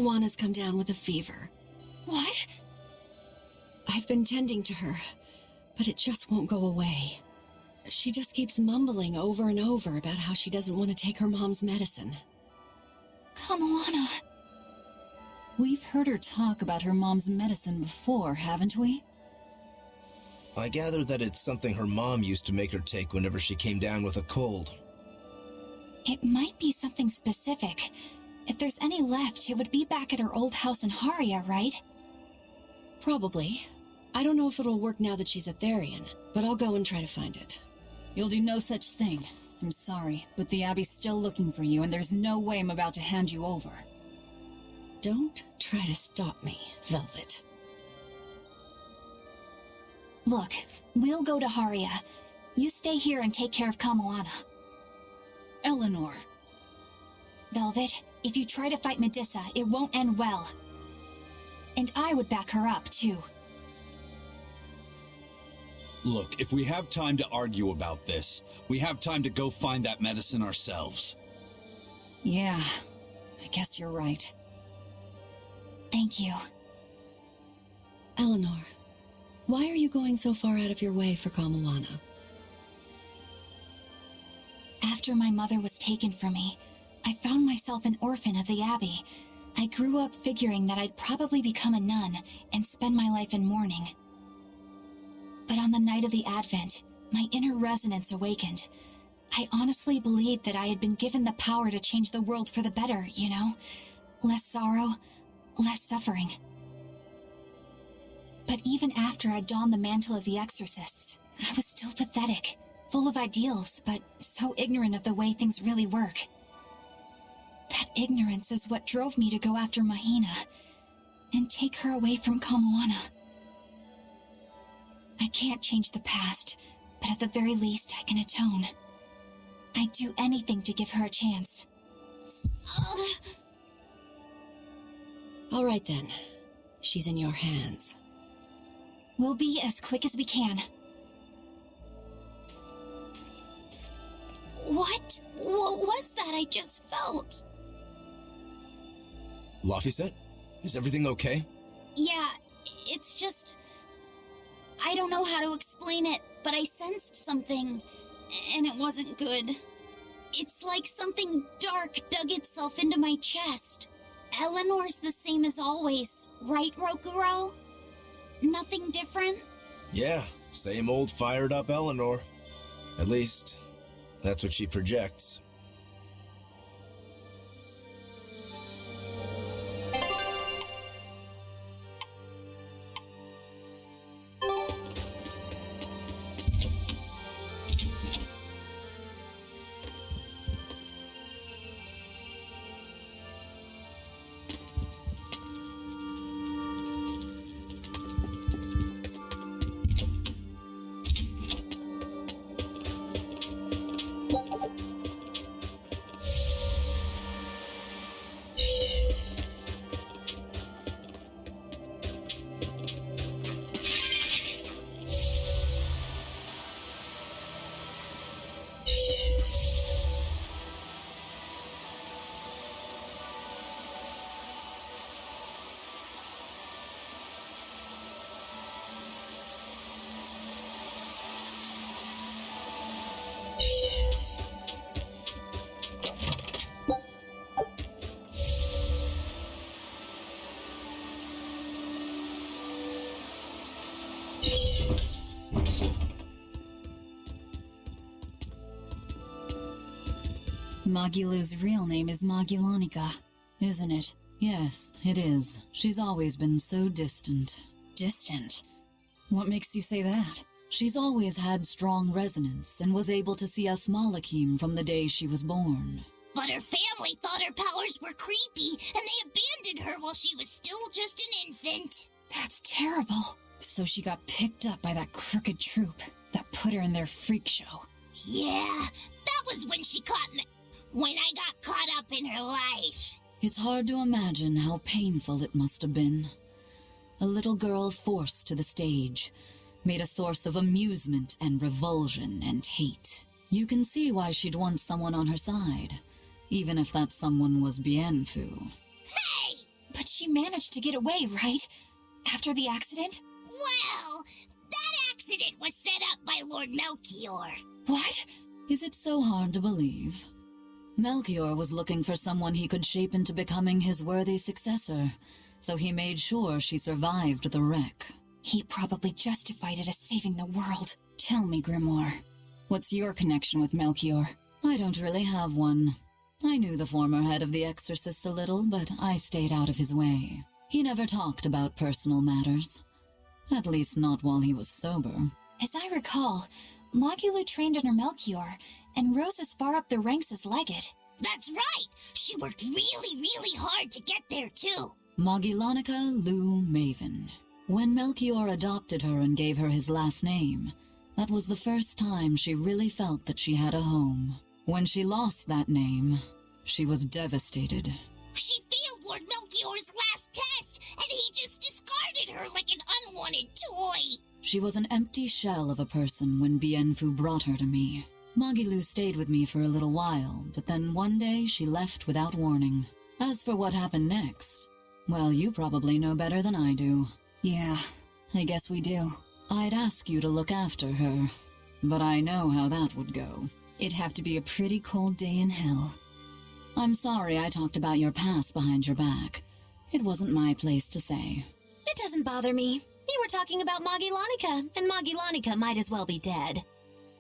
Kamoana's come down with a fever. What? I've been tending to her, but it just won't go away. She just keeps mumbling over and over about how she doesn't want to take her mom's medicine. Kamoana. We've heard her talk about her mom's medicine before, haven't we? I gather that it's something her mom used to make her take whenever she came down with a cold. It might be something specific. If there's any left, it would be back at her old house in Haria, right? Probably. I don't know if it'll work now that she's a Therian, but I'll go and try to find it. You'll do no such thing. I'm sorry, but the Abbey's still looking for you, and there's no way I'm about to hand you over. Don't try to stop me, Velvet. Look, we'll go to Haria. You stay here and take care of Kamoana. Eleanor. Velvet, if you try to fight Medusa, it won't end well. And I would back her up, too. Look, if we have time to argue about this, we have time to go find that medicine ourselves. Yeah, I guess you're right. Thank you. Eleanor, why are you going so far out of your way for Kamoana? After my mother was taken from me, I found myself an orphan of the Abbey. I grew up figuring that I'd probably become a nun and spend my life in mourning. But on the night of the Advent, my inner resonance awakened. I honestly believed that I had been given the power to change the world for the better, you know? Less sorrow, less suffering. But even after I donned the mantle of the exorcists, I was still pathetic, full of ideals, but so ignorant of the way things really work. That ignorance is what drove me to go after Mahina and take her away from Kamoana. I can't change the past, but at the very least I can atone. I'd do anything to give her a chance. All right then. She's in your hands. We'll be as quick as we can. What was that I just felt? Laphicet? Is everything okay? Yeah, it's just... I don't know how to explain it, but I sensed something, and it wasn't good. It's like something dark dug itself into my chest. Eleanor's the same as always, right, Rokuro? Nothing different? Yeah, same old fired up Eleanor. At least, that's what she projects. Magilu's real name is Magilanica, isn't it? Yes, it is. She's always been so distant. Distant? What makes you say that? She's always had strong resonance and was able to see us Malakim from the day she was born. But her family thought her powers were creepy, and they abandoned her while she was still just an infant. That's terrible. So she got picked up by that crooked troupe that put her in their freak show. Yeah, that was when she caught me. When I got caught up in her life. It's hard to imagine how painful it must have been. A little girl forced to the stage, made a source of amusement and revulsion and hate. You can see why she'd want someone on her side, even if that someone was Bienfu. Hey! But she managed to get away, right? After the accident? Well, that accident was set up by Lord Melchior. What? Is it so hard to believe? Melchior was looking for someone he could shape into becoming his worthy successor, so he made sure she survived the wreck. He probably justified it as saving the world. Tell me, Grimoire, what's your connection with Melchior? I don't really have one. I knew the former head of the Exorcists a little, but I stayed out of his way. He never talked about personal matters. At least not while he was sober. As I recall, Magilou trained under Melchior and rose as far up the ranks as legate. That's right! She worked really, really hard to get there, too. Magilonica Lou Maven. When Melchior adopted her and gave her his last name, that was the first time she really felt that she had a home. When she lost that name, she was devastated. She failed Lord Melchior's last test, and he just discarded her like an unwanted toy. She was an empty shell of a person when Bienfu brought her to me. Magilou stayed with me for a little while, but then one day she left without warning. As for what happened next, well, you probably know better than I do. Yeah, I guess we do. I'd ask you to look after her, but I know how that would go. It'd have to be a pretty cold day in hell. I'm sorry I talked about your past behind your back. It wasn't my place to say. It doesn't bother me. You were talking about Magilonica, and Magilonica might as well be dead.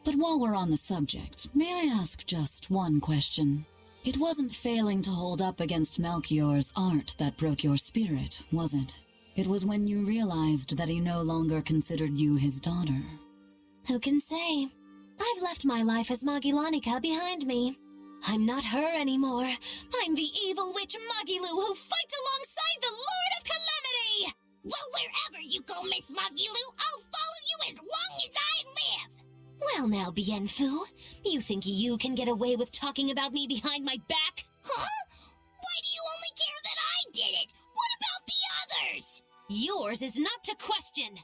But while we're on the subject, may I ask just one question? It wasn't failing to hold up against Melchior's art that broke your spirit, was it? It was when you realized that he no longer considered you his daughter. Who can say? I've left my life as Magilonica behind me. I'm not her anymore. I'm the evil witch Magilou who fights alongside the Lord of Calamity! Well, wherever you go, Miss Magilou, I'll follow you as long as I live! Well now, Bienfu, you think you can get away with talking about me behind my back? Huh? Why do you only care that I did it? What about the others? Yours is not to question.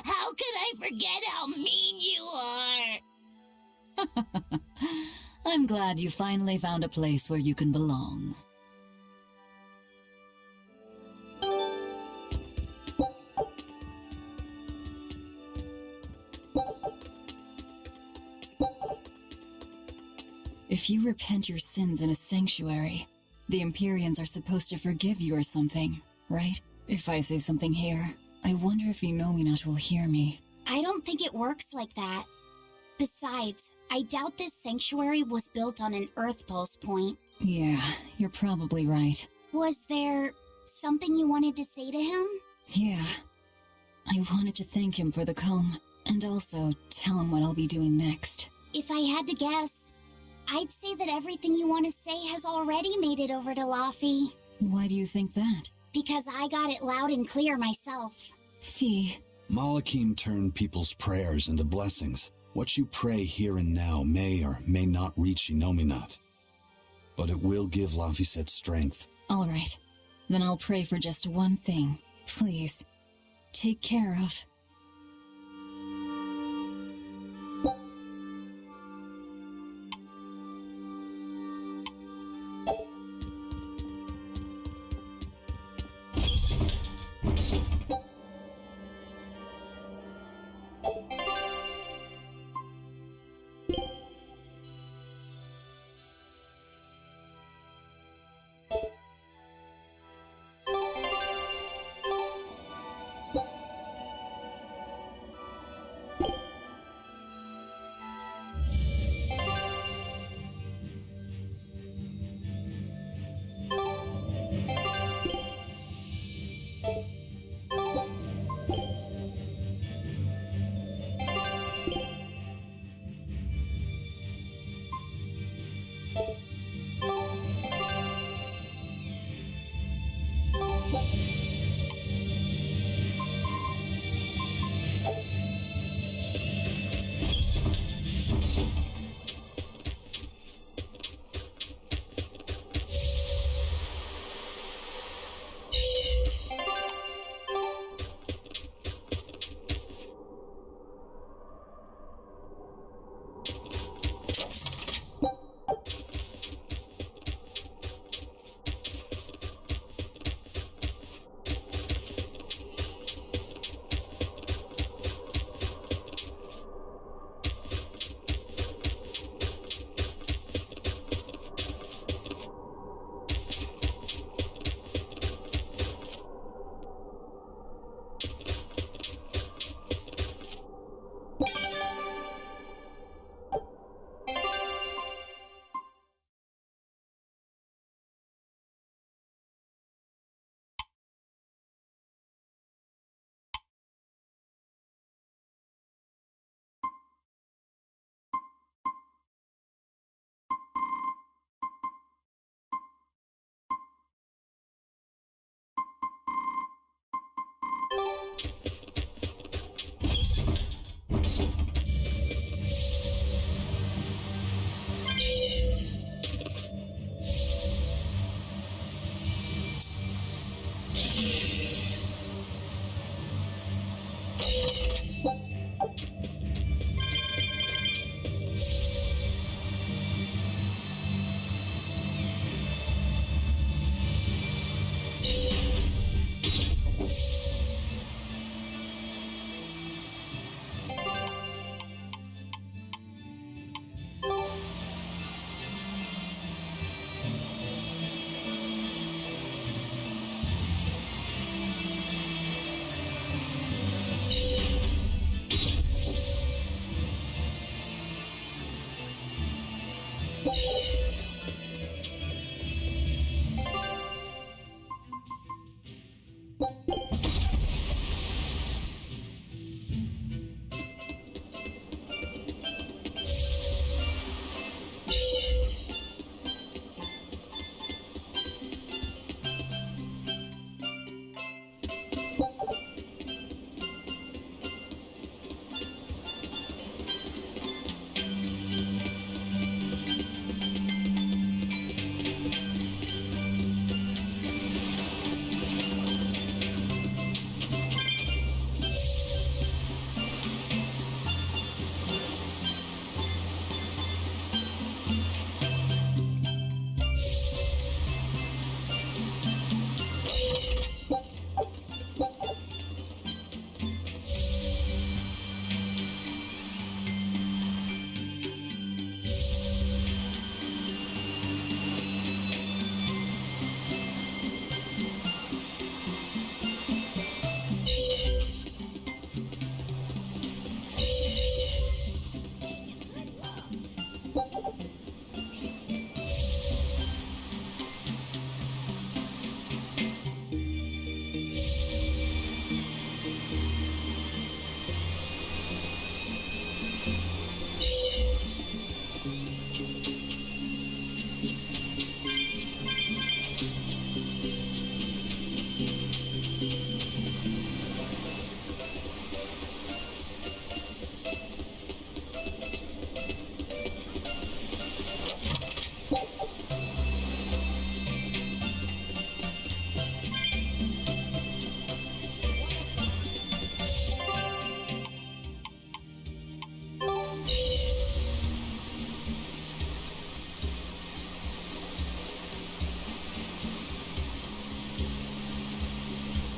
How could I forget how mean you are? I'm glad you finally found a place where you can belong. If you repent your sins in a sanctuary, the Empyreans are supposed to forgive you or something, right? If I say something here, I wonder if Inominas will hear me. I don't think it works like that. Besides, I doubt this sanctuary was built on an Earth Pulse point. Yeah, you're probably right. Was there something you wanted to say to him? Yeah. I wanted to thank him for the comb, and also tell him what I'll be doing next. If I had to guess, I'd say that everything you want to say has already made it over to Laufey. Why do you think that? Because I got it loud and clear myself. Fee. Malakim turned people's prayers into blessings. What you pray here and now may or may not reach Inominat. But it will give Laufeyset strength. All right. Then I'll pray for just one thing. Please. Take care of...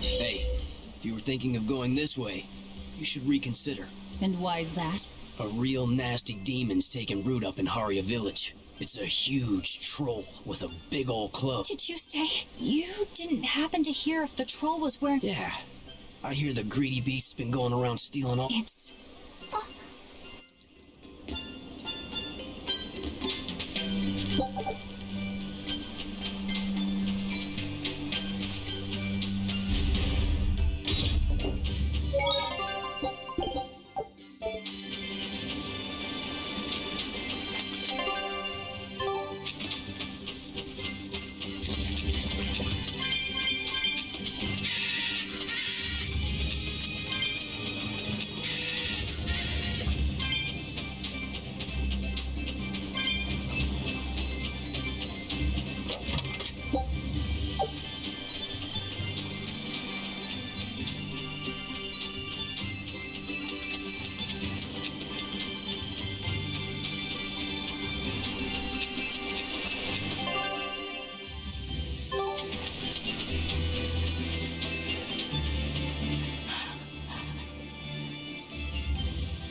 Hey, if you were thinking of going this way, you should reconsider. And why's that? A real nasty demon's taken root up in Haria village. It's a huge troll with a big old club. Did you say you didn't happen to hear if the troll was wearing... Yeah, I hear the greedy beast's been going around stealing all... It's...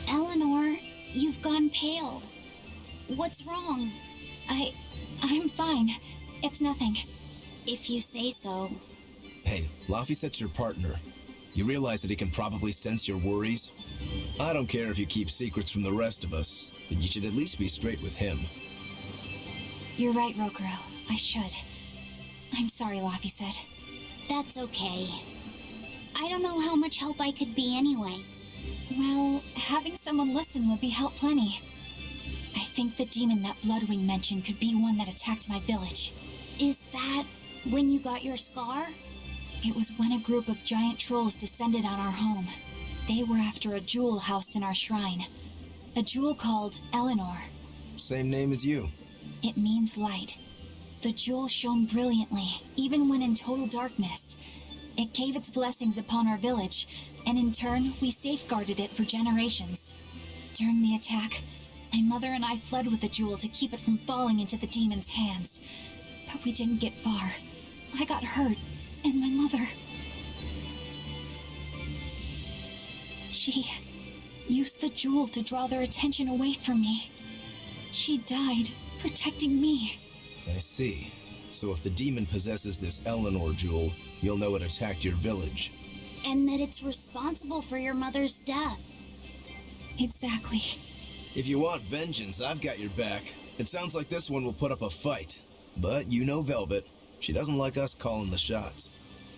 Eleanor, you've gone pale. What's wrong? I'm fine. It's nothing. If you say so. Hey, Laphicet's your partner. You realize that he can probably sense your worries? I don't care if you keep secrets from the rest of us, but you should at least be straight with him. You're right, Rokuro. I should. I'm sorry, Laphicet. That's okay. I don't know how much help I could be anyway. Well, having someone listen would be help plenty. I think the demon that Bloodwing mentioned could be one that attacked my village. Is that when you got your scar? It was when a group of giant trolls descended on our home. They were after a jewel housed in our shrine. A jewel called Eleanor. Same name as you. It means light. The jewel shone brilliantly, even when in total darkness. It gave its blessings upon our village, and in turn, we safeguarded it for generations. During the attack, my mother and I fled with the jewel to keep it from falling into the demon's hands. But we didn't get far. I got hurt, and my mother... She used the jewel to draw their attention away from me. She died, protecting me. I see. So if the demon possesses this Eleanor jewel, you'll know it attacked your village. And that it's responsible for your mother's death. Exactly. If you want vengeance, I've got your back. It sounds like this one will put up a fight. But you know Velvet. She doesn't like us calling the shots.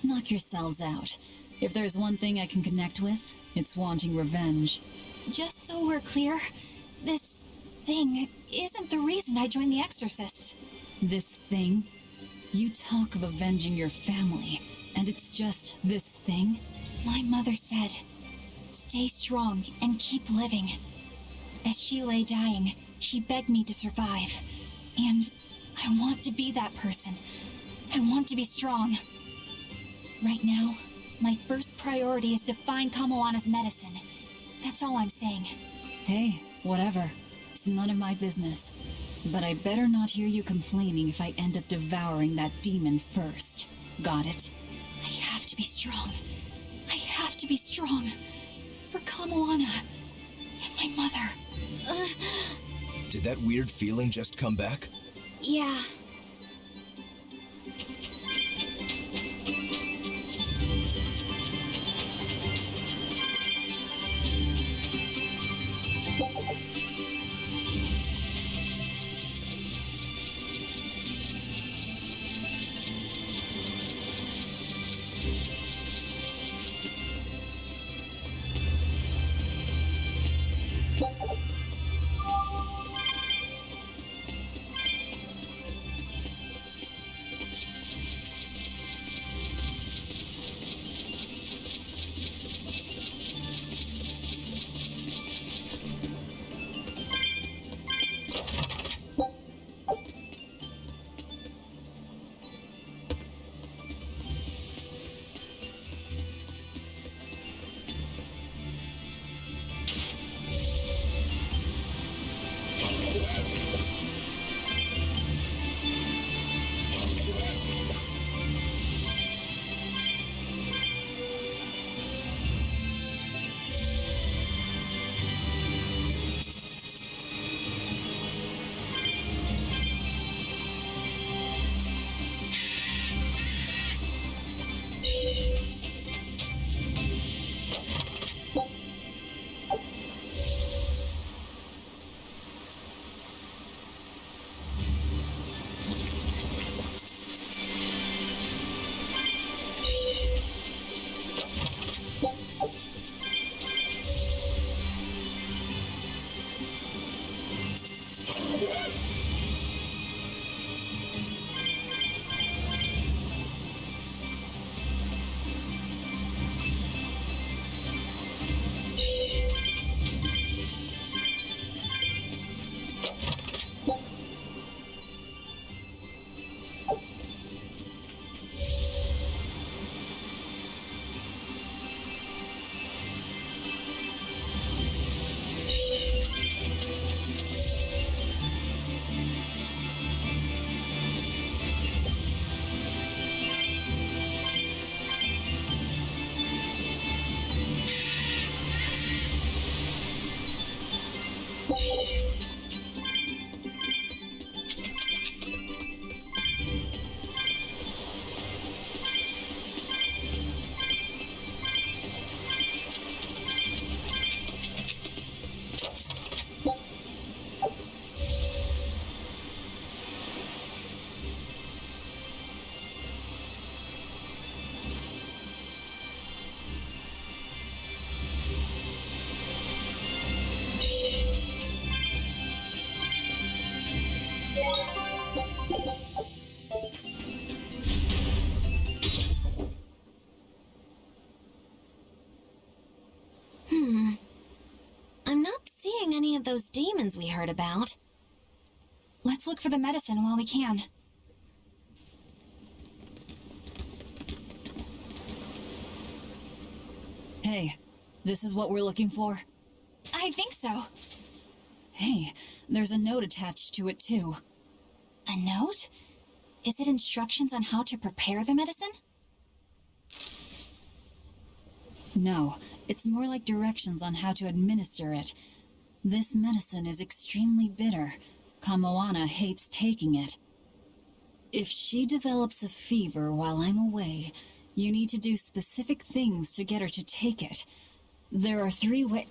Knock yourselves out. If there's one thing I can connect with, it's wanting revenge. Just so we're clear, this thing isn't the reason I joined the Exorcists. This thing? You talk of avenging your family, and it's just this thing? My mother said, stay strong and keep living. As she lay dying, she begged me to survive. And I want to be that person. I want to be strong. Right now, my first priority is to find Kamoana's medicine. That's all I'm saying. Hey, whatever. It's none of my business. But I better not hear you complaining if I end up devouring that demon first. Got it? I have to be strong. I have to be strong. For Kamoana and my mother. Did that weird feeling just come back? Yeah. of those demons we heard about. Let's look for the medicine while we can. Hey, this is what we're looking for? I think so. Hey, there's a note attached to it too. A note? Is it instructions on how to prepare the medicine? No, it's more like directions on how to administer it. This medicine is extremely bitter. Kamoana hates taking it. If she develops a fever while I'm away, you need to do specific things to get her to take it. There are 3 ways.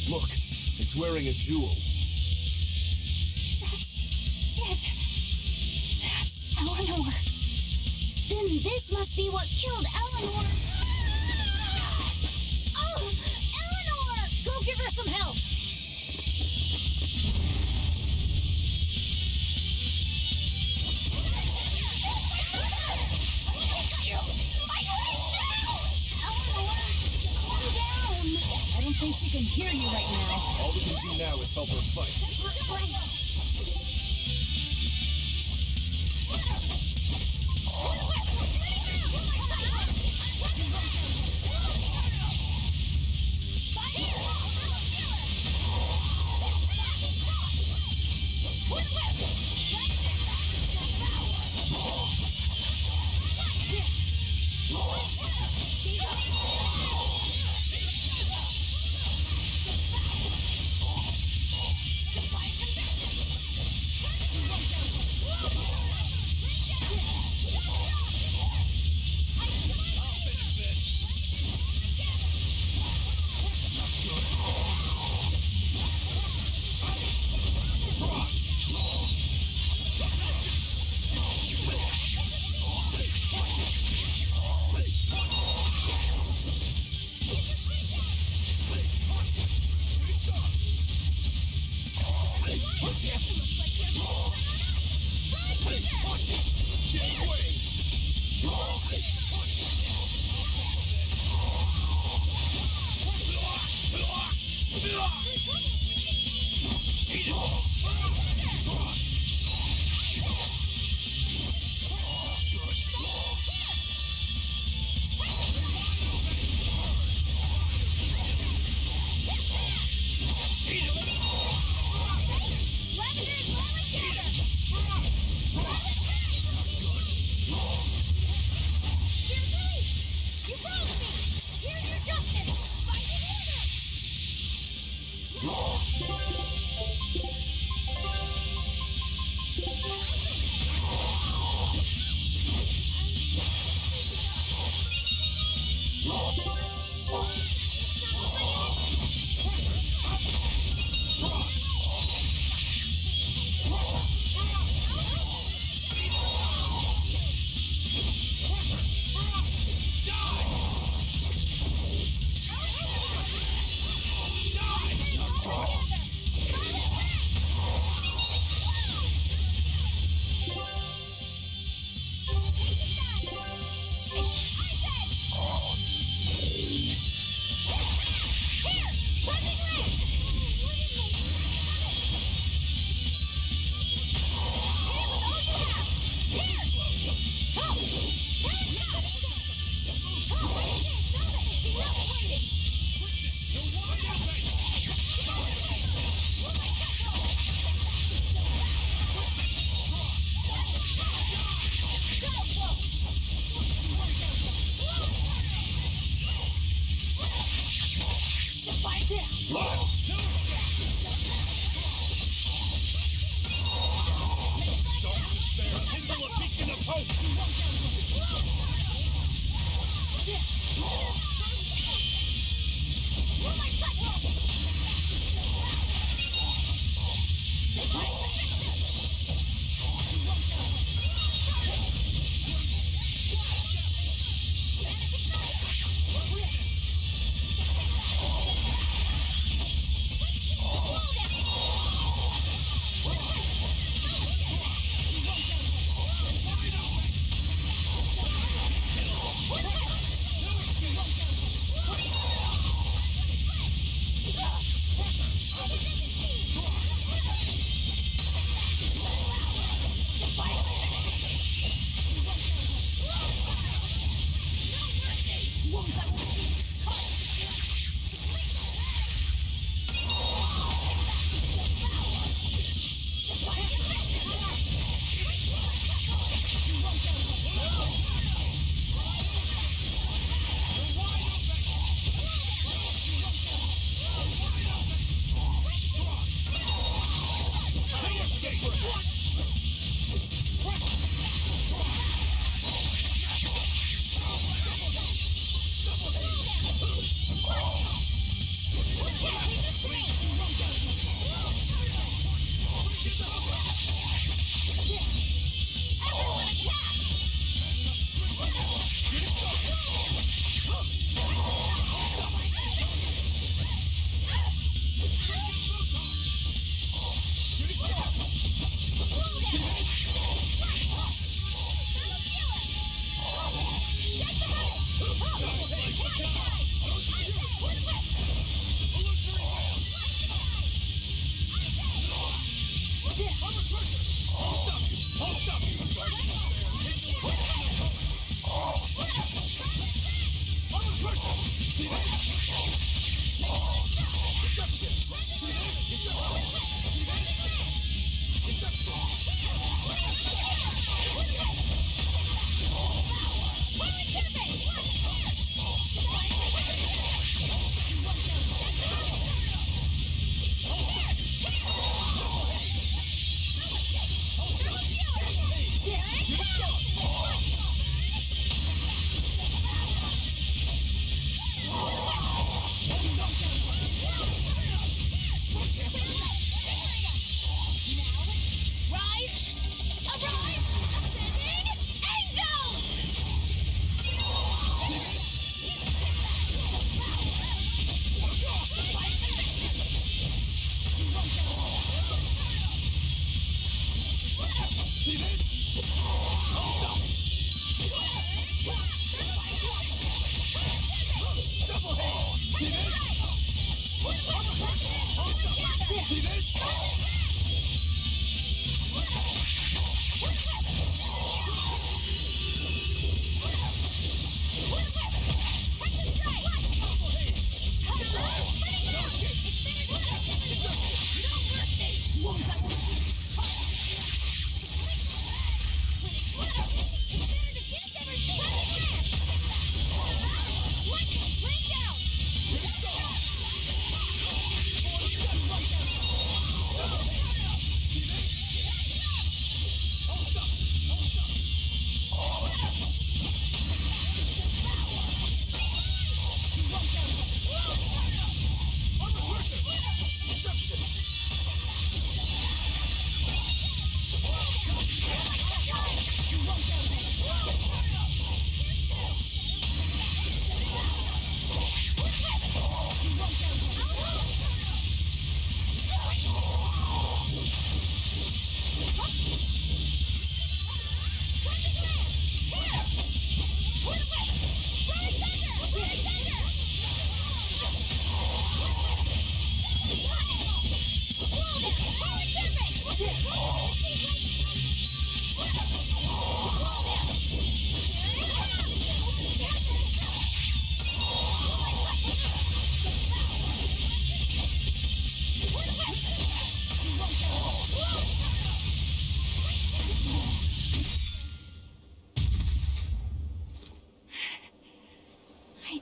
Look, it's wearing a jewel. That's Eleanor. Then this must be what killed Eleanor. Oh, Eleanor! Go give her some help! I don't think she can hear you right now. All we can do now is help her fight.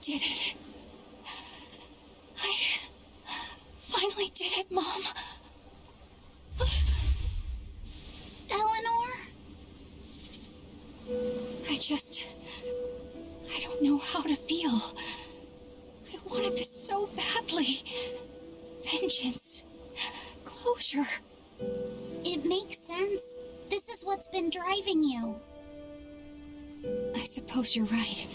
did it. I finally did it, Mom. Eleanor? I don't know how to feel. I wanted this so badly. Vengeance. Closure. It makes sense. This is what's been driving you. I suppose you're right.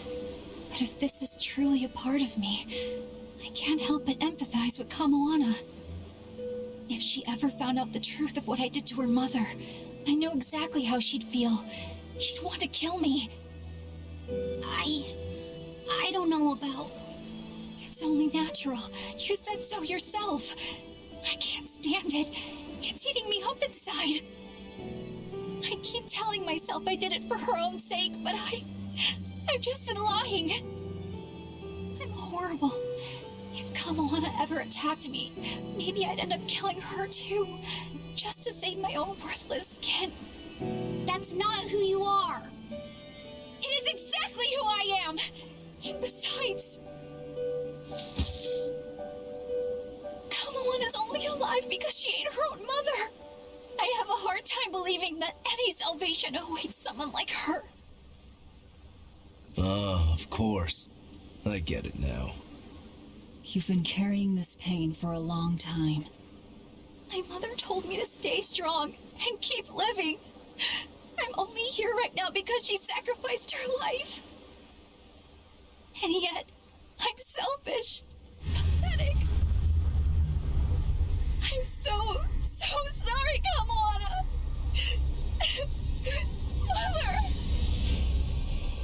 But if this is truly a part of me, I can't help but empathize with Kamoana. If she ever found out the truth of what I did to her mother, I know exactly how she'd feel. She'd want to kill me. I don't know about... It's only natural. You said so yourself. I can't stand it. It's eating me up inside. I keep telling myself I did it for her own sake, but I've just been lying. I'm horrible. If Kamoana ever attacked me, maybe I'd end up killing her too, just to save my own worthless skin. That's not who you are. It is exactly who I am! And besides... Kamoana's only alive because she ate her own mother. I have a hard time believing that any salvation awaits someone like her. Ah, of course. I get it now. You've been carrying this pain for a long time. My mother told me to stay strong and keep living. I'm only here right now because she sacrificed her life. And yet, I'm selfish, pathetic. I'm so sorry, Kamoana. Mother!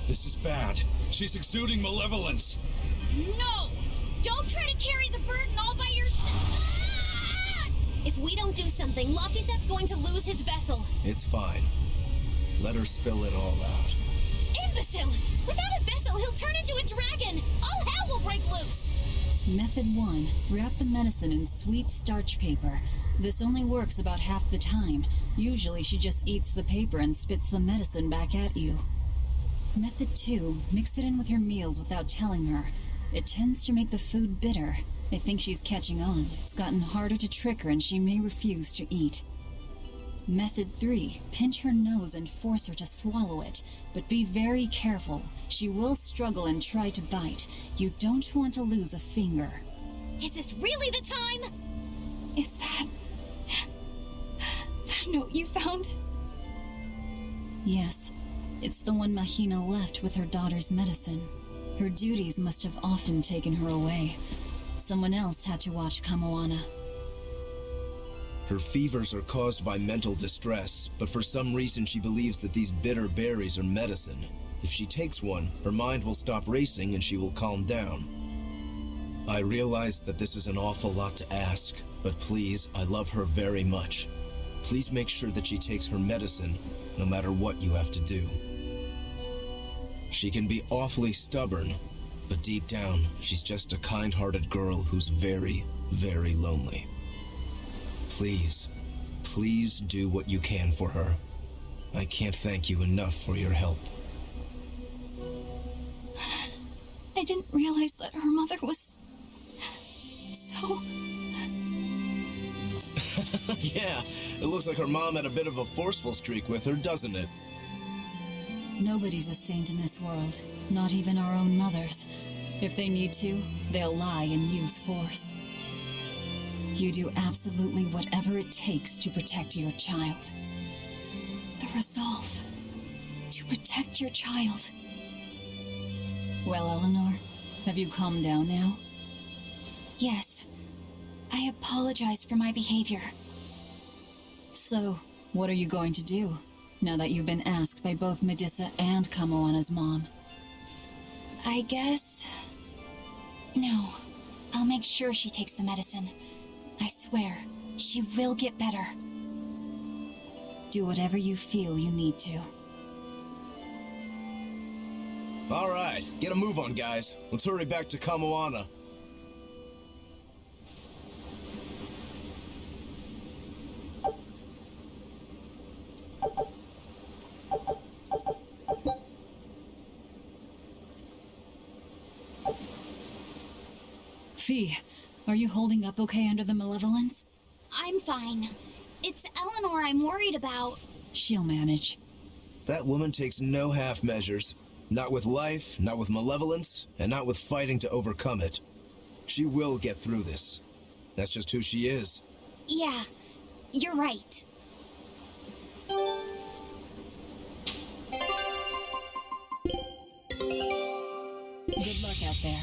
This is bad. She's exuding malevolence. No! Don't try to carry the burden all by yourself! If we don't do something, Laphicet's going to lose his vessel. It's fine. Let her spill it all out. Imbecile! Without a vessel, he'll turn into a dragon! All hell will break loose! Method 1. Wrap the medicine in sweet starch paper. This only works about half the time. Usually she just eats the paper and spits the medicine back at you. Method 2. Mix it in with your meals without telling her. It tends to make the food bitter. I think she's catching on. It's gotten harder to trick her and she may refuse to eat. Method 3. Pinch her nose and force her to swallow it. But be very careful. She will struggle and try to bite. You don't want to lose a finger. Is this really the time? Is that note you found? Yes. It's the one Mahina left with her daughter's medicine. Her duties must have often taken her away. Someone else had to watch Kamoana. Her fevers are caused by mental distress, but for some reason she believes that these bitter berries are medicine. If she takes one, her mind will stop racing and she will calm down. I realize that this is an awful lot to ask, but please, I love her very much. Please make sure that she takes her medicine, no matter what you have to do. She can be awfully stubborn, but deep down, she's just a kind-hearted girl who's very, very lonely. Please, please do what you can for her. I can't thank you enough for your help. I didn't realize that her mother was so... Yeah, it looks like her mom had a bit of a forceful streak with her, doesn't it? Nobody's a saint in this world, not even our own mothers. If they need to, they'll lie and use force. You do absolutely whatever it takes to protect your child. The resolve to protect your child. Well, Eleanor, have you calmed down now? Yes. I apologize for my behavior. So, what are you going to do, now that you've been asked by both Medissa and Kamoana's mom? I guess... No. I'll make sure she takes the medicine. I swear, she will get better. Do whatever you feel you need to. All right, get a move on, guys. Let's hurry back to Kamoana. Fee, are you holding up okay under the malevolence? I'm fine. It's Eleanor I'm worried about. She'll manage. That woman takes no half measures. Not with life, not with malevolence, and not with fighting to overcome it. She will get through this. That's just who she is. Yeah, you're right. Good luck out there.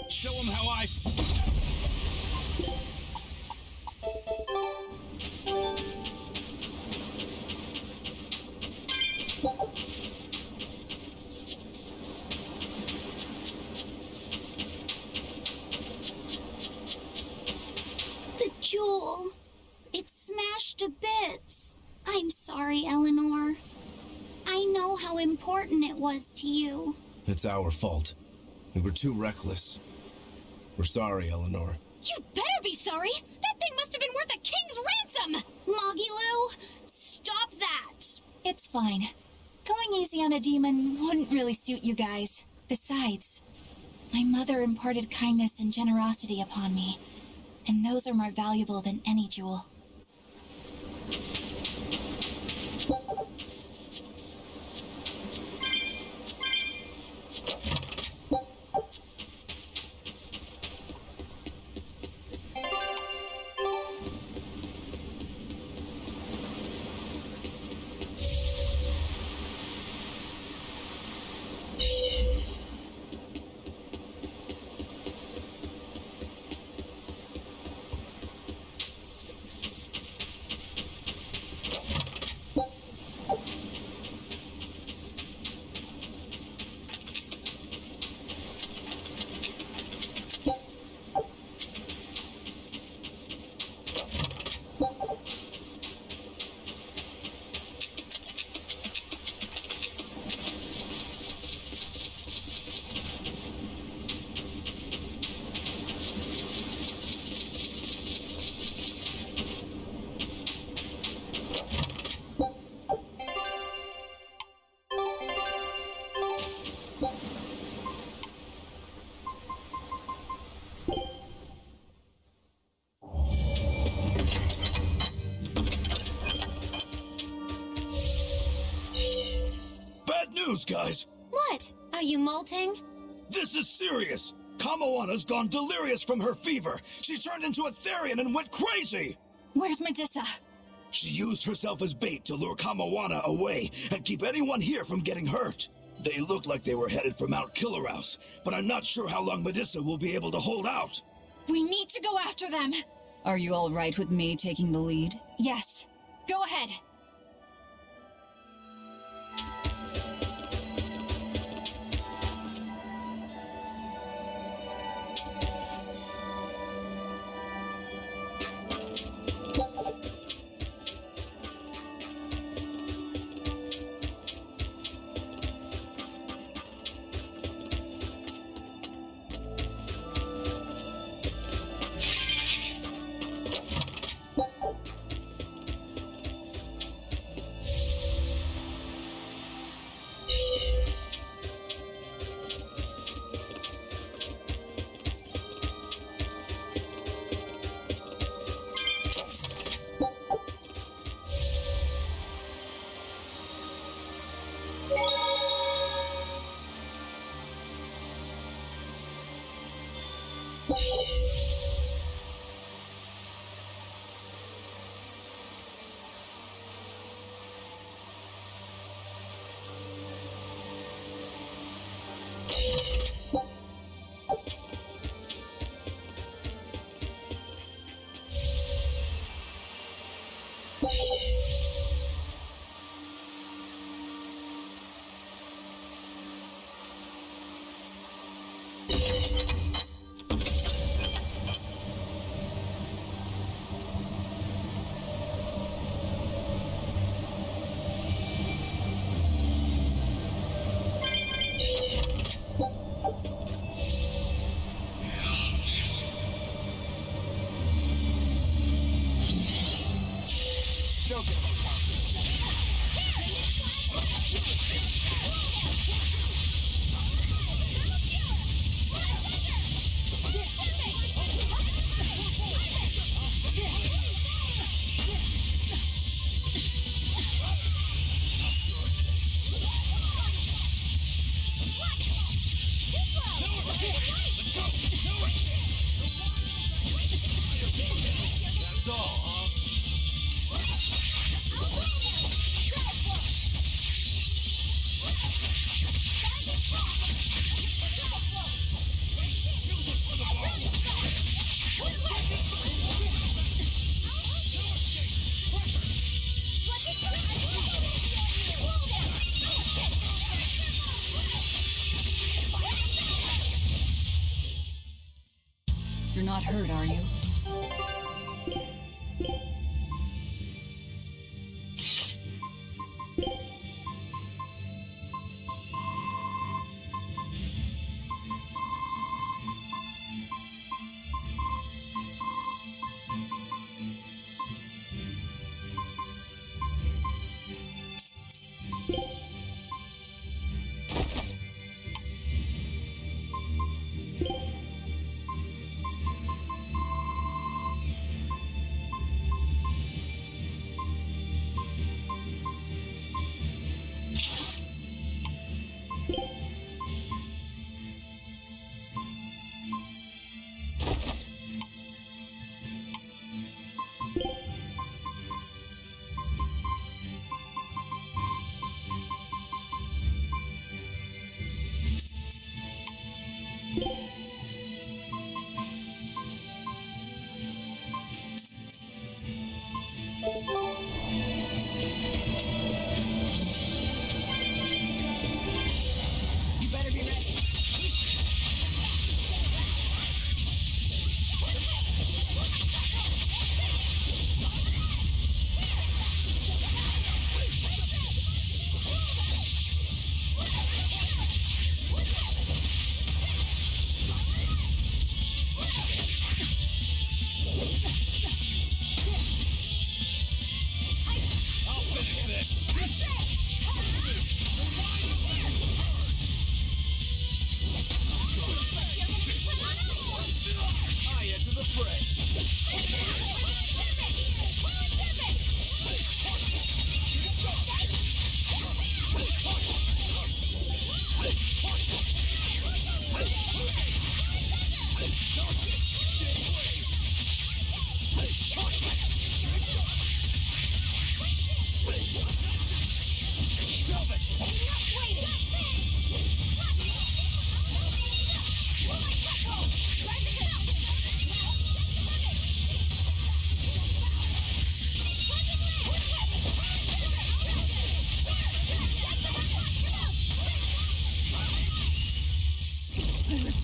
Show him how I... The jewel. It's smashed to bits. I'm sorry, Eleanor. I know how important it was to you. It's our fault. We were too reckless. We're sorry, Eleanor. You better be sorry! That thing must have been worth a king's ransom! Moggy stop that! It's fine. Going easy on a demon wouldn't really suit you guys. Besides, my mother imparted kindness and generosity upon me, and those are more valuable than any jewel. news, guys! What? Are you molting? This is serious! Kamawana's gone delirious from her fever. She turned into a Therian and went crazy! Where's Medusa? She used herself as bait to lure Kamawana away and keep anyone here from getting hurt. They looked like they were headed for Mount Killerhouse, but I'm not sure how long Medusa will be able to hold out. We need to go after them! Are you all right with me taking the lead? Yes. Go ahead.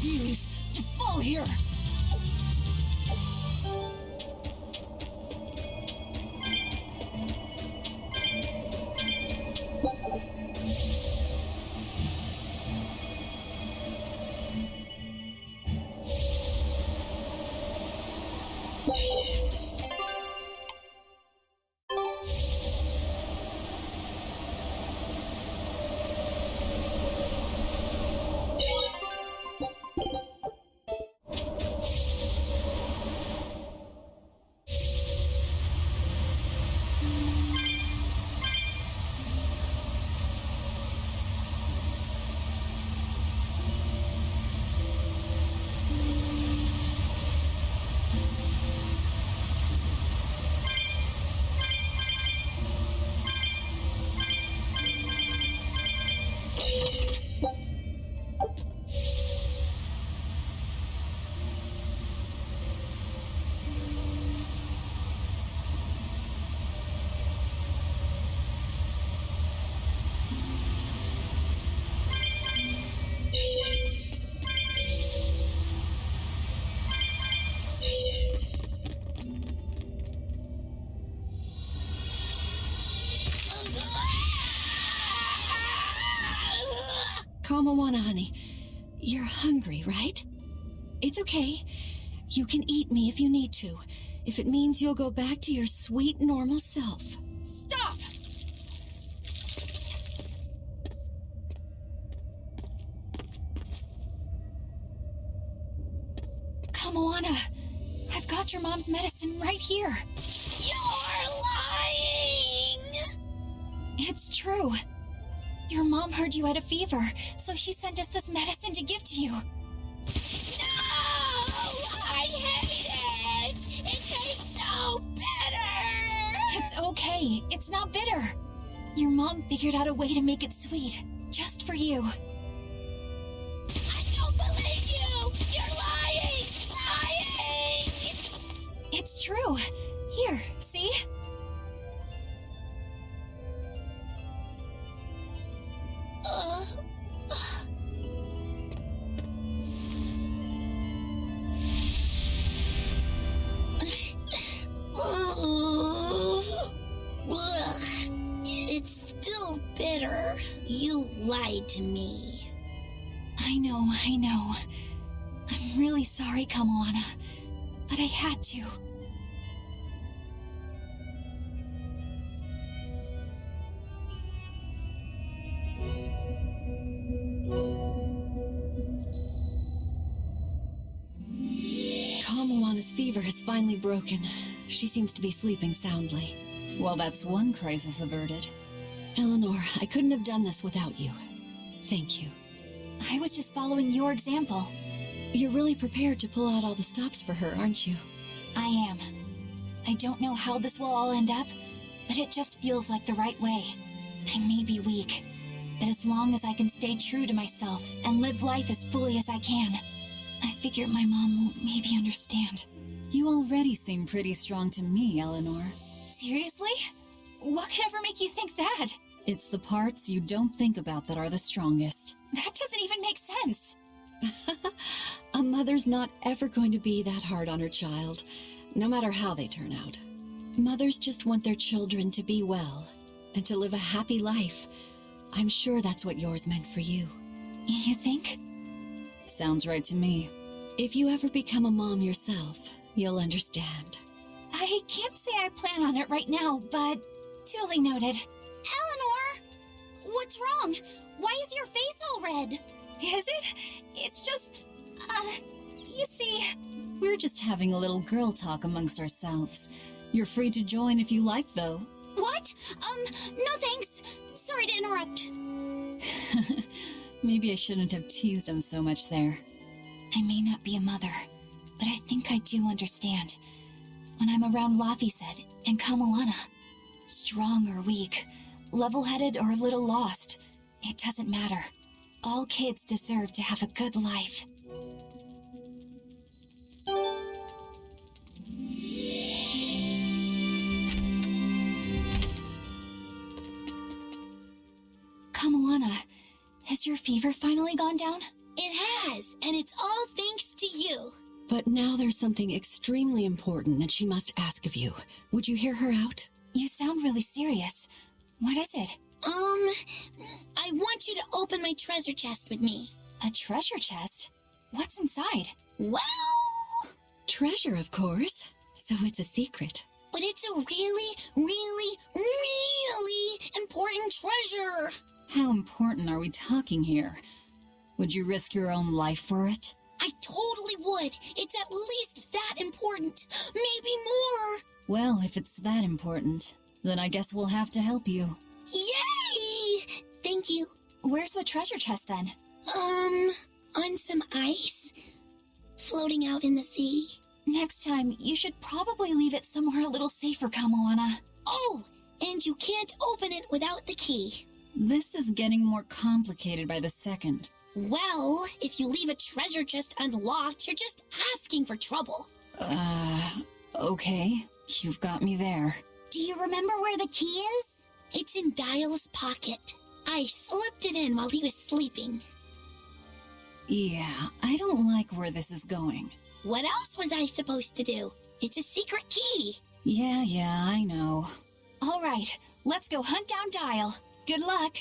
refuse to fall here! Kamawana, honey, you're hungry, right? It's okay. You can eat me if you need to, if it means you'll go back to your sweet, normal self. Stop! Kamoana, I've got your mom's medicine right here. You're lying! It's true. Your mom heard you had a fever, so she sent us this medicine to give to you. No! I hate it! It tastes so bitter! It's okay. It's not bitter. Your mom figured out a way to make it sweet, just for you. I don't believe you! You're lying! Lying! It's true. Here, see? It's still bitter. You lied to me. I know. I'm really sorry, Kamoana, but I had to. Kamawana's fever has finally broken. She seems to be sleeping soundly. Well, that's one crisis averted. Eleanor, I couldn't have done this without you. Thank you. I was just following your example. You're really prepared to pull out all the stops for her, aren't you? I am. I don't know how this will all end up, but it just feels like the right way. I may be weak, but as long as I can stay true to myself and live life as fully as I can, I figure my mom will maybe understand. You already seem pretty strong to me, Eleanor. Seriously? What could ever make you think that? It's the parts you don't think about that are the strongest. That doesn't even make sense. A mother's not ever going to be that hard on her child, no matter how they turn out. Mothers just want their children to be well and to live a happy life. I'm sure that's what yours meant for you. You think? Sounds right to me. If you ever become a mom yourself, you'll understand. I can't say I plan on it right now, but duly noted. Eleanor! What's wrong? Why is your face all red? Is it? It's just, you see... We're just having a little girl talk amongst ourselves. You're free to join if you like, though. What? No thanks. Sorry to interrupt. Maybe I shouldn't have teased him so much there. I may not be a mother, but I think I do understand. When I'm around Laphicet and Kamoana, strong or weak, level-headed or a little lost, it doesn't matter. All kids deserve to have a good life. Kamoana, has your fever finally gone down? It has. was, and it's all thanks to you. But now there's something extremely important that she must ask of you. Would you hear her out? You sound really serious. What is it? I want you to open my treasure chest with me. A treasure chest? What's inside? Well, Treasure, of course. So it's a secret. but it's a really, really, really important treasure. How important are we talking here? Would you risk your own life for it? I totally would. It's at least that important. Maybe more. Well, if it's that important, then I guess we'll have to help you. Yay! Thank you. Where's the treasure chest then? On some ice. Floating out in the sea. Next time, you should probably leave it somewhere a little safer, Kamoana. Oh, and you can't open it without the key. This is getting more complicated by the second. Well, if you leave a treasure chest unlocked, you're just asking for trouble. Okay. You've got me there. Do you remember where the key is? It's in Dial's pocket. I slipped it in while he was sleeping. Yeah, I don't like where this is going. What else was I supposed to do? It's a secret key. Yeah, I know. All right, let's go hunt down Dial. Good luck.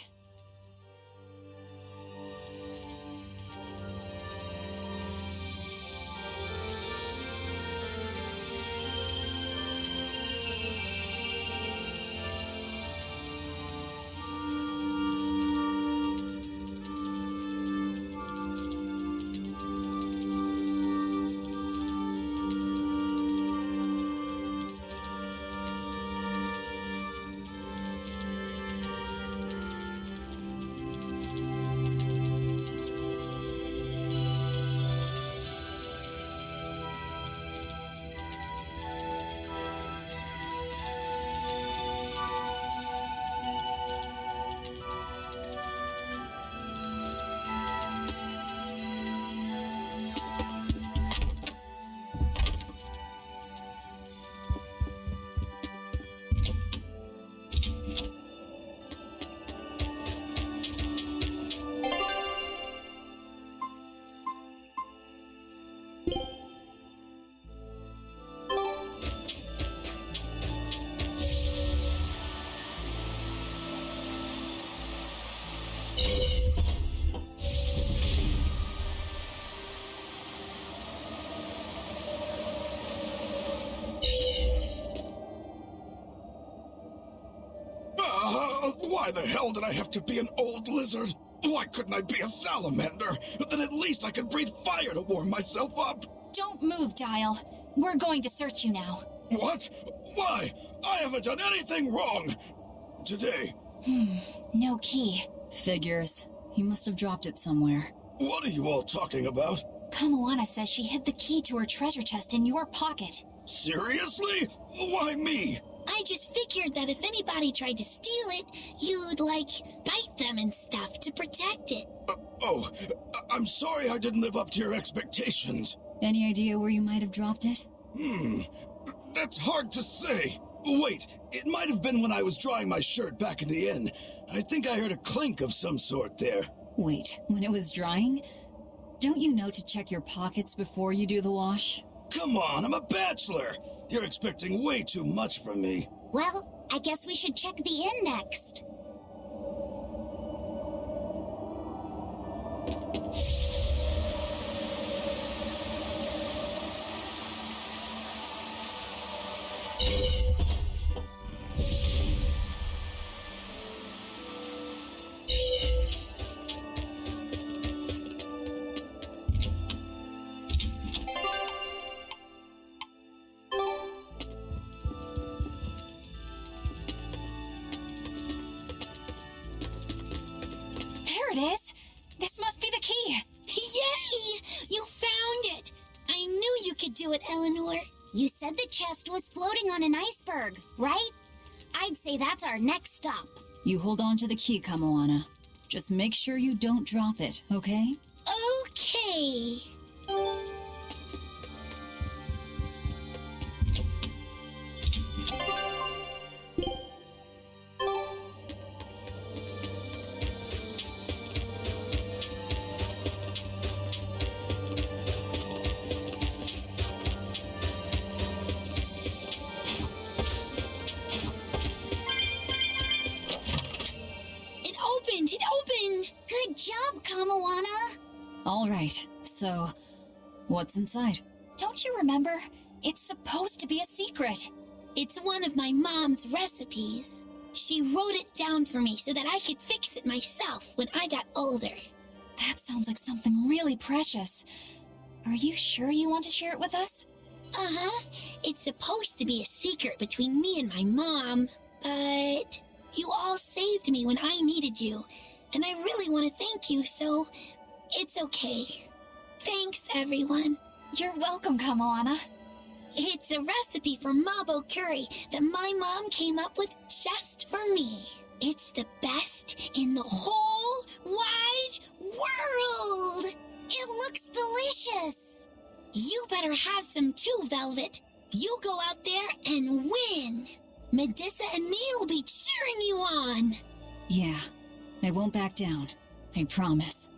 Why the hell did I have to be an old lizard? Why couldn't I be a salamander? Then at least I could breathe fire to warm myself up. Don't move, Dial. We're going to search you now. What? Why? I haven't done anything wrong. Today. No key. Figures. He must have dropped it somewhere. What are you all talking about? Kamoana says she hid the key to her treasure chest in your pocket. Seriously? Why me? I just figured that if anybody tried to steal it, you'd, bite them and stuff to protect it. I'm sorry I didn't live up to your expectations. Any idea where you might have dropped it? That's hard to say. Wait, it might have been when I was drying my shirt back in the inn. I think I heard a clink of some sort there. Wait, when it was drying? Don't you know to check your pockets before you do the wash? Come on, I'm a bachelor. You're expecting way too much from me. Well, I guess we should check the inn next. There it is. This must be the key. Yay! You found it! I knew you could do it, Eleanor. You said the chest was floating on an iceberg, right? I'd say that's our next stop. You hold on to the key, Kamoana. Just make sure you don't drop it, okay? Okay. job, Kamawana! All right, so what's inside? Don't you remember? It's supposed to be a secret. It's one of my mom's recipes. She wrote it down for me so that I could fix it myself when I got older. That sounds like something really precious. Are you sure you want to share it with us? Uh-huh. It's supposed to be a secret between me and my mom, but you all saved me when I needed you, and I really want to thank you, so it's okay. Thanks, everyone. You're welcome, Kamawana. It's a recipe for mabo curry that my mom came up with just for me. It's the best in the whole wide world. It looks delicious. You better have some too, Velvet. You go out there and win. Medissa and me will be cheering you on. Yeah, I won't back down. I promise.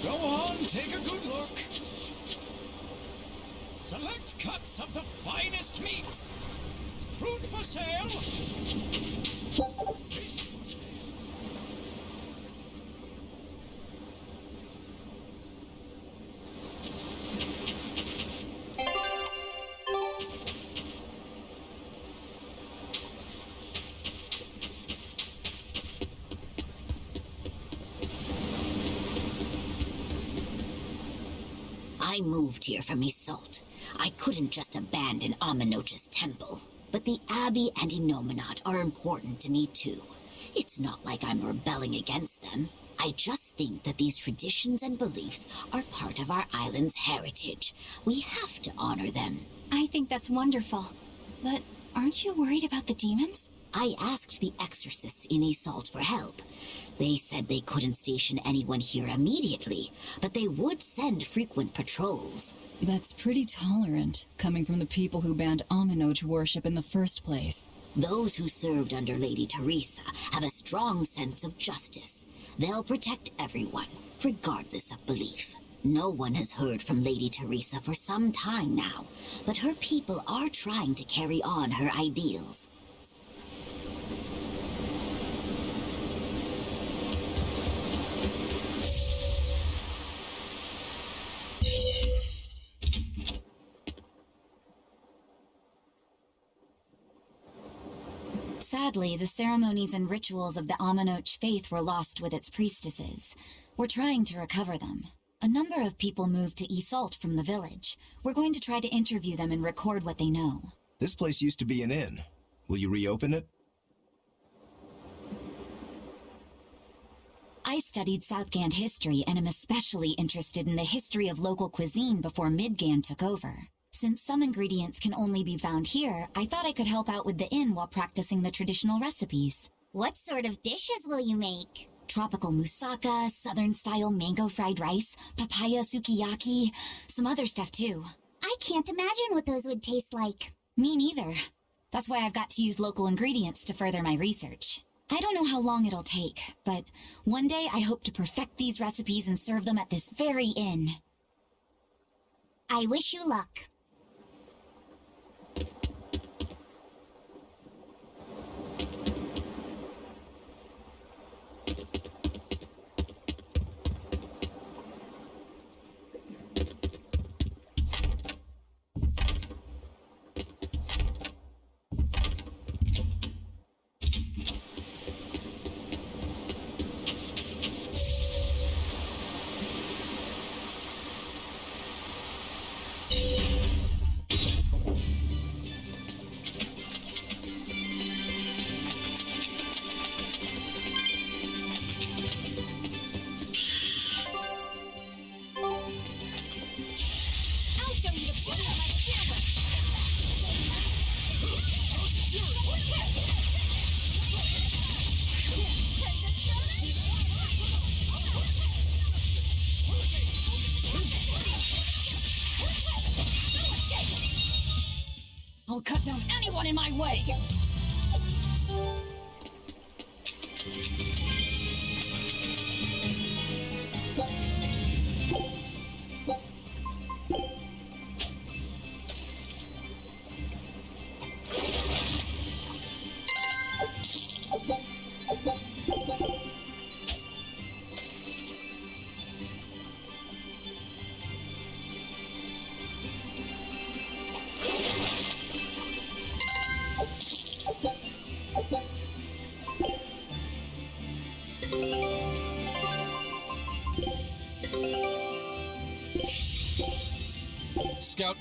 Go on, take a good look. Select cuts of the finest meats. Fruit for sale. Fish for sale. I moved here from Isolt. I couldn't just abandon Aminoch's temple. But the Abbey and Inominat are important to me too. It's not like I'm rebelling against them. I just think that these traditions and beliefs are part of our island's heritage. We have to honor them. I think that's wonderful. But aren't you worried about the demons? I asked the exorcists in Isolt for help. They said they couldn't station anyone here immediately, but they would send frequent patrols. That's pretty tolerant, coming from the people who banned Aminoch worship in the first place. Those who served under Lady Teresa have a strong sense of justice. They'll protect everyone, regardless of belief. No one has heard from Lady Teresa for some time now, but her people are trying to carry on her ideals. Sadly, the ceremonies and rituals of the Aminoch faith were lost with its priestesses. We're trying to recover them. A number of people moved to Isolt from the village. We're going to try to interview them and record what they know. This place used to be an inn. Will you reopen it? I studied Southgand history and am especially interested in the history of local cuisine before Midgand took over. Since some ingredients can only be found here, I thought I could help out with the inn while practicing the traditional recipes. What sort of dishes will you make? Tropical moussaka, southern-style mango fried rice, papaya sukiyaki, some other stuff too. I can't imagine what those would taste like. Me neither. That's why I've got to use local ingredients to further my research. I don't know how long it'll take, but one day I hope to perfect these recipes and serve them at this very inn. I wish you luck. anyone in my way! Scout.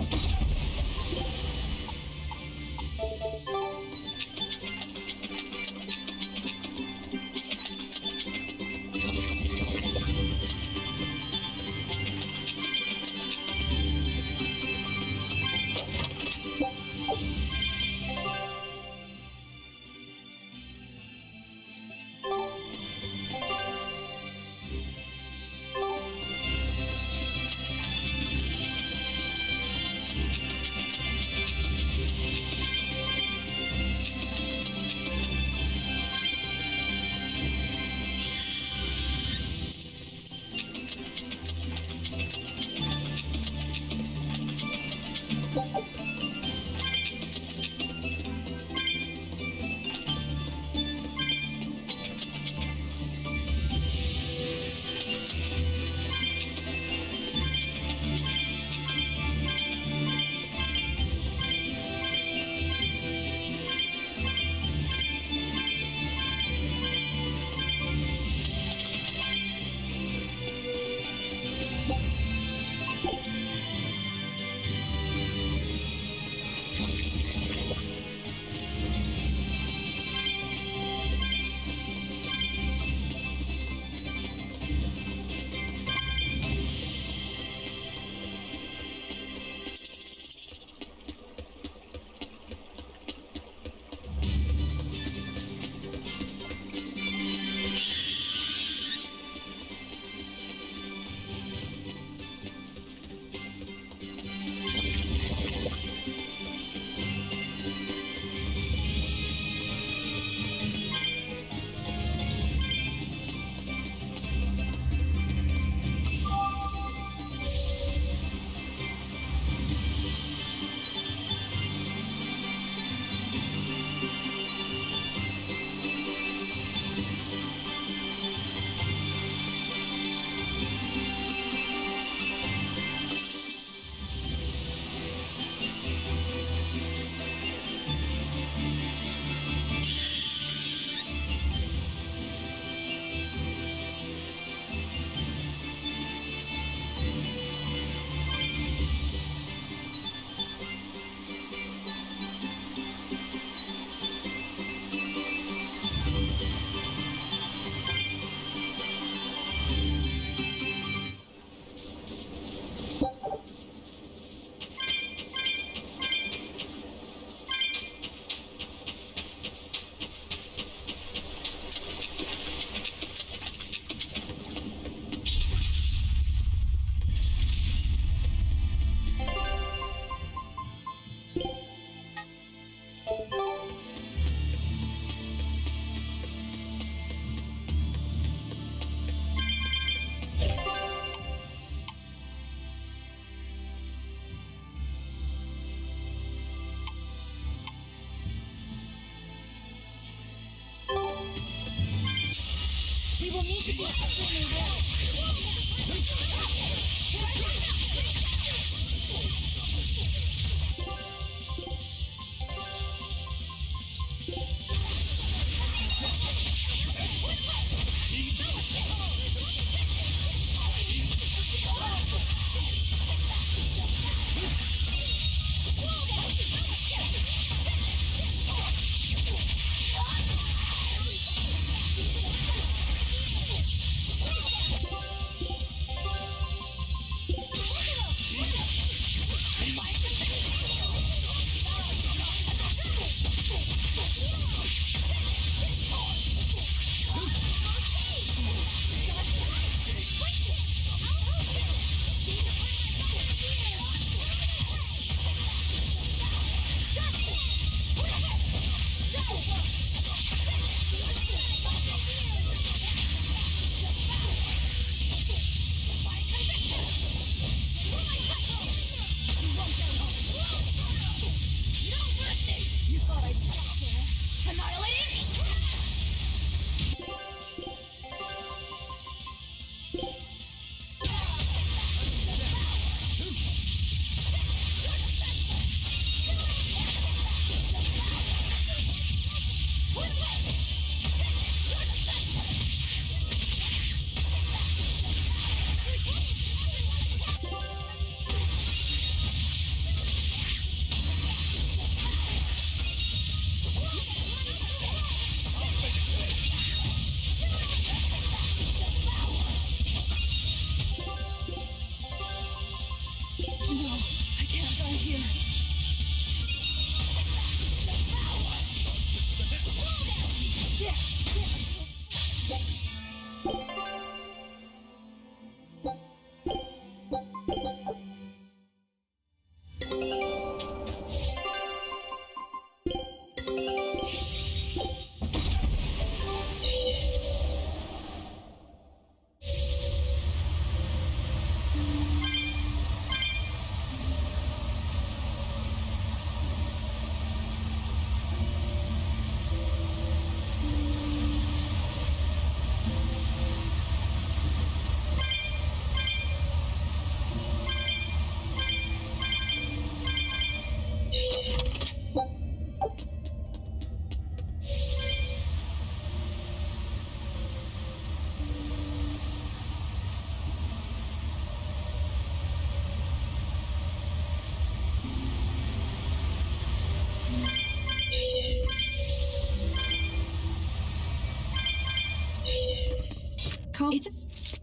Come. It's...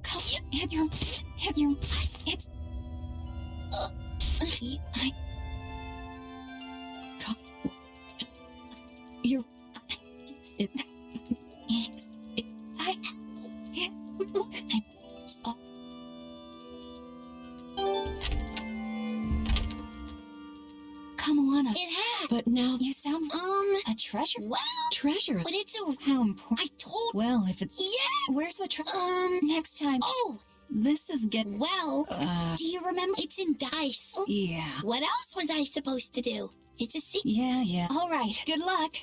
Come, hit your... It's... Come. You're... It... I... Kamoana, It had. But now... you sound... a treasure? Well, Treasure. but it's a. How important? I told. Well, if it's... Yeah. Where's the next time? Oh, This is getting... well. Do you remember? It's in dice. Yeah. What else was I supposed to do? It's a secret. Yeah. All right, good luck.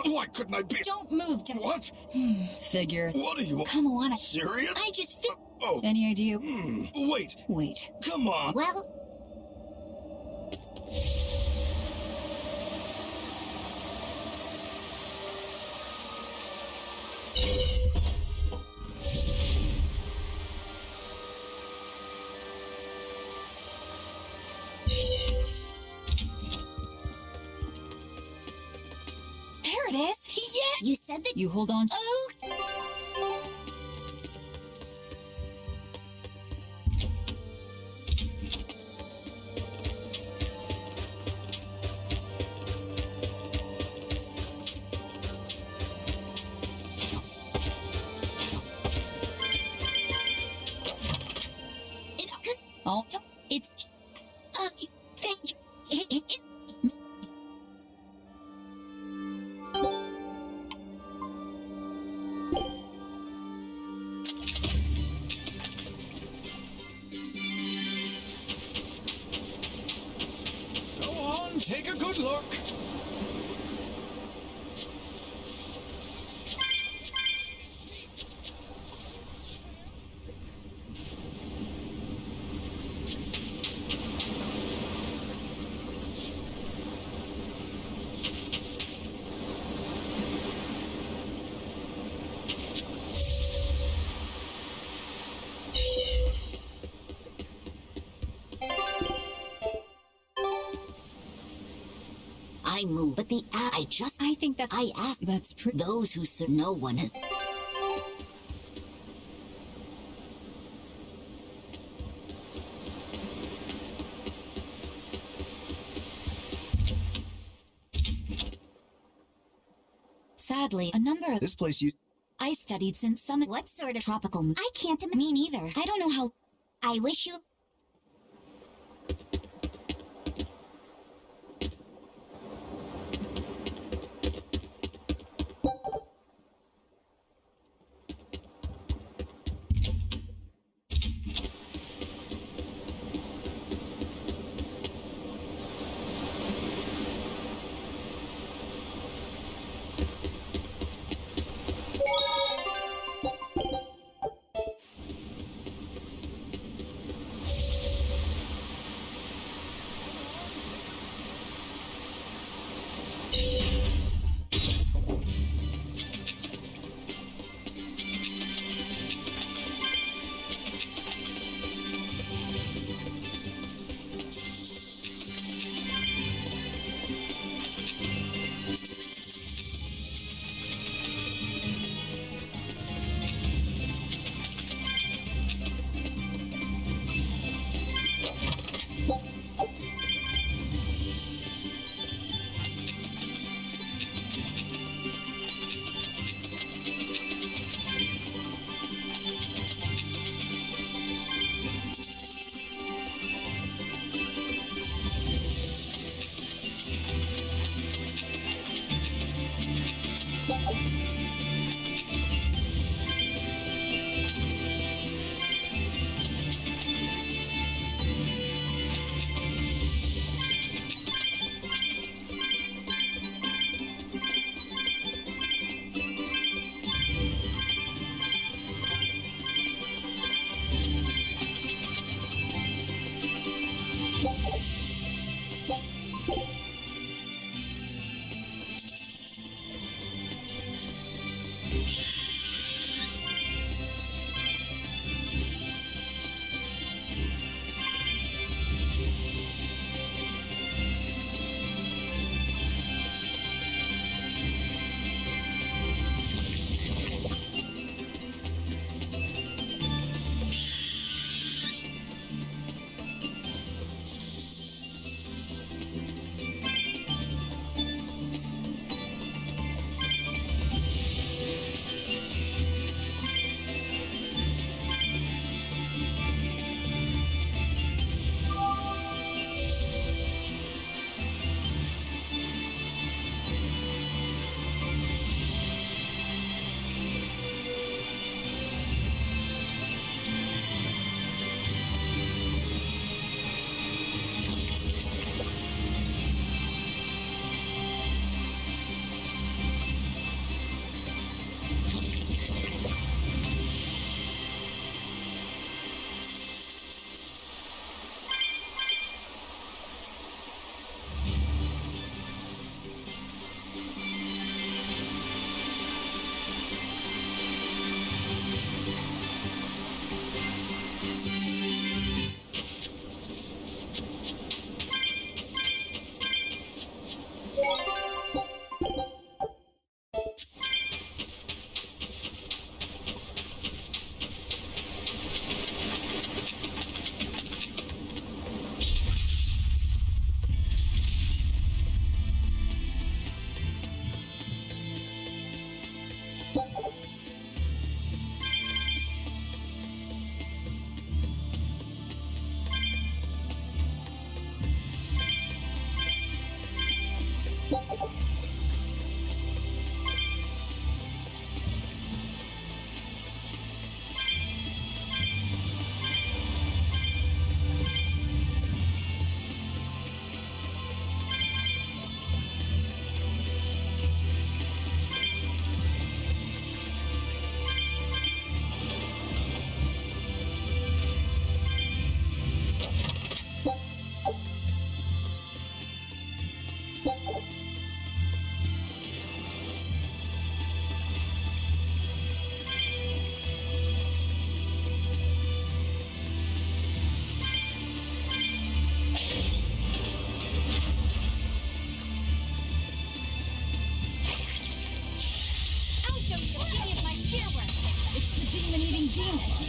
Why couldn't I be? Don't move, What? Figure. What are you? Kamoana. Serious? I just feel. Oh, Any idea? wait. Wait. Come on. Well, There it is. yeah. You said that. You hold on. Oh. Oh, It's. Thank you. Go on, take a good look. I move, but I think that I asked that's pretty... those who said no one has. sadly, a number of This place you... I studied since some What sort of tropical. I can't imagine. Me neither. I don't know how. I wish you.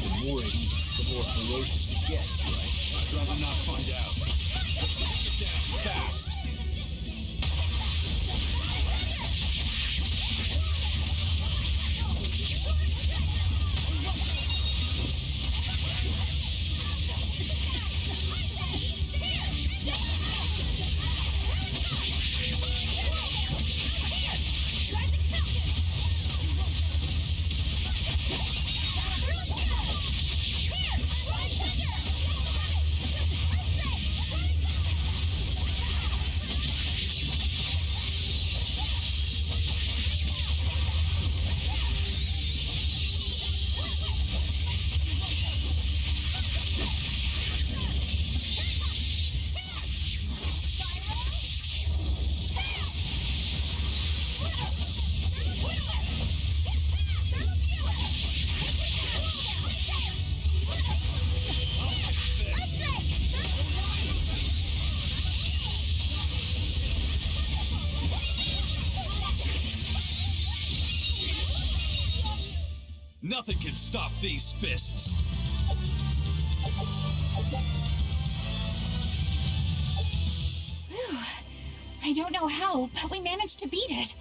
The more it eats, the more ferocious it gets, right? I'd rather not find out. Let's take it down fast. Nothing can stop these fists. Whew. I don't know how, but we managed to beat it.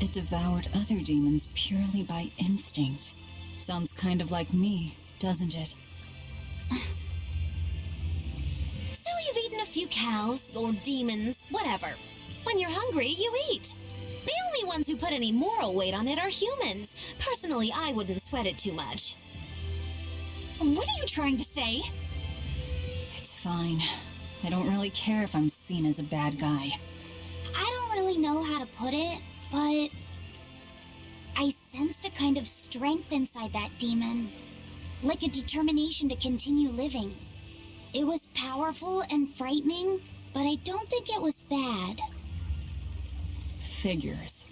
It devoured other demons purely by instinct. Sounds kind of like me, doesn't it? So you've eaten a few cows, or demons, whatever. When you're hungry, you eat. The only ones who put any moral weight on it are humans. Personally, I wouldn't sweat it too much. What are you trying to say? It's fine. I don't really care if I'm seen as a bad guy. I don't really know how to put it, but I sensed a kind of strength inside that demon. Like a determination to continue living. It was powerful and frightening, but I don't think it was bad. Figures.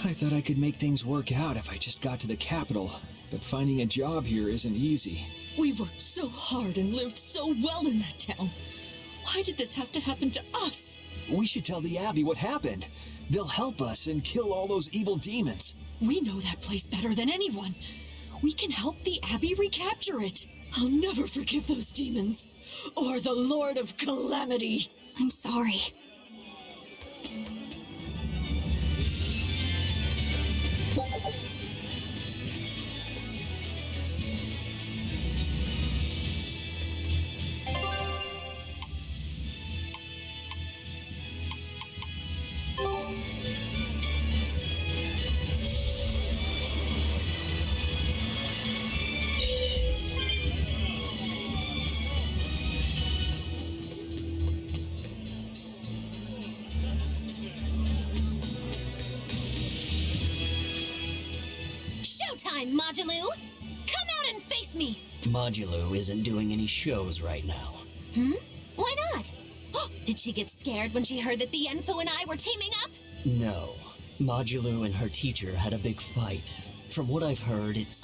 I thought I could make things work out if I just got to the capital, but finding a job here isn't easy. We worked so hard and lived so well in that town. Why did this have to happen to us? We should tell the Abbey what happened. They'll help us and kill all those evil demons. We know that place better than anyone. We can help the Abbey recapture it. I'll never forgive those demons. Or the Lord of Calamity. I'm sorry. Showtime, Modulou! Come out and face me! Modulou isn't doing any shows right now. Why not? Did she get scared when she heard that Bienfu and I were teaming up? No. Modulou and her teacher had a big fight. From what I've heard, it's...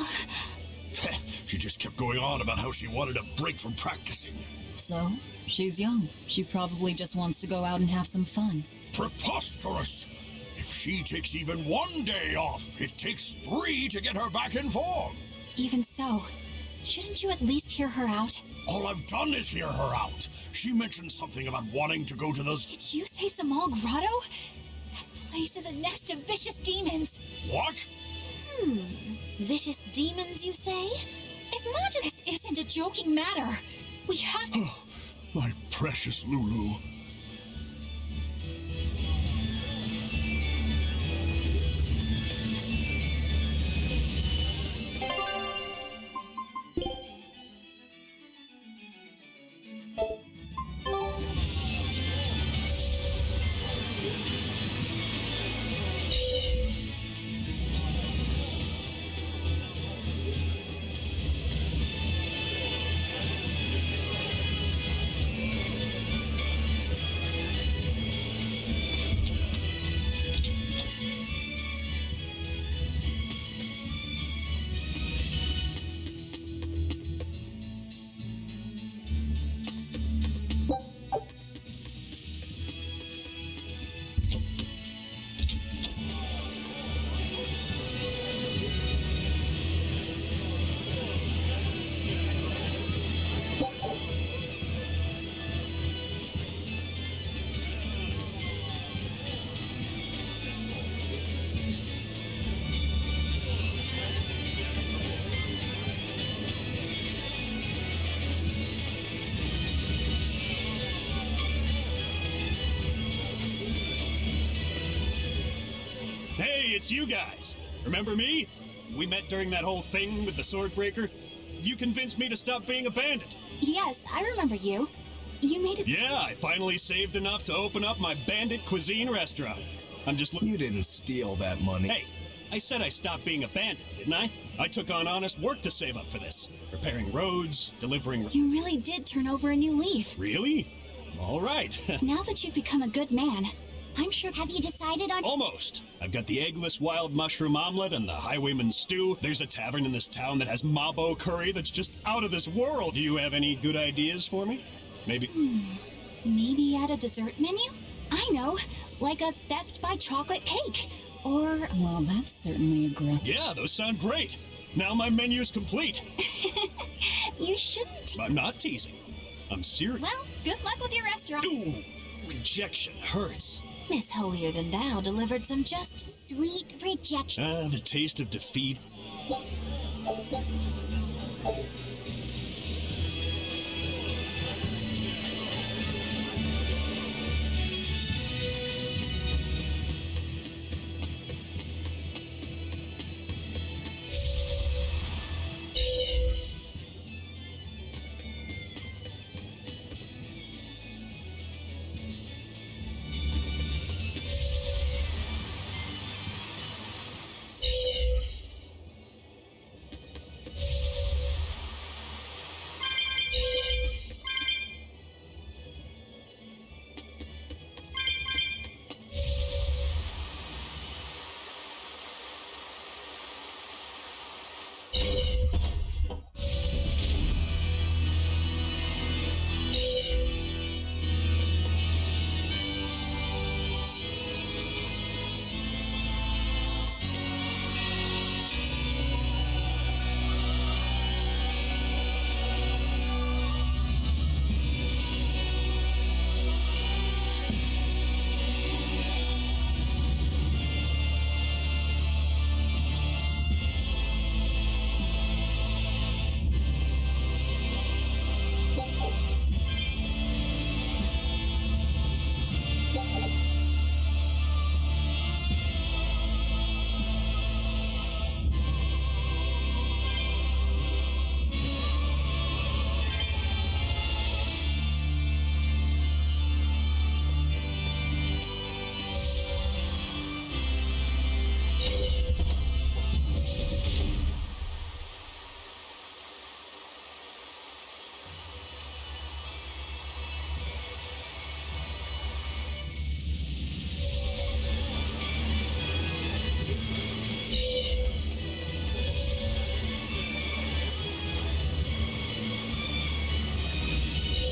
She just kept going on about how she wanted a break from practicing. So, she's young. She probably just wants to go out and have some fun. Preposterous! If she takes even one day off, it takes 3 to get her back in form. Even so, shouldn't you at least hear her out? All I've done is hear her out. She mentioned something about wanting to go to those... Did you say Samal Grotto? That place is a nest of vicious demons. What? Vicious demons, you say? If This isn't a joking matter. We have to... My precious Lulu. It's you guys. Remember me? We met during that whole thing with the Swordbreaker. You convinced me to stop being a bandit. Yes, I remember you. You made it... Yeah, I finally saved enough to open up my bandit cuisine restaurant. I'm just You didn't steal that money. Hey, I said I stopped being a bandit, didn't I? I took on honest work to save up for this. Repairing roads, delivering... You really did turn over a new leaf. Really? All right. Now that you've become a good man, I'm sure... Have you decided on... Almost. I've got the eggless wild mushroom omelet and the highwayman's stew. There's a tavern in this town that has mabo curry that's just out of this world. Do you have any good ideas for me? Maybe... Maybe add a dessert menu? I know, like a theft by chocolate cake. Or... Well, that's certainly aggressive. Yeah, those sound great. Now my menu's complete. You shouldn't... I'm not teasing. I'm serious. Well, good luck with your restaurant. Ooh, rejection hurts. Miss Holier Than Thou delivered some just sweet rejection? Ah, the taste of defeat.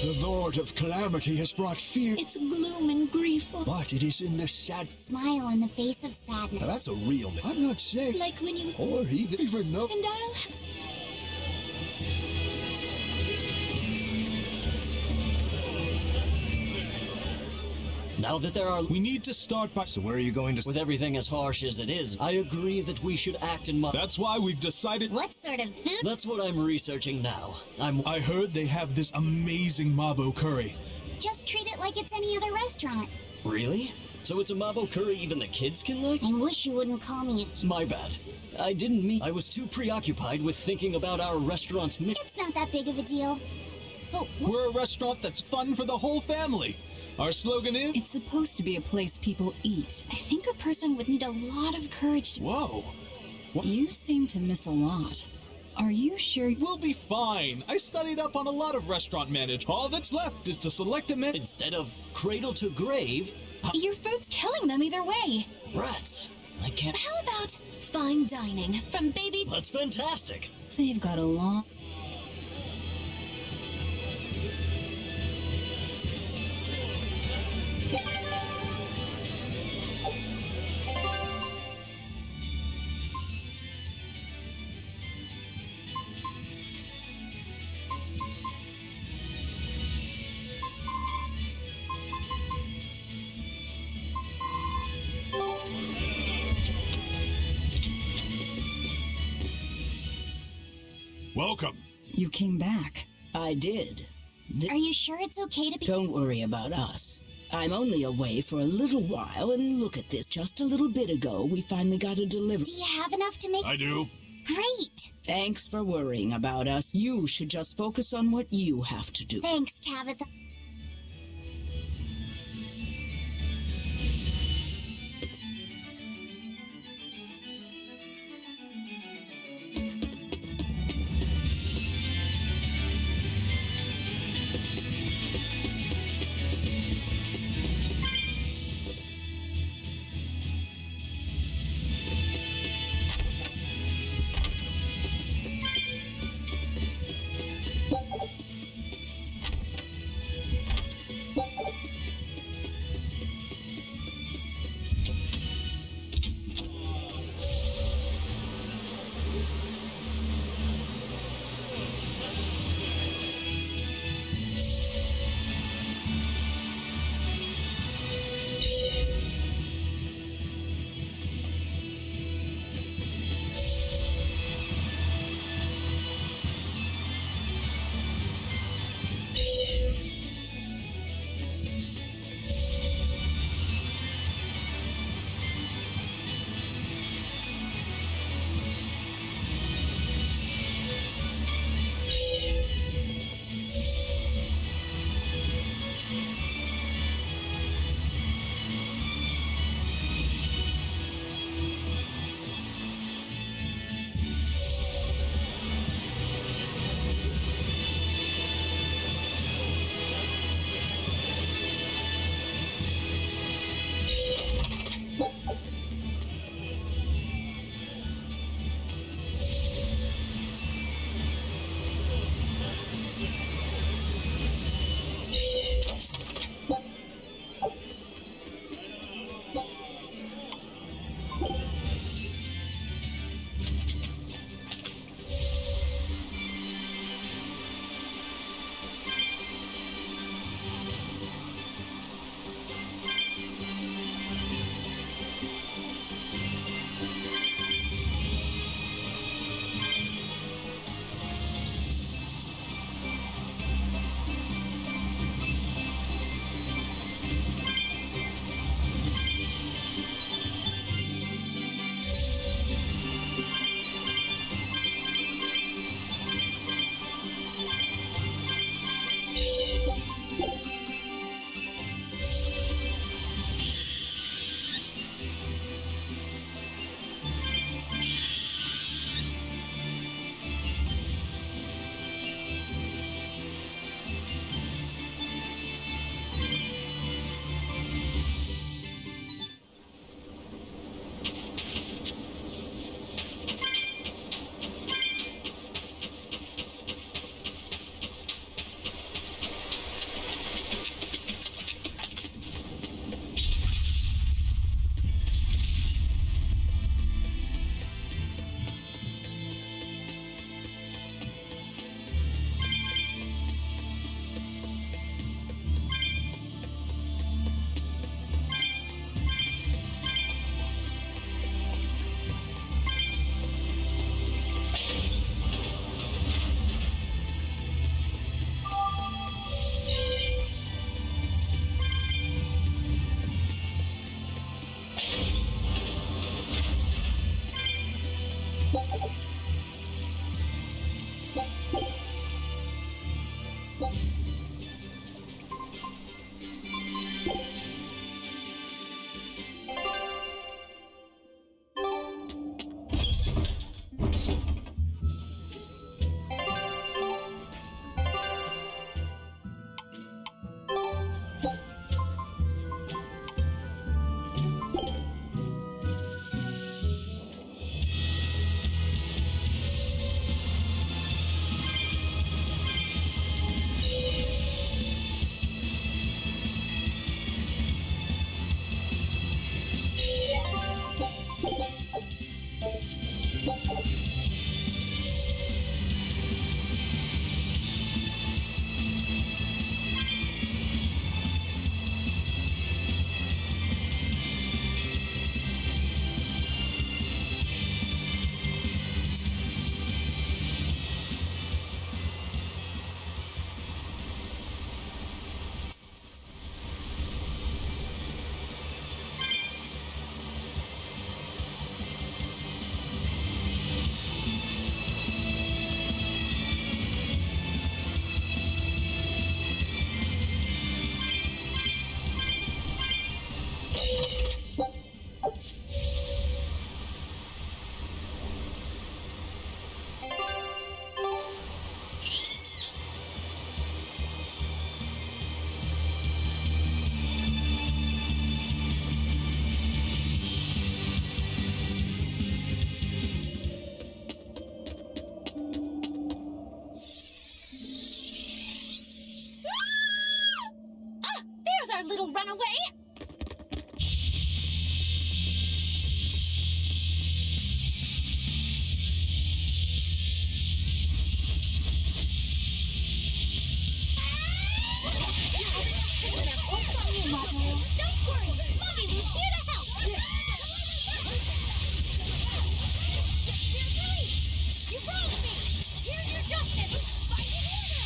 The Lord of Calamity has brought fear. It's gloom and grief. But it is in the sad Smile in the face of sadness. Now that's a real man. I'm not saying. Like when you... Or even though. And I'll... Now that there are... We need to start by... So where are you going to... With everything as harsh as it is, I agree that we should act in That's why we've decided... What sort of food? That's what I'm researching now. I heard they have this amazing Mabo curry. Just treat it like it's any other restaurant. Really? So it's a Mabo curry even the kids can like? I wish you wouldn't call me a... My bad. I didn't mean... I was too preoccupied with thinking about our restaurant's mission. It's not that big of a deal. Oh, We're a restaurant that's fun for the whole family. Our slogan is... It's supposed to be a place people eat. I think a person would need a lot of courage to... Whoa. You seem to miss a lot. Are you sure? We'll be fine. I studied up on a lot of restaurant management. All that's left is to select a menu. Instead of cradle to grave... Your food's killing them either way. Rats. I can't... How about fine dining from baby... That's fantastic. They've got a long... Welcome. You came back. I did. Are you sure it's okay to be... Don't worry about us. I'm only away for a little while, and look at this. Just a little bit ago, we finally got a delivery. Do you have enough to make... I do. Great! Thanks for worrying about us. You should just focus on what you have to do. Thanks, Tabitha. Our little runaway! Don't worry, Muggy's here to help! You wronged me! Here's your justice! Fighting order!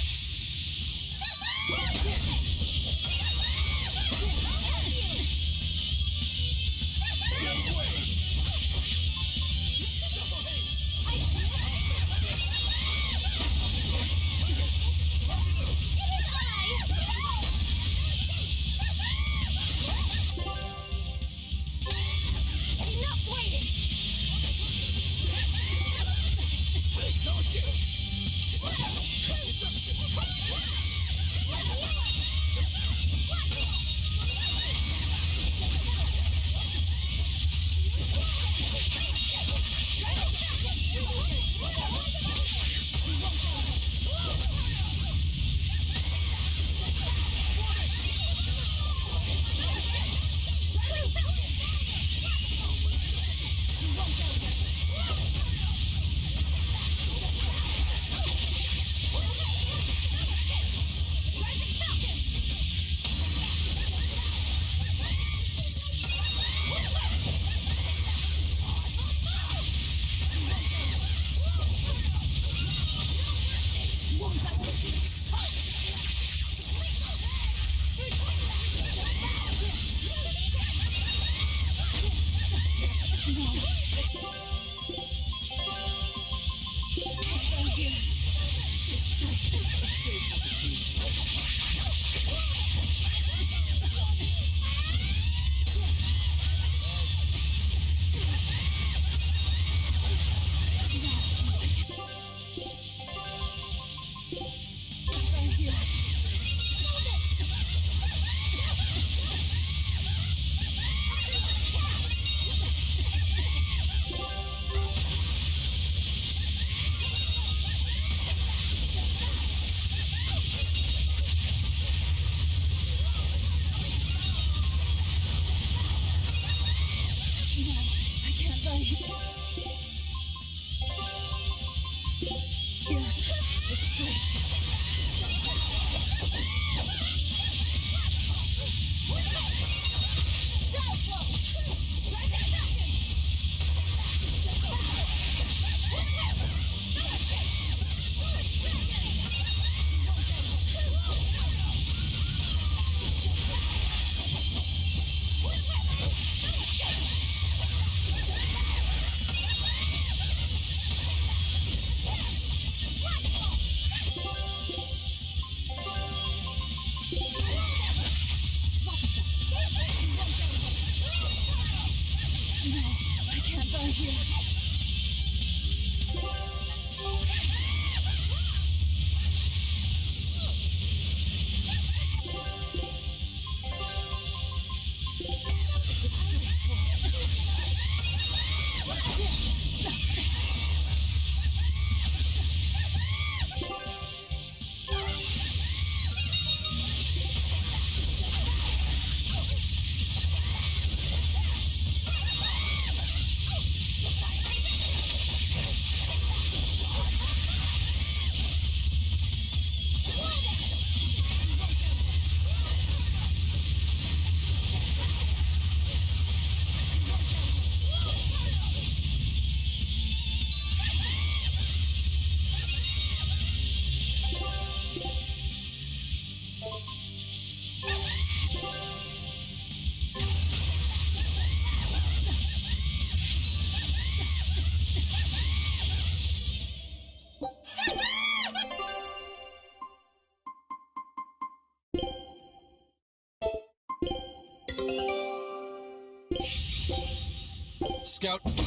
Scout. Putting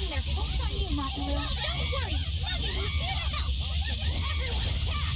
their hopes on you, Magalu. Don't worry, Magalu's here to help. Everyone attack!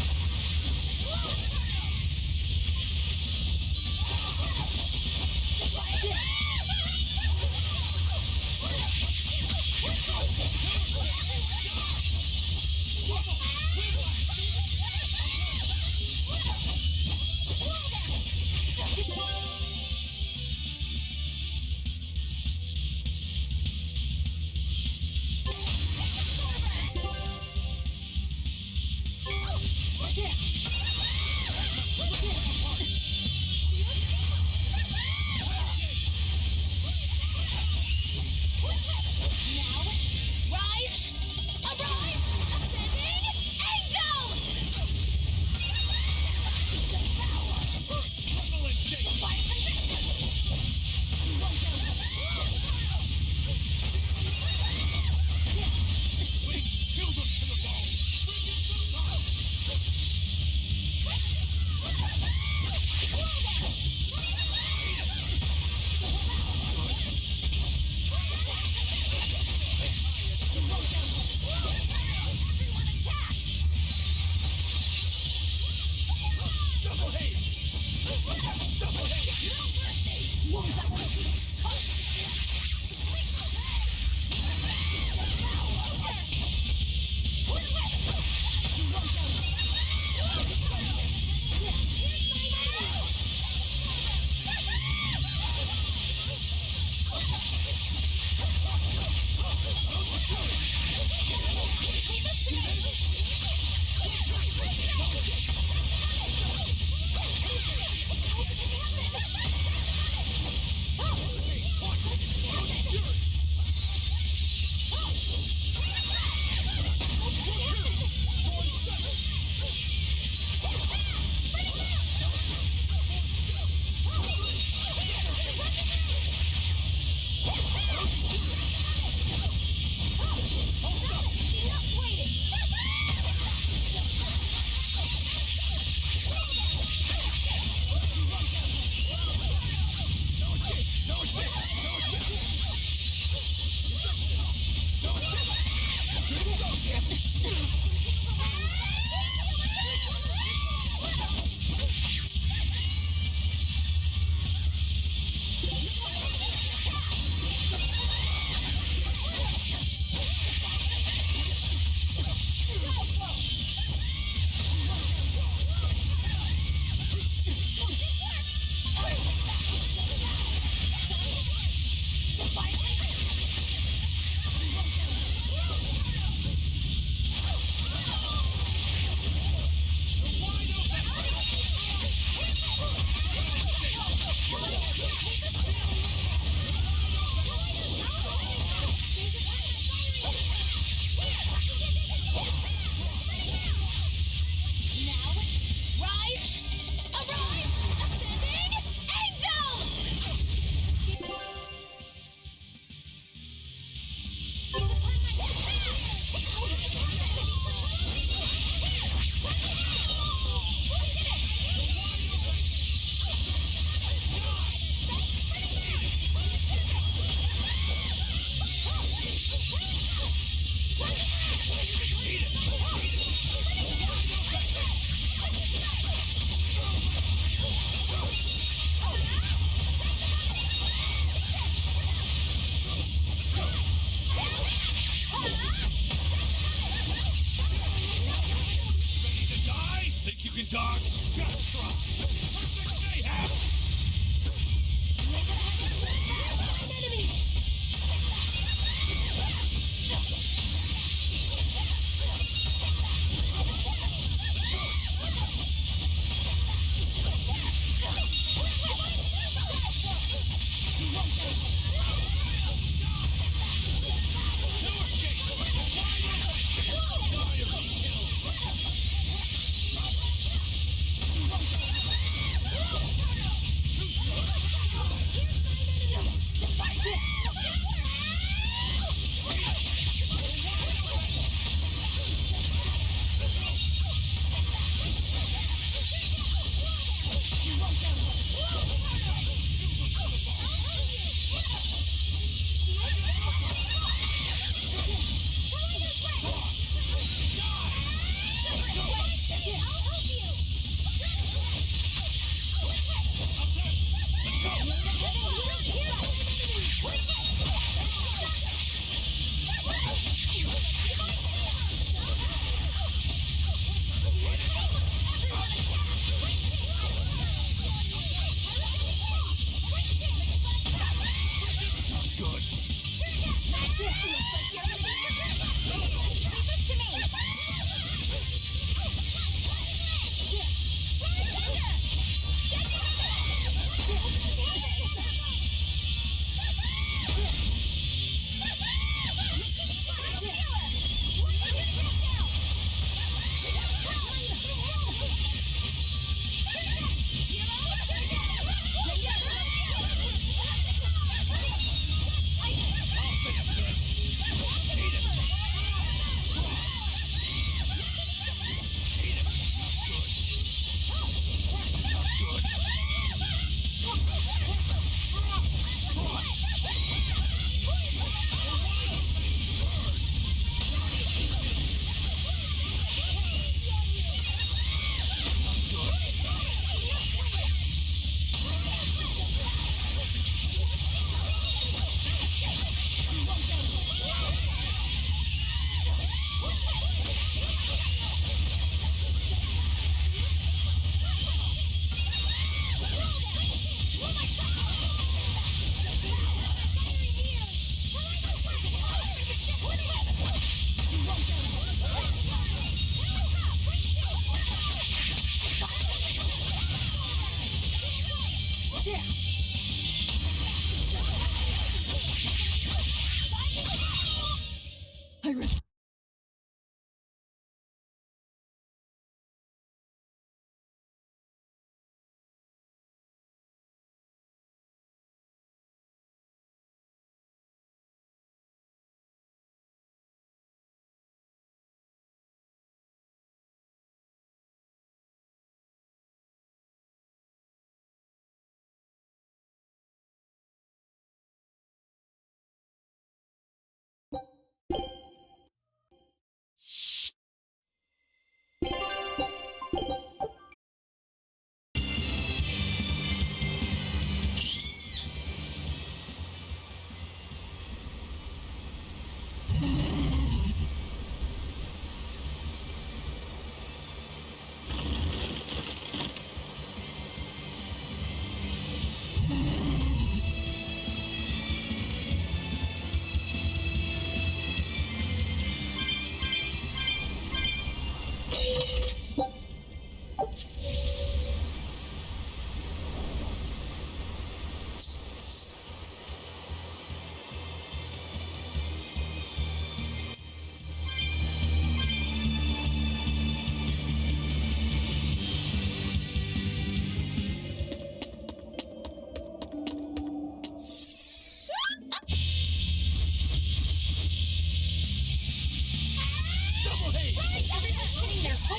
Dark Deathstroke!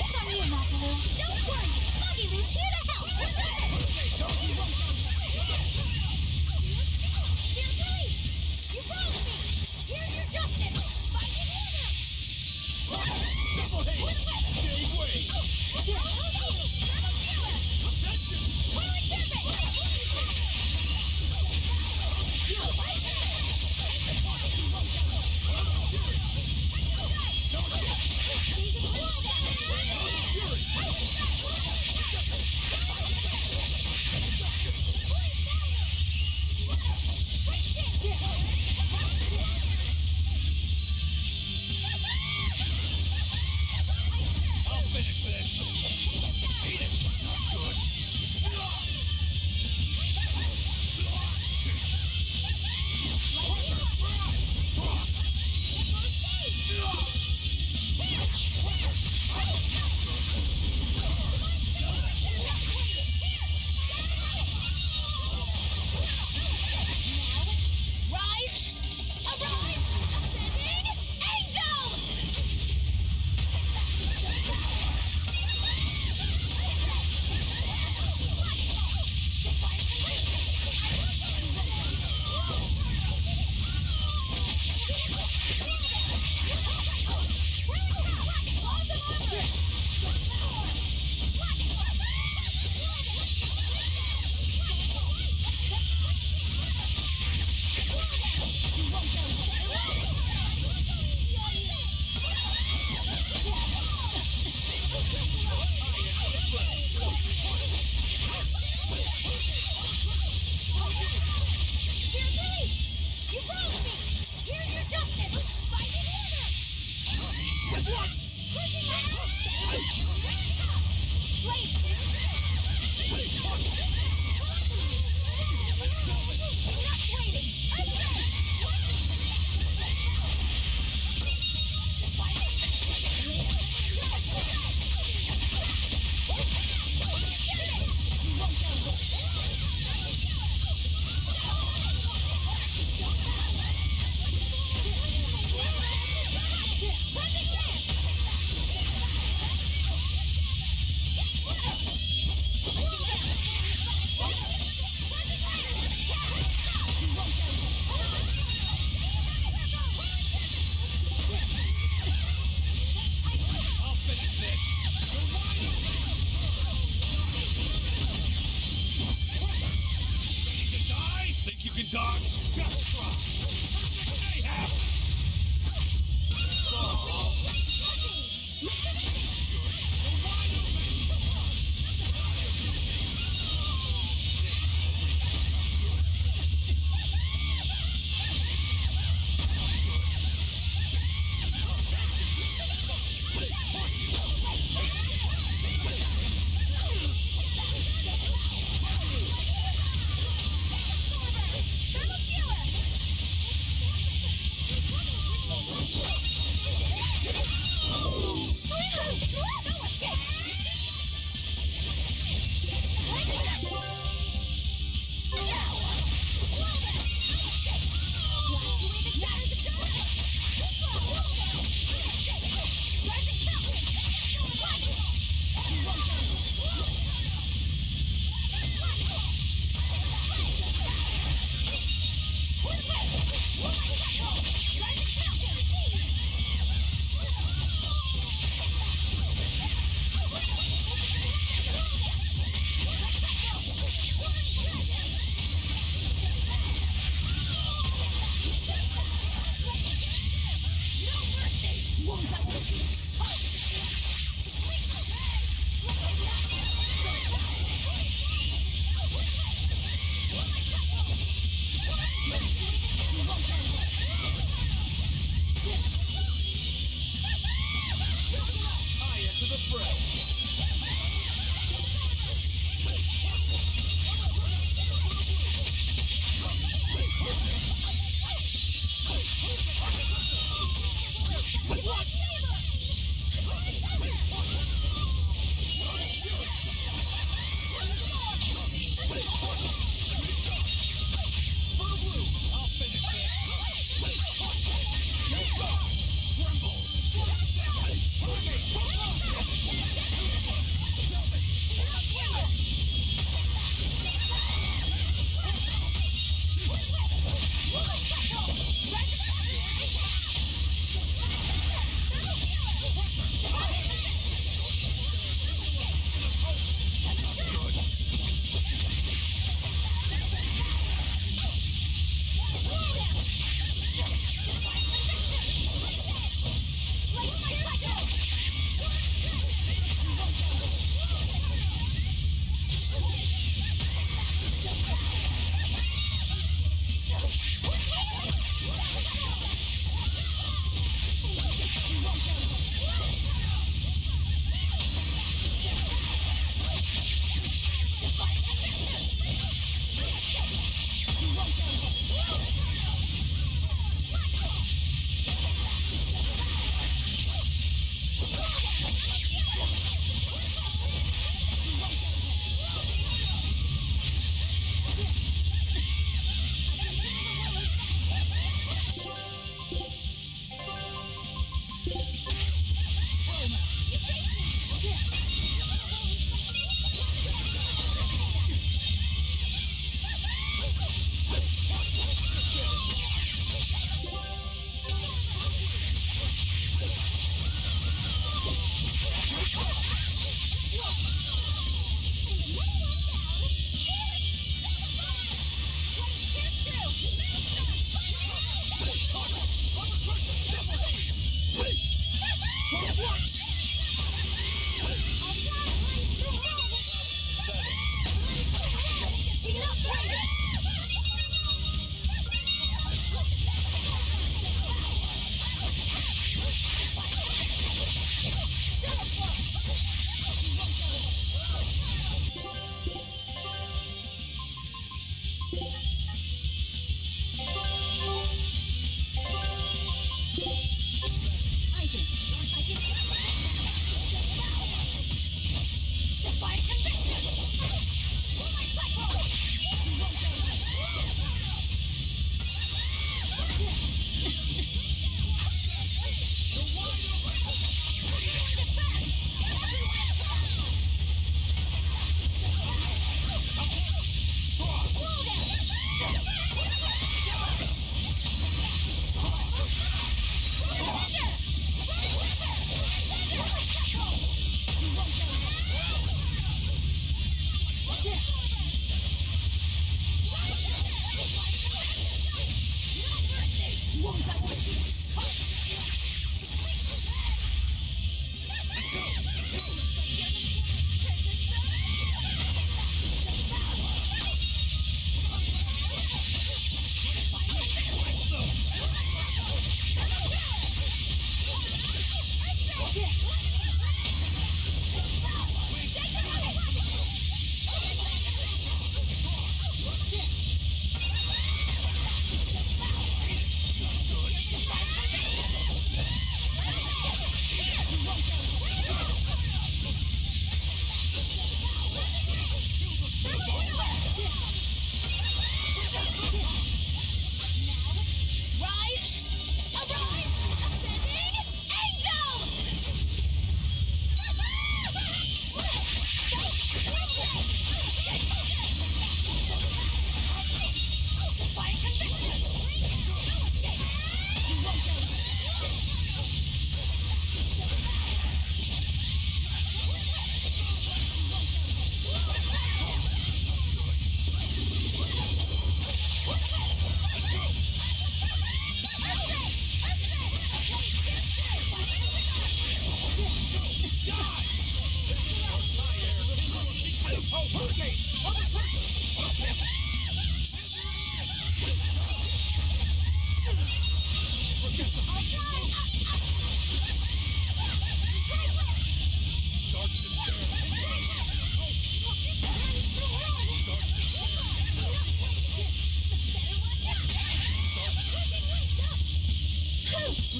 Perfect mayhem!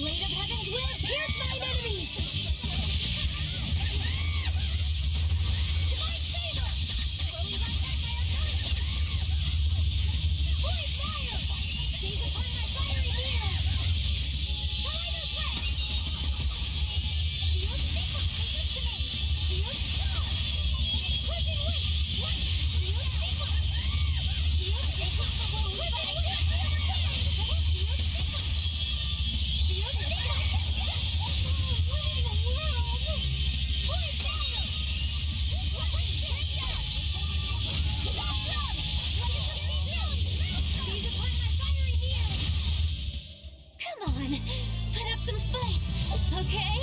Blade of Heaven's will pierce mine enemies! Divine favor! Slowly run back my opponent! Holy fire! Gaze upon my fiery wheel! Collider threat! Shield sequence resistant! Shield charge! Crushing weight! Shield sequence! Shield sequence! Crushing weight! Come on, put up some fight, okay?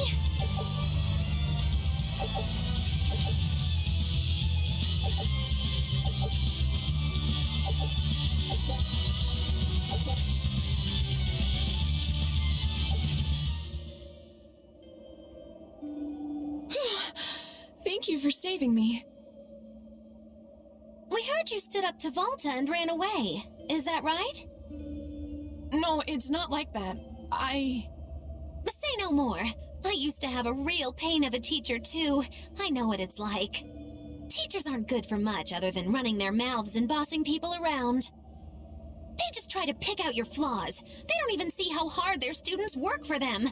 Thank you for saving me. We heard you stood up to Volta and ran away. Is that right? No, it's not like that. Say no more. I used to have a real pain of a teacher, too. I know what it's like. Teachers aren't good for much other than running their mouths and bossing people around. They just try to pick out your flaws. They don't even see how hard their students work for them.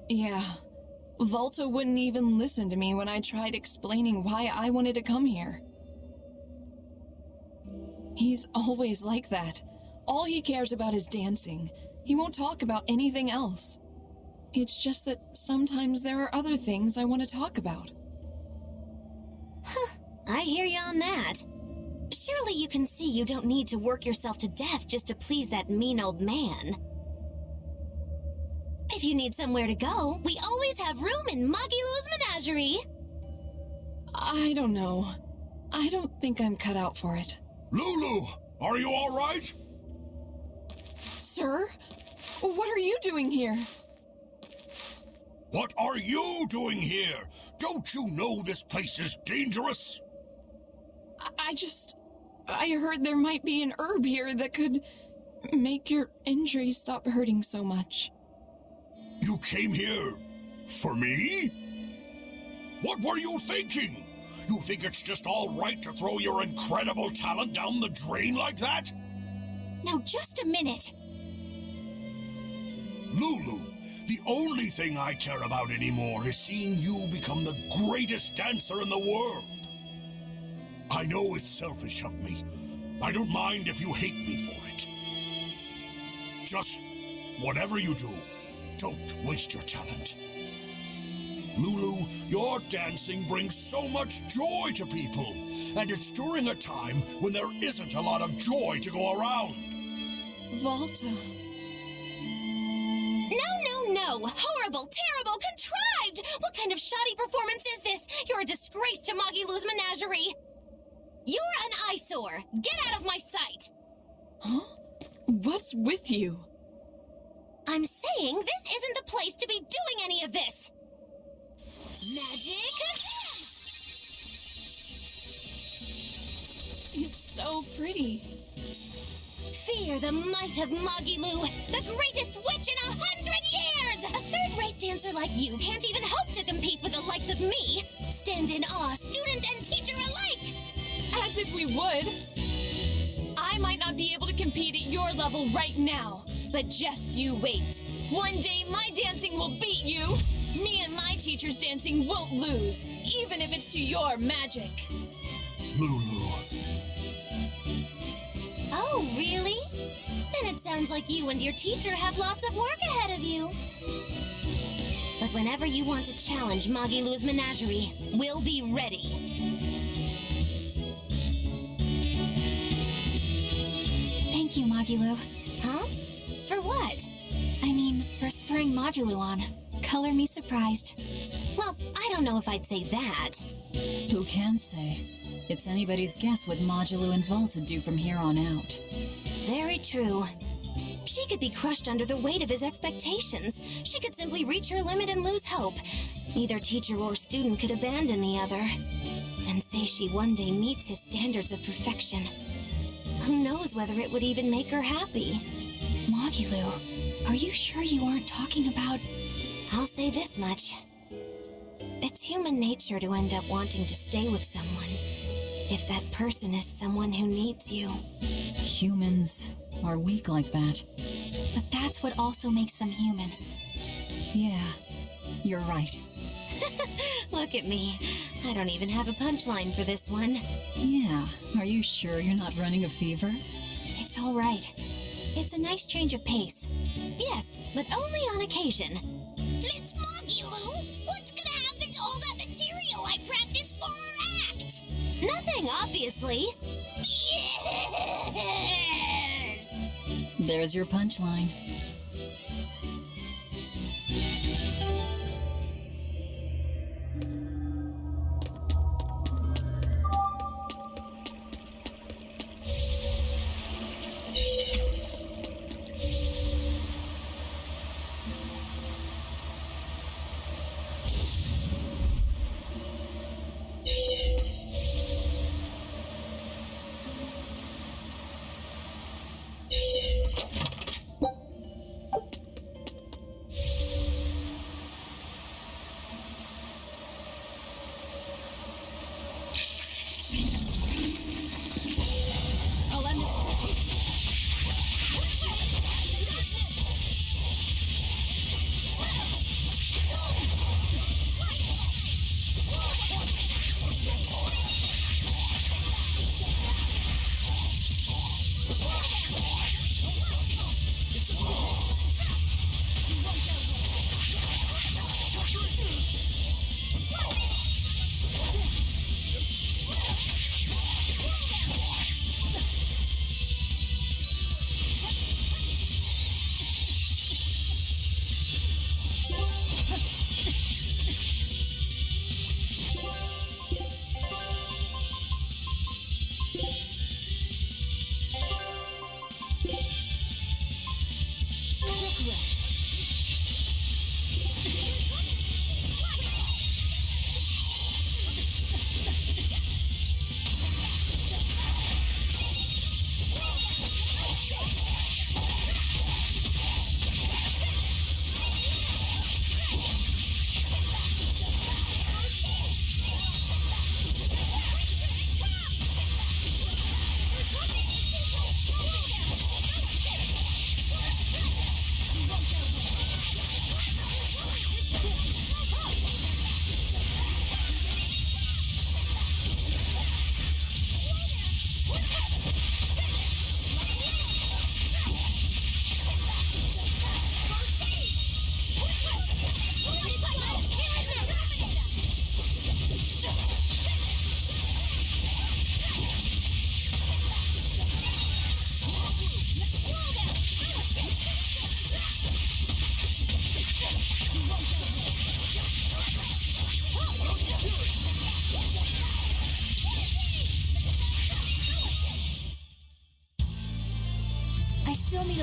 Yeah. Volta wouldn't even listen to me when I tried explaining why I wanted to come here. He's always like that. All he cares about is dancing. He won't talk about anything else. It's just that sometimes there are other things I want to talk about. Huh, I hear you on that. Surely you can see you don't need to work yourself to death just to please that mean old man. If you need somewhere to go, we always have room in Magilu's menagerie. I don't know. I don't think I'm cut out for it. Lulu, are you all right? Sir? What are you doing here? What are you doing here? Don't you know this place is dangerous? I heard there might be an herb here that could make your injuries stop hurting so much. You came here for me? What were you thinking? You think it's just all right to throw your incredible talent down the drain like that? Now just a minute. Lulu, the only thing I care about anymore is seeing you become the greatest dancer in the world. I know it's selfish of me. I don't mind if you hate me for it. Just whatever you do, don't waste your talent. Lulu, your dancing brings so much joy to people, and it's during a time when there isn't a lot of joy to go around. Volta. No! Horrible, terrible, contrived! What kind of shoddy performance is this? You're a disgrace to Magilou's menagerie! You're an eyesore! Get out of my sight! Huh? What's with you? I'm saying this isn't the place to be doing any of this! Magic! It's so pretty. Fear the might of Magilou, the greatest witch in 100 years! A third-rate dancer like you can't even hope to compete with the likes of me! Stand in awe, student and teacher alike! As if we would. I might not be able to compete at your level right now, but just you wait. One day my dancing will beat you. Me and my teacher's dancing won't lose, even if it's to your magic. Lulu. Oh, really? Then it sounds like you and your teacher have lots of work ahead of you. But whenever you want to challenge Magilou's menagerie, we'll be ready. Thank you, Magilou. Huh? For what? I mean, for spurring Magilou on. Color me surprised. Well, I don't know if I'd say that. Who can say? It's anybody's guess what Magilou and Volta do from here on out. Very true. She could be crushed under the weight of his expectations. She could simply reach her limit and lose hope. Neither teacher or student could abandon the other. And say she one day meets his standards of perfection. Who knows whether it would even make her happy? Magilou, are you sure you aren't talking about... I'll say this much. It's human nature to end up wanting to stay with someone, if that person is someone who needs you. Humans are weak like that. But that's what also makes them human. Yeah, you're right. Look at me. I don't even have a punchline for this one. Yeah, are you sure you're not running a fever? It's all right. It's a nice change of pace. Yes, but only on occasion. Miss Magilou, what's gonna happen to all that material I practiced for our act? Nothing, obviously. There's your punchline.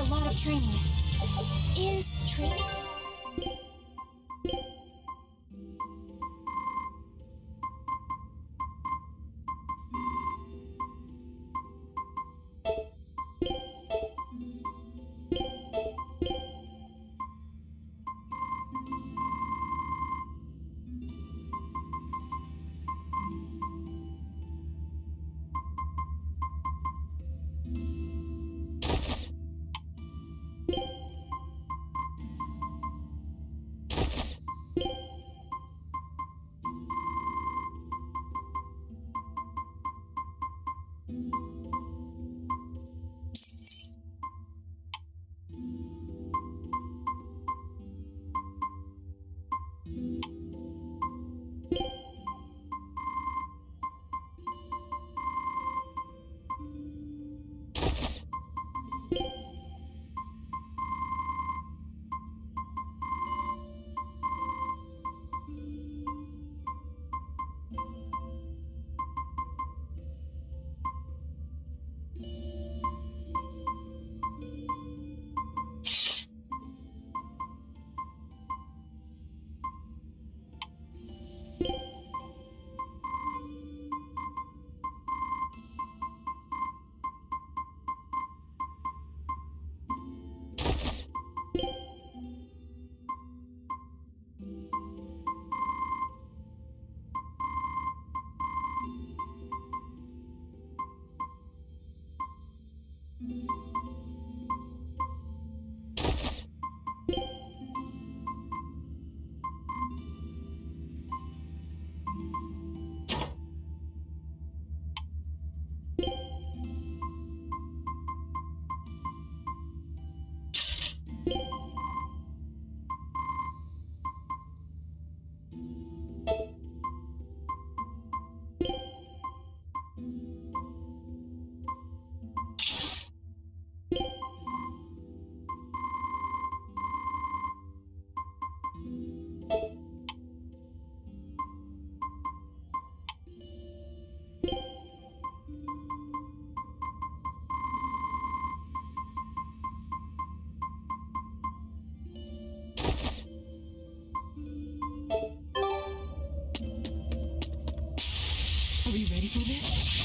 a lot of training. Is training? Are we ready for this?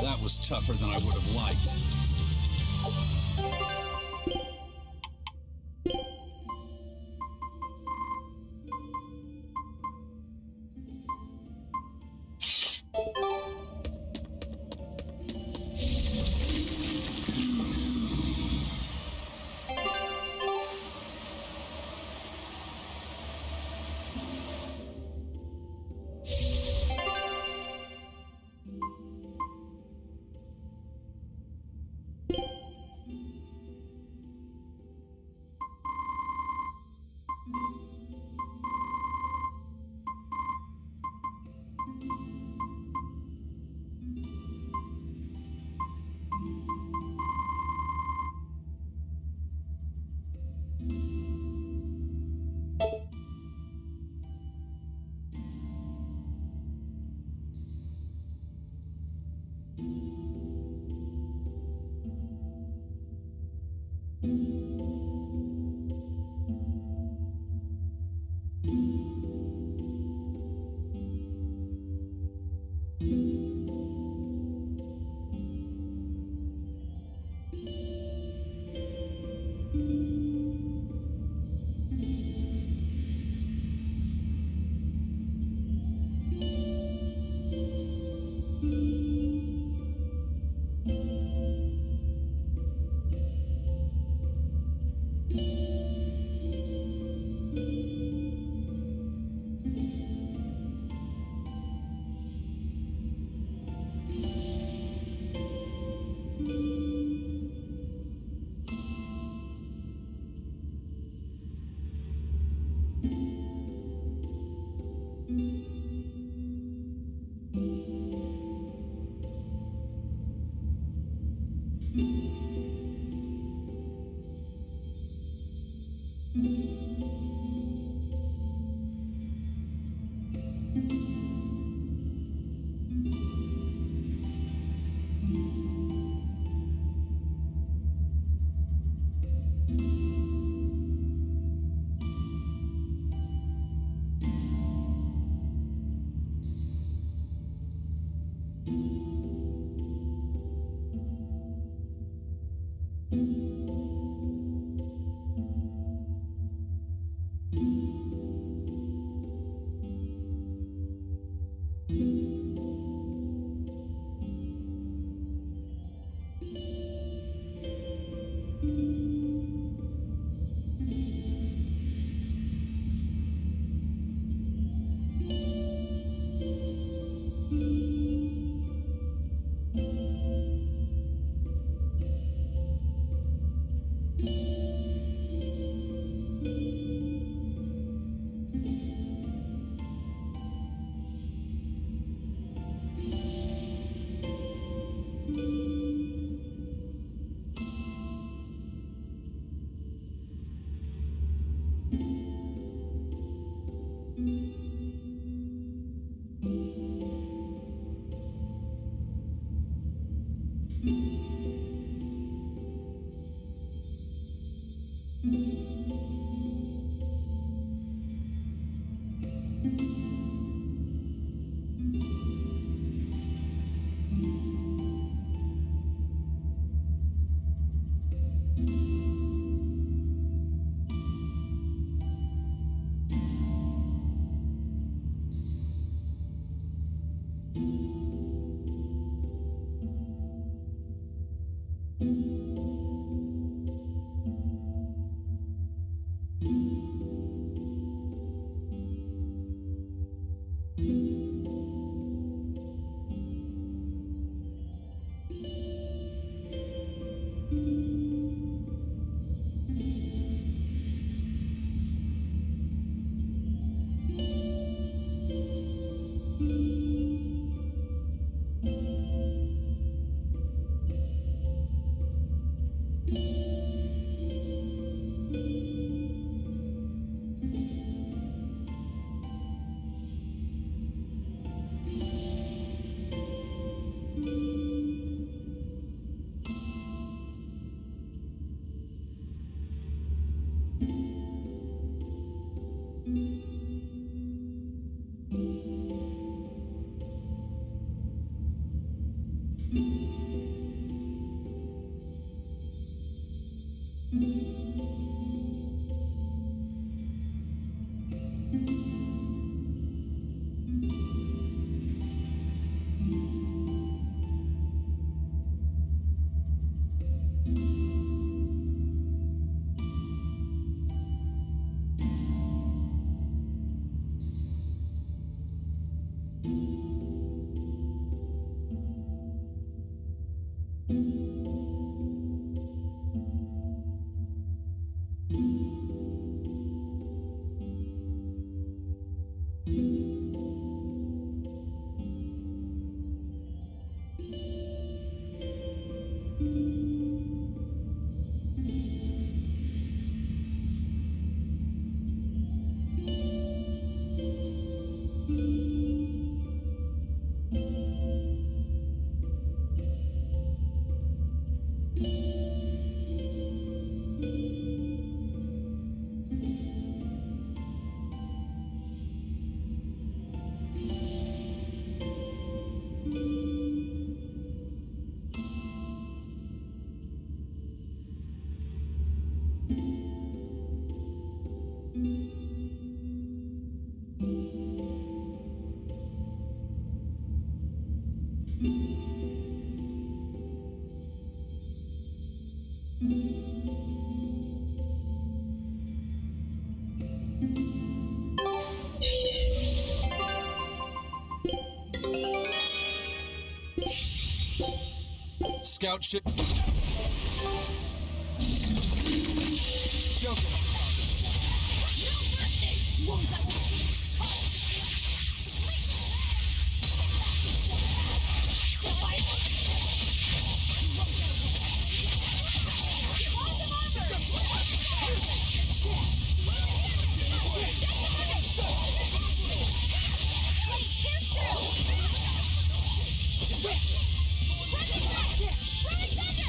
That was tougher than I would have liked. Scout ship. Right,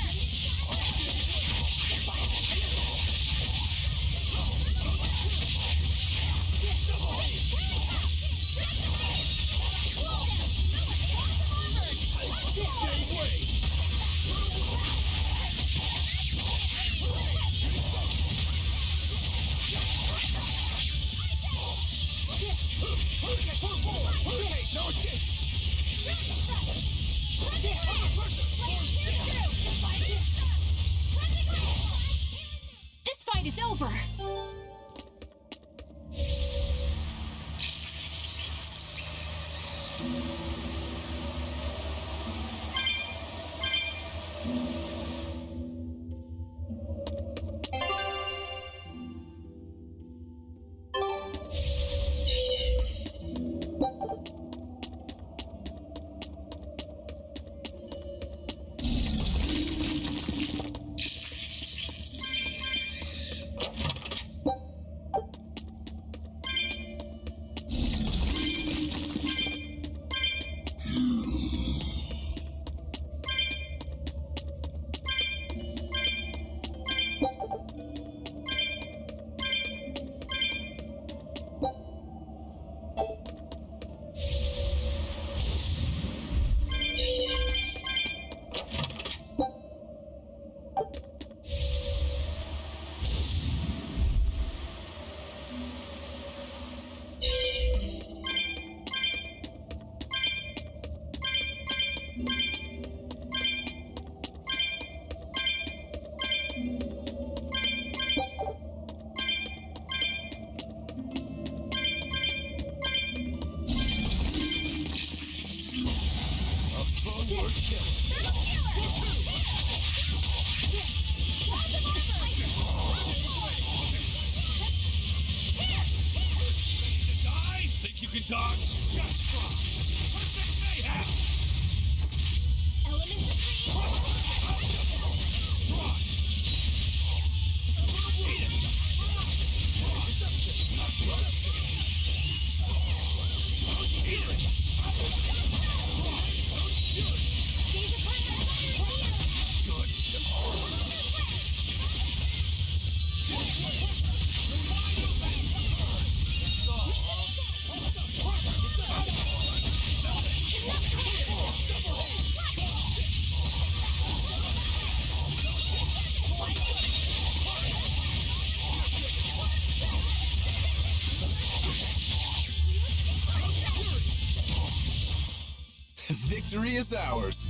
This fight is over! Think you can dodge? Just try. Perfect mayhem! Element Victory is ours.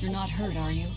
You're not hurt, are you?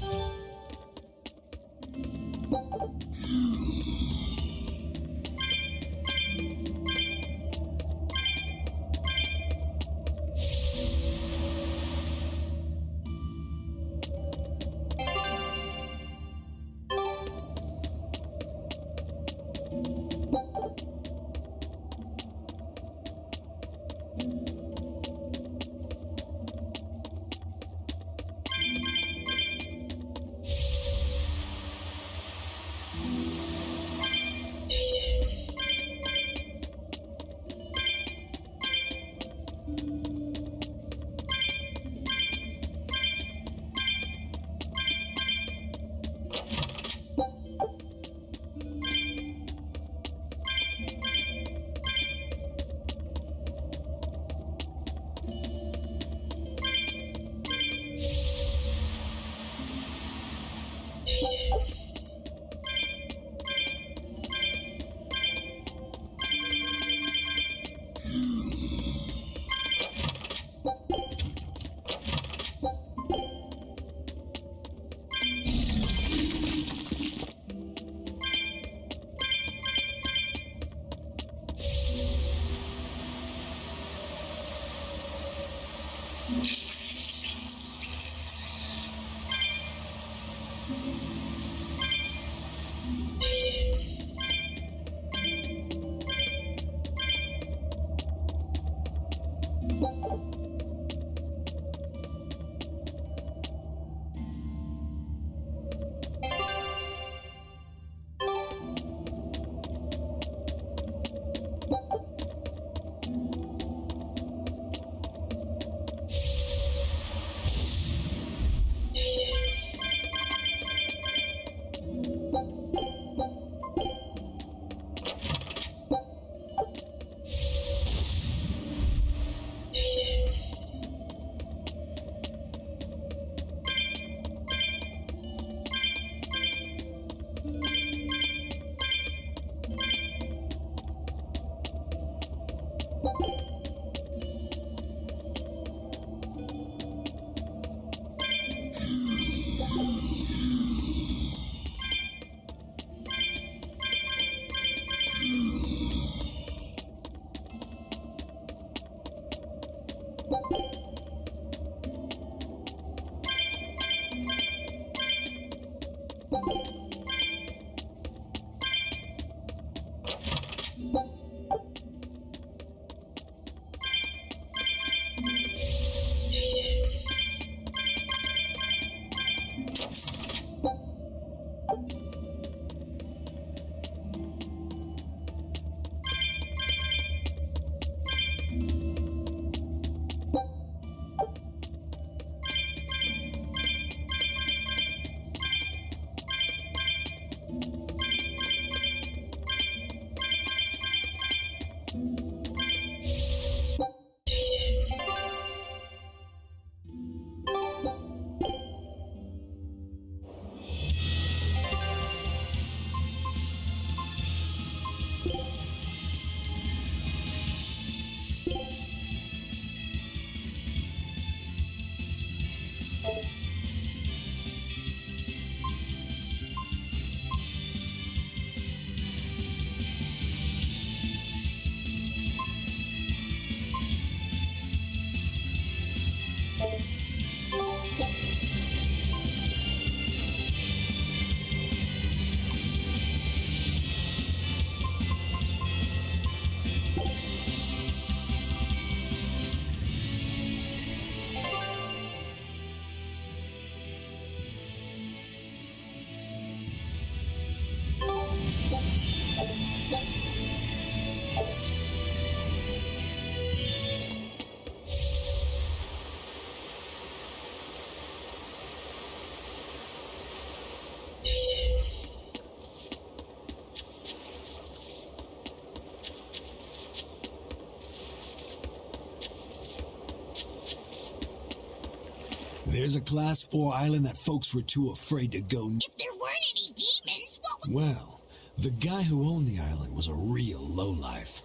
There's a Class 4 island that folks were too afraid to go. If there weren't any demons, what would... Well, the guy who owned the island was a real lowlife.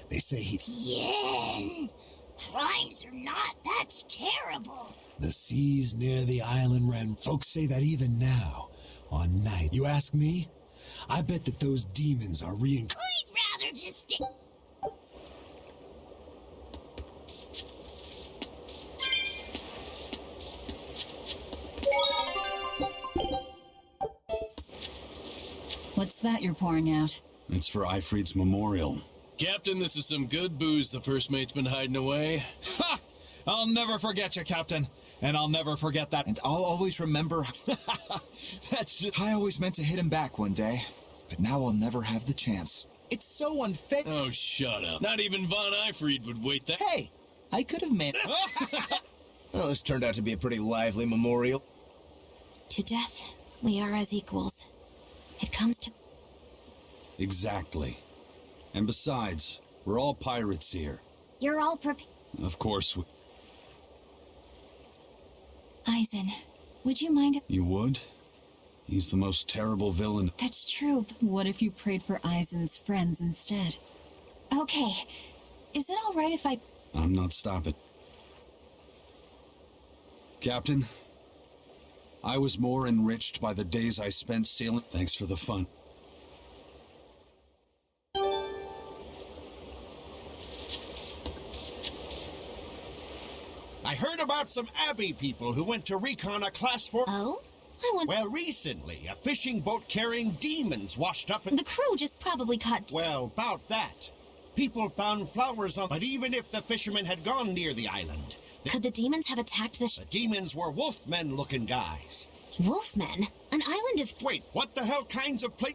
They say he... Yen! Crimes or not, that's terrible. The seas near the island ran. Folks say that even now, on night. You ask me? I bet that those demons are reincarnated. I'd rather just stick... What's that you're pouring out? It's for Eifried's memorial. Captain, this is some good booze the first mate's been hiding away. Ha! I'll never forget you, Captain. And I'll never forget that. And I'll always remember... That's just... I always meant to hit him back one day. But now I'll never have the chance. It's so unfair. Oh, shut up. Not even Von Eifried would wait that... Hey! I could have made... Well, this turned out to be a pretty lively memorial. To death, we are as equals. It comes to... Exactly. And besides, we're all pirates here. You're all prepared. Of course we... Eisen, would you mind... You would? He's the most terrible villain. That's true, but What if you prayed for Eisen's friends instead? okay. Is it all right if I... I'm not stopping. Captain, I was more enriched by the days I spent sailing. Thanks for the fun. I heard about some Abbey people who went to recon a Class 4... Oh? I want... Well, recently, a fishing boat carrying demons washed up in... The crew just probably caught... Well, about that. People found flowers on... But even if the fishermen had gone near the island... Could the demons have attacked the... The demons were wolfmen-looking guys. Wolfmen? An island of... Wait, what the hell kinds of place...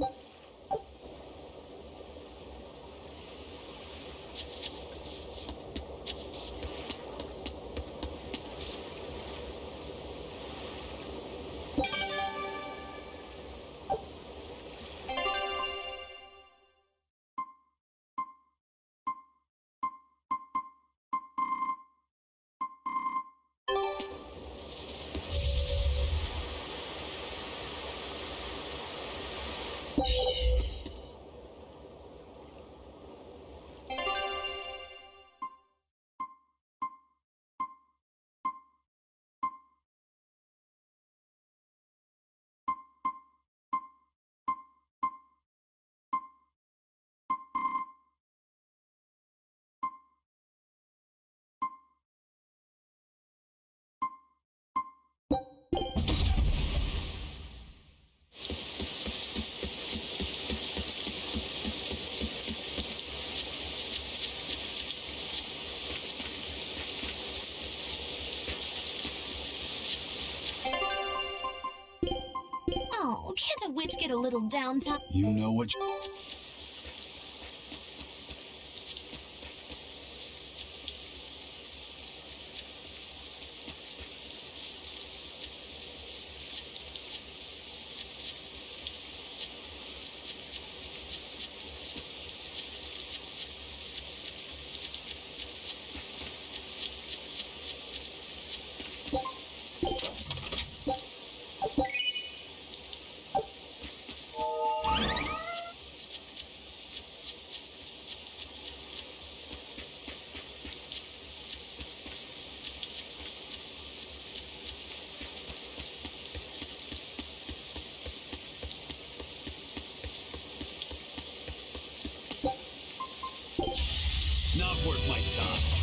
downtime. You know what? Not worth my time.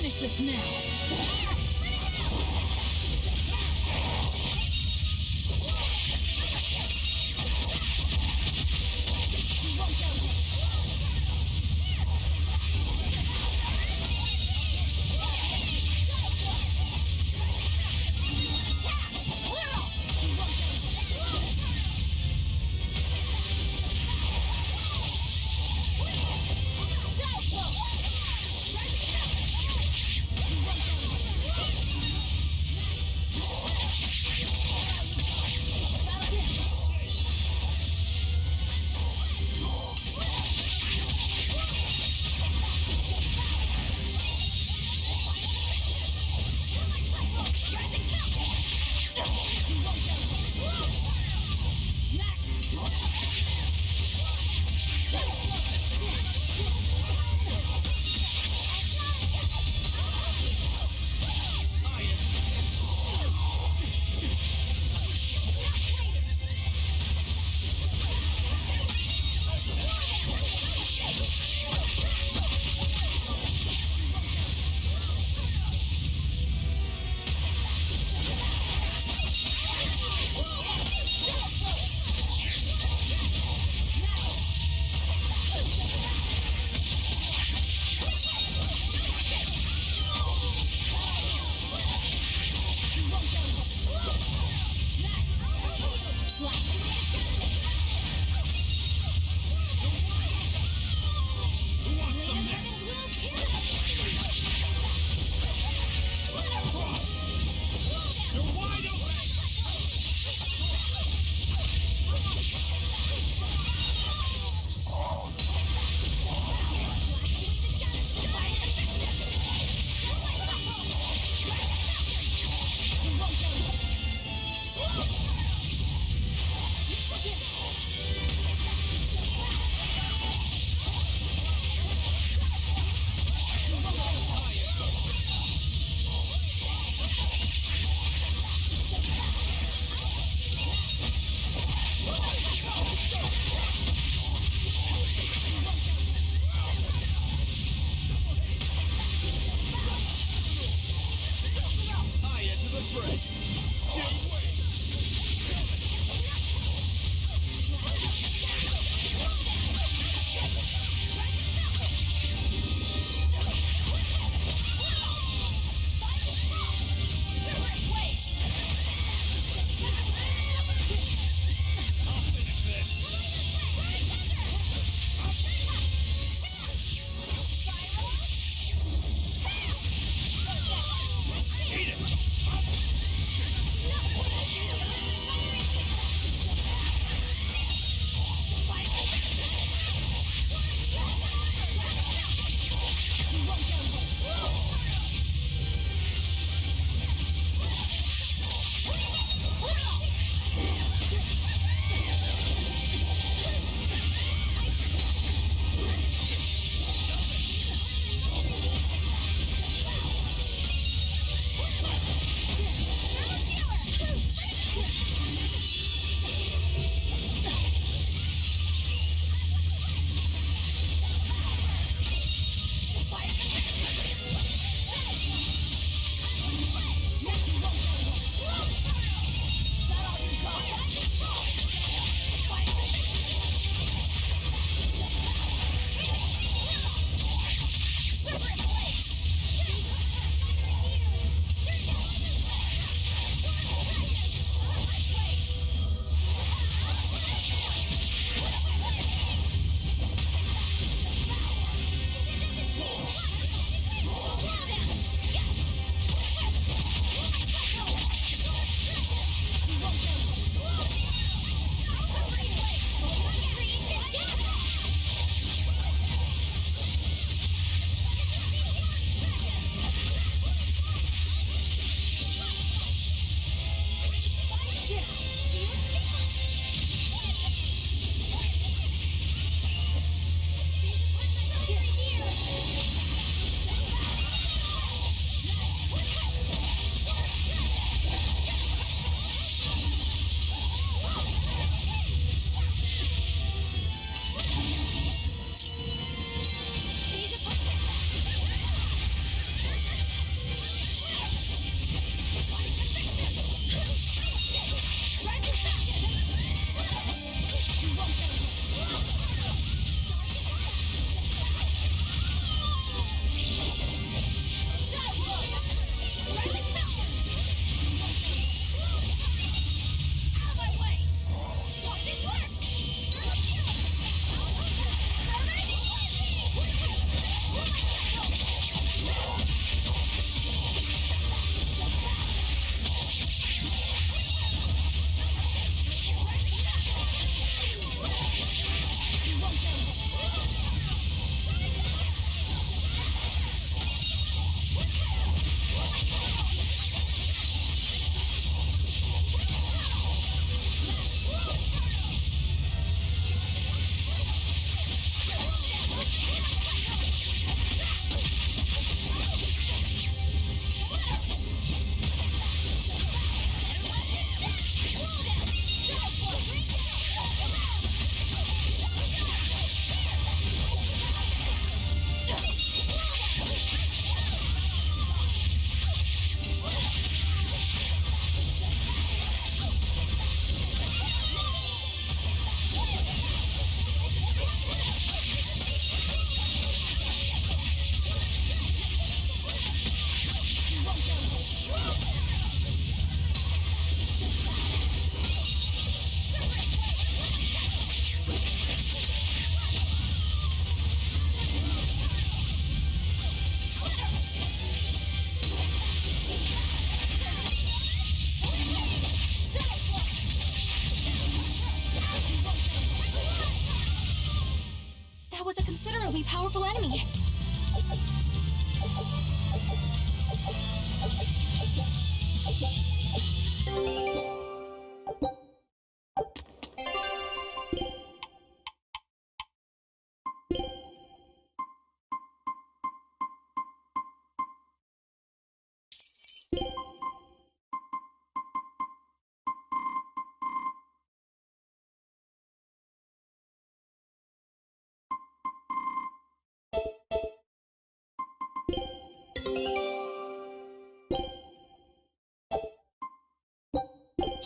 finish this now.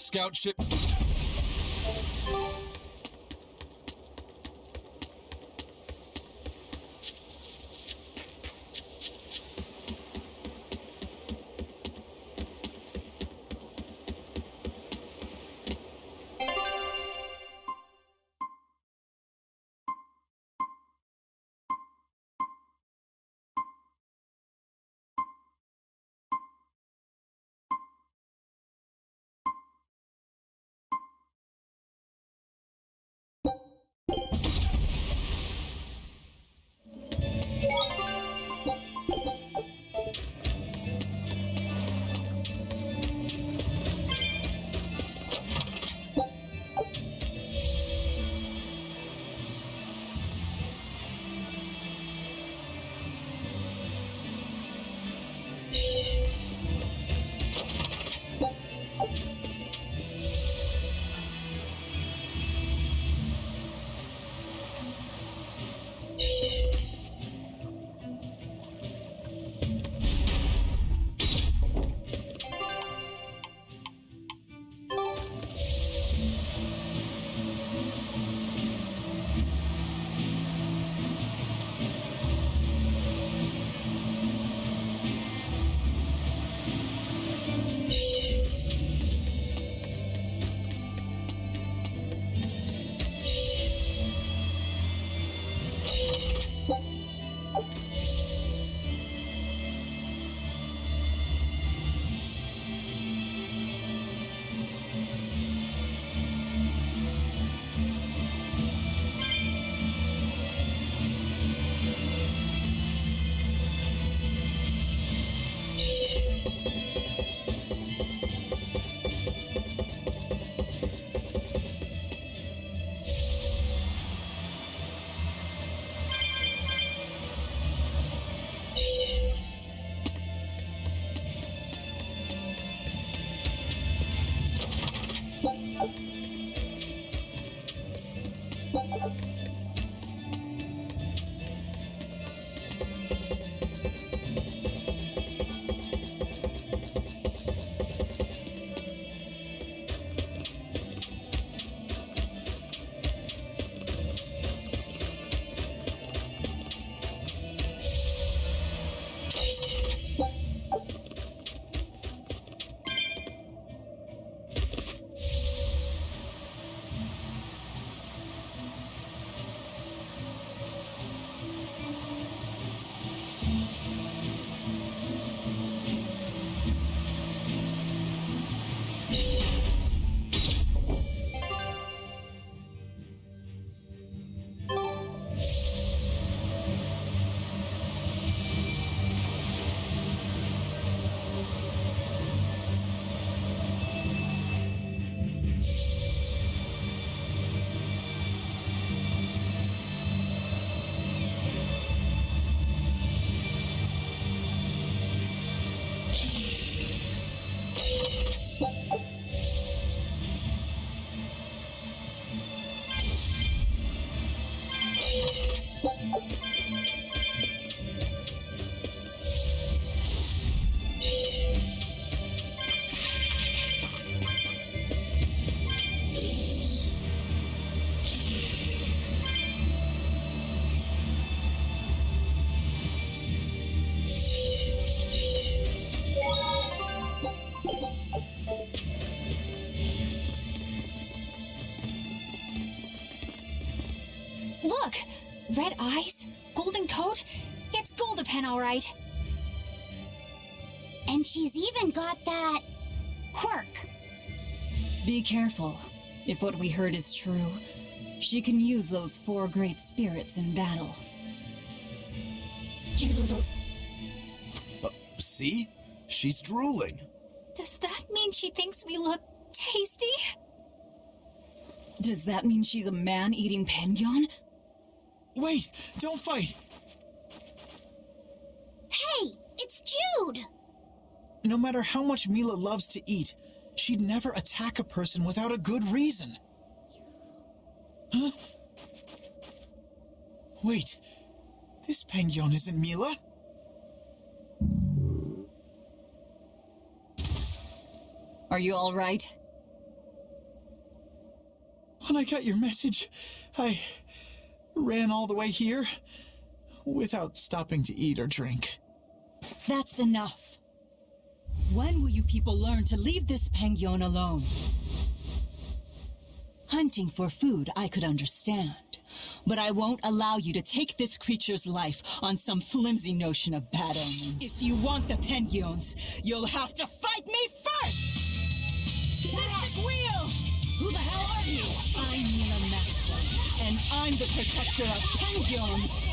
scout ship... Look! Red eyes, golden coat. It's Goldapen, all right. And she's even got that quirk. Be careful. If what we heard is true, she can use those 4 great spirits in battle. See? She's drooling. Does that mean she thinks we look tasty? Does that mean she's a man-eating penguin? Wait! Don't fight! Hey! It's Jude! No matter how much Mila loves to eat, she'd never attack a person without a good reason. Huh? Wait, this penguin isn't Mila? Are you all right? When I got your message, I ran all the way here without stopping to eat or drink. That's enough. When will you people learn to leave this penguin alone? Hunting for food, I could understand. But I won't allow you to take this creature's life on some flimsy notion of bad omens. If you want the penguins, you'll have to fight me first! Mystic Wheel! Who the hell are you? I'm Mila Master, and I'm the protector of penguins!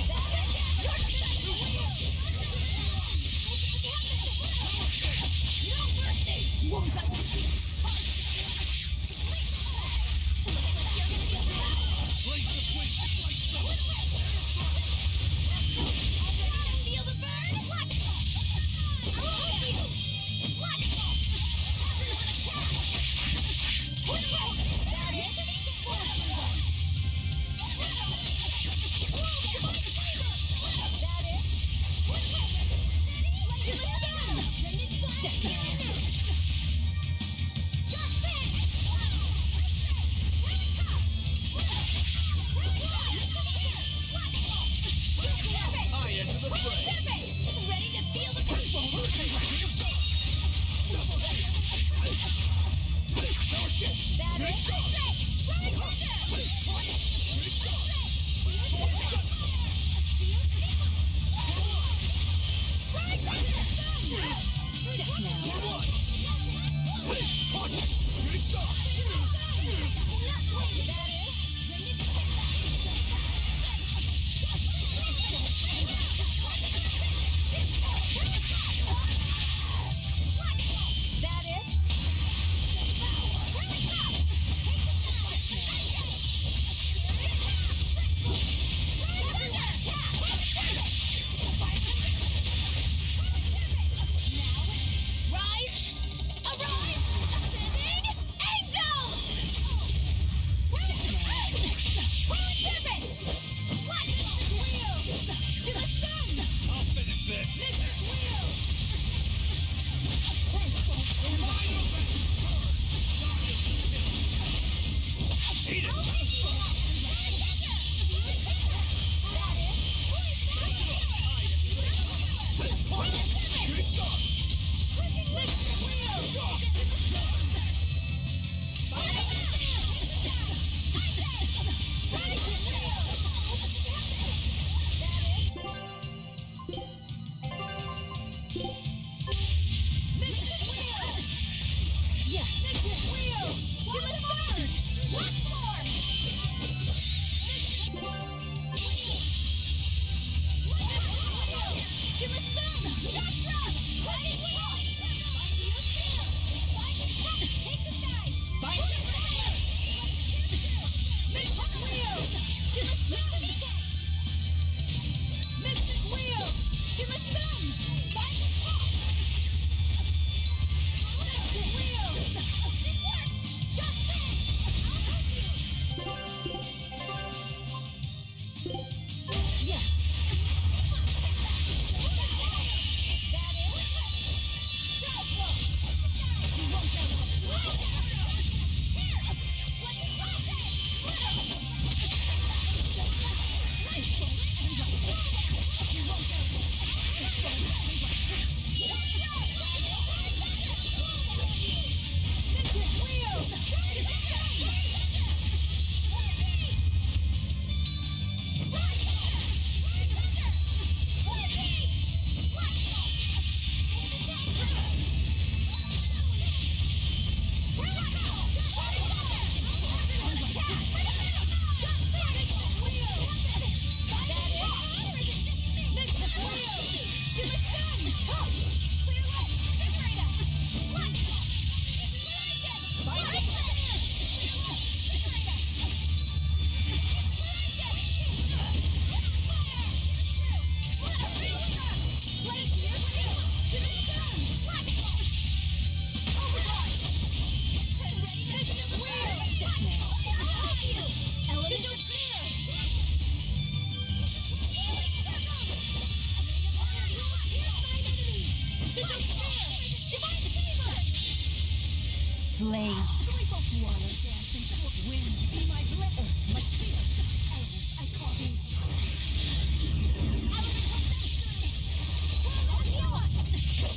Flame.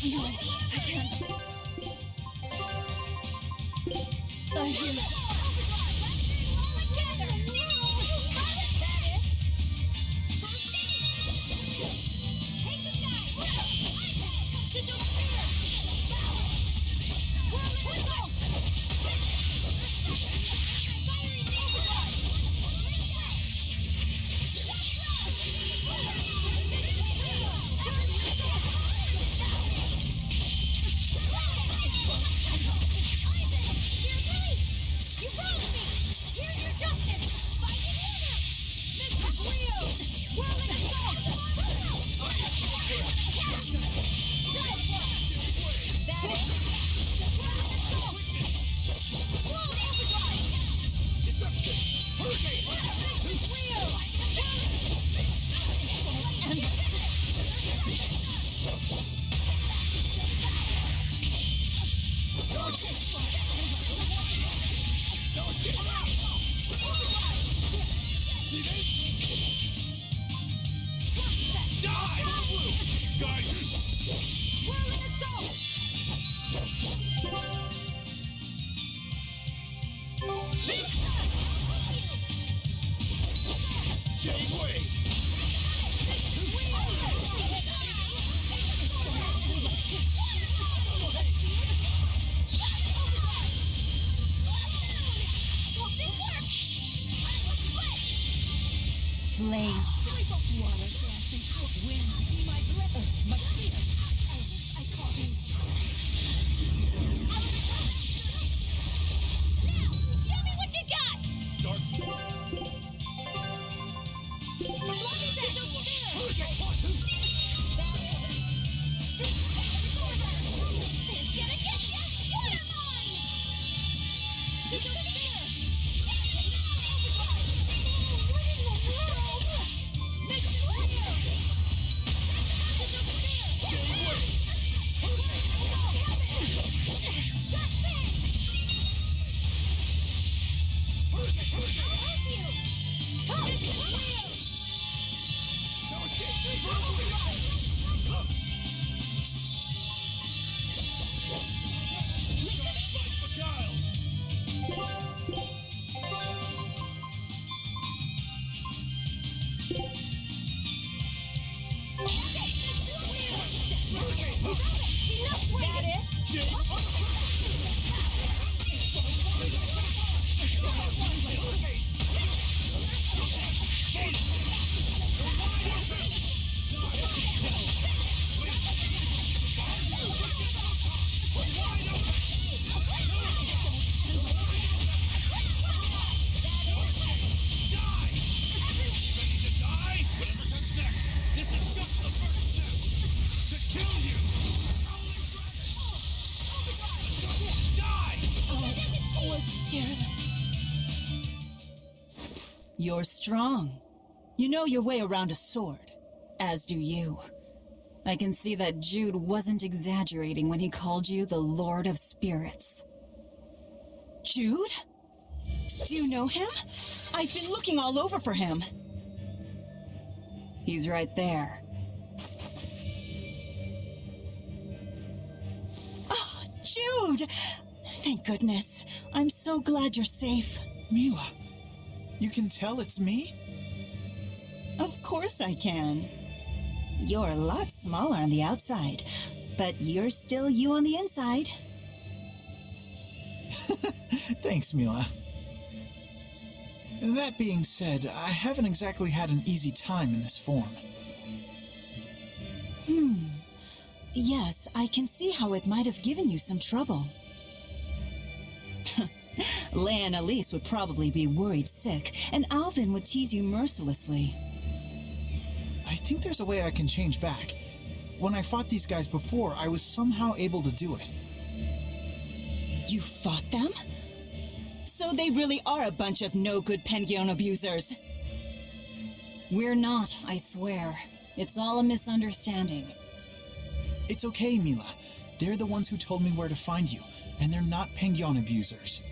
No, I can't. I hear it. Flame. Show me what you got! You're strong. You know your way around a sword. As do you. I can see that Jude wasn't exaggerating when he called you the Lord of Spirits. Jude? Do you know him? I've been looking all over for him. He's right there. Oh, Jude! Thank goodness. I'm so glad you're safe. Mila, you can tell it's me? Of course I can. You're a lot smaller on the outside, but you're still you on the inside. Thanks, Mila. That being said, I haven't exactly had an easy time in this form. Yes, I can see how it might have given you some trouble. Leia and Elise would probably be worried sick, and Alvin would tease you mercilessly. I think there's a way I can change back. When I fought these guys before, I was somehow able to do it. You fought them? So they really are a bunch of no-good Penguin abusers. We're not, I swear. It's all a misunderstanding. It's okay, Mila. They're the ones who told me where to find you, and they're not Penguin abusers.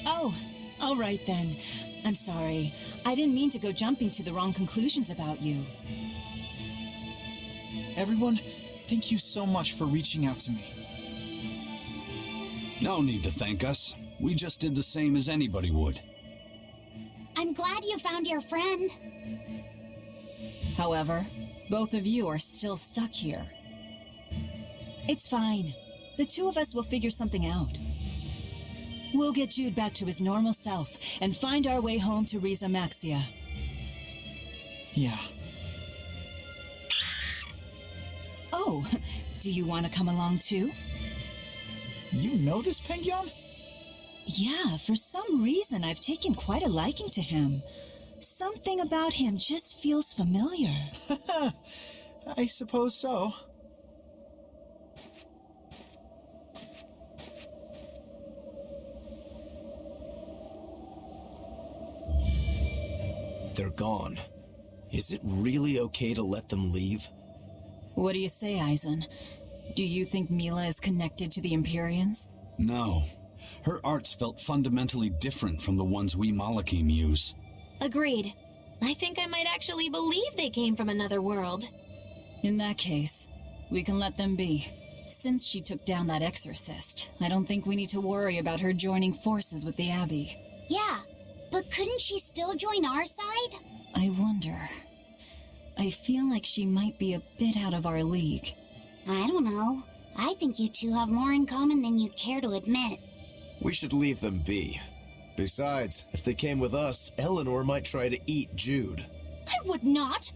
Oh, all right then. I'm sorry. I didn't mean to go jumping to the wrong conclusions about you. Everyone, Thank you so much for reaching out to me. No need to thank us. We just did the same as anybody would. I'm glad you found your friend. However, both of you are still stuck here. It's fine. The two of us will figure something out. We'll get Jude back to his normal self and find our way home to Riza Maxia. Yeah. Oh, do you want to come along too? You know this Penguin? Yeah, for some reason I've taken quite a liking to him. Something about him just feels familiar. I suppose so. They're gone. Is it really okay to let them leave? What do you say, Aizen? Do you think Mila is connected to the Empyreans? No. Her arts felt fundamentally different from the ones we Malakim use. Agreed. I think I might actually believe they came from another world. In that case, we can let them be. Since she took down that exorcist, I don't think we need to worry about her joining forces with the Abbey. Yeah, but couldn't she still join our side? I wonder. I feel like she might be a bit out of our league. I don't know. I think you two have more in common than you'd care to admit. We should leave them be. Besides, if they came with us, Eleanor might try to eat Jude. I would not!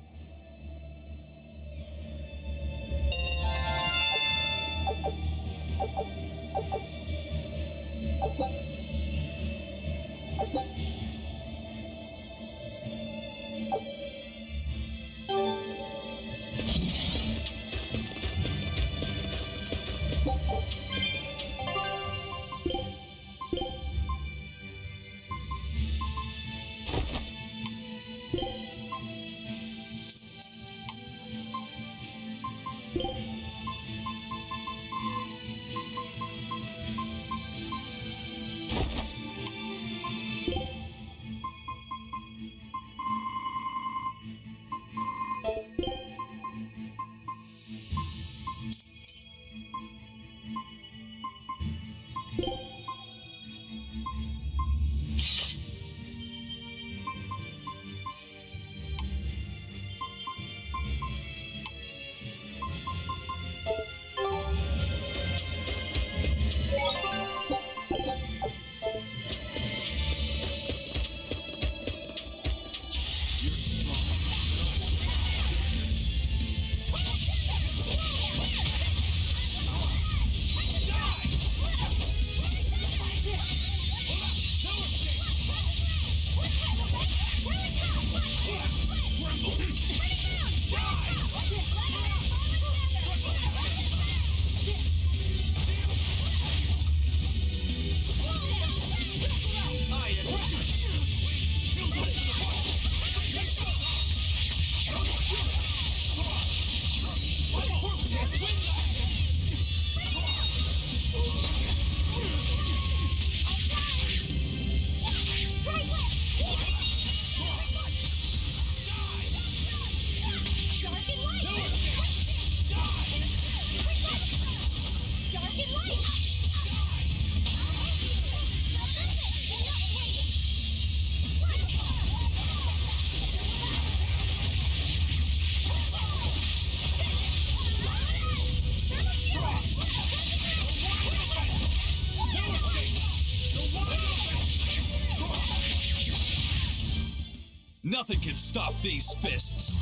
Nothing can stop these fists.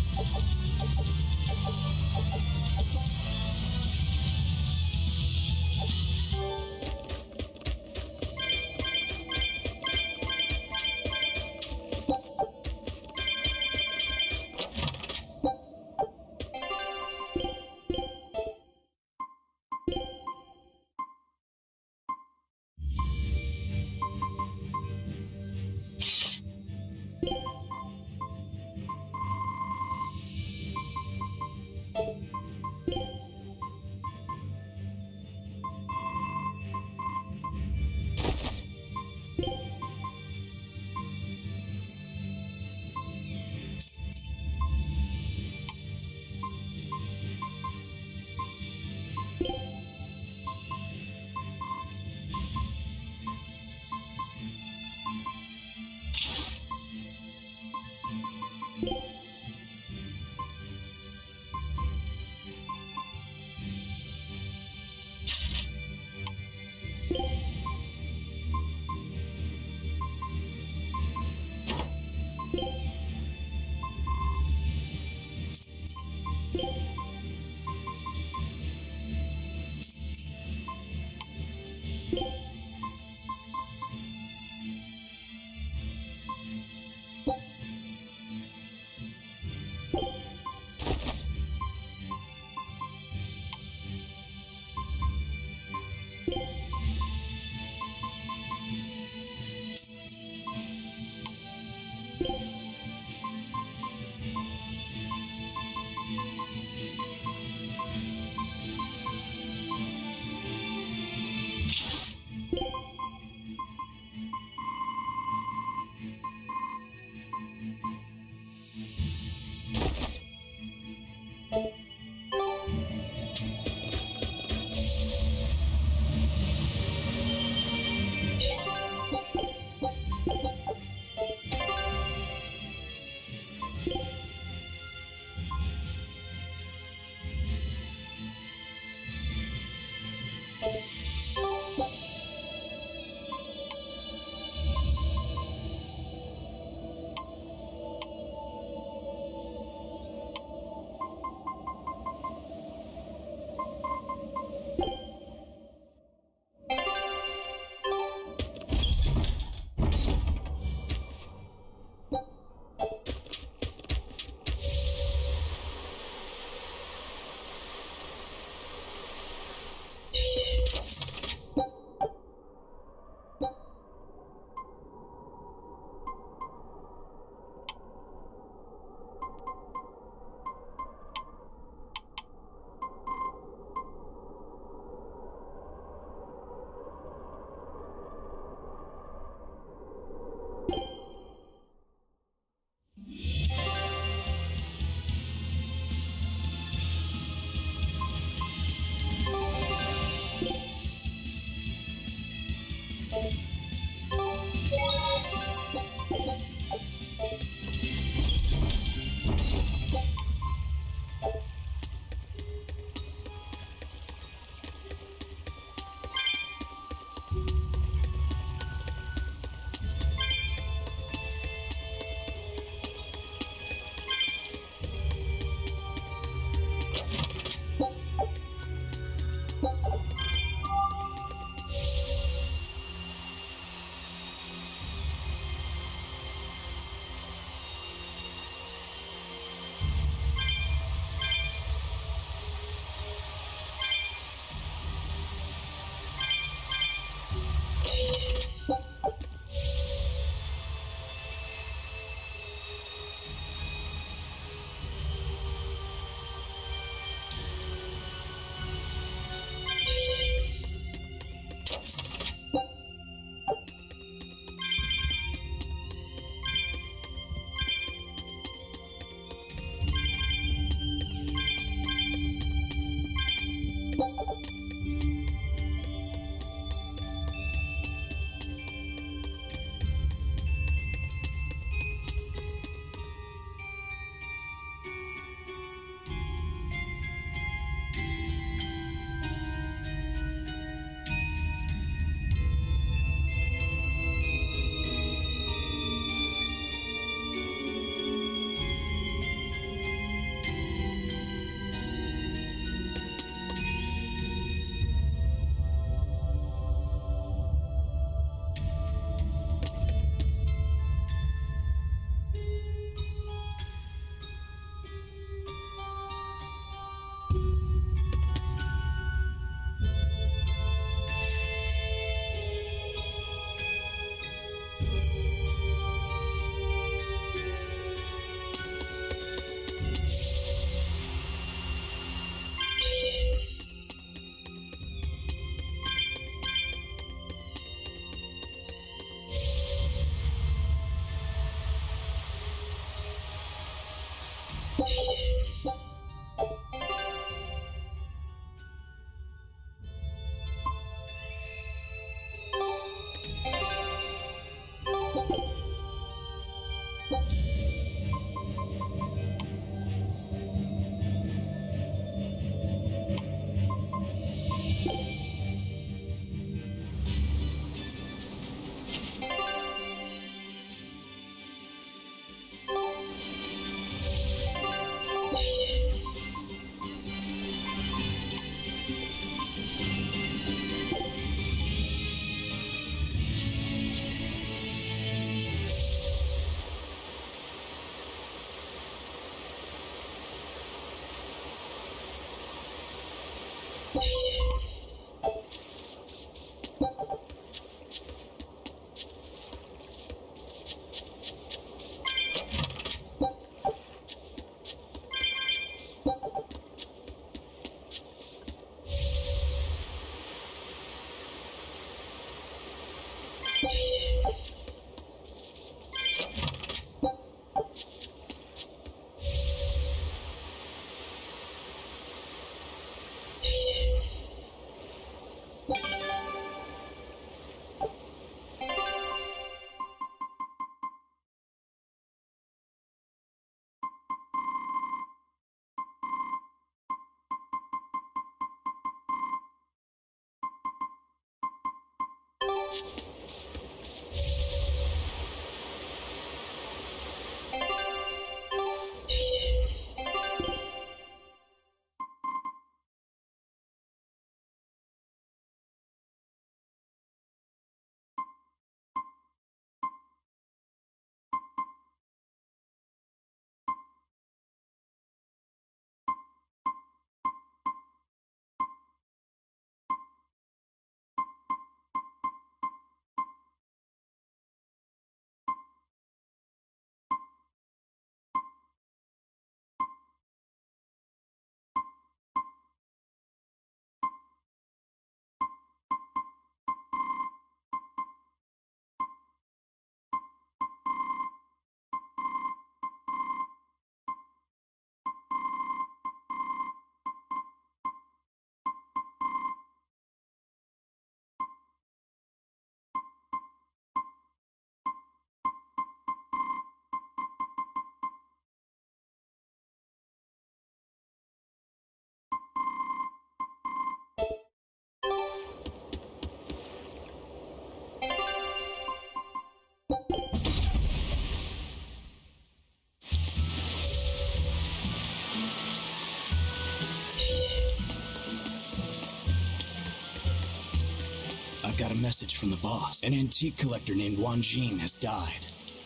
I've got a message from the boss. An antique collector named Wan Jin has died,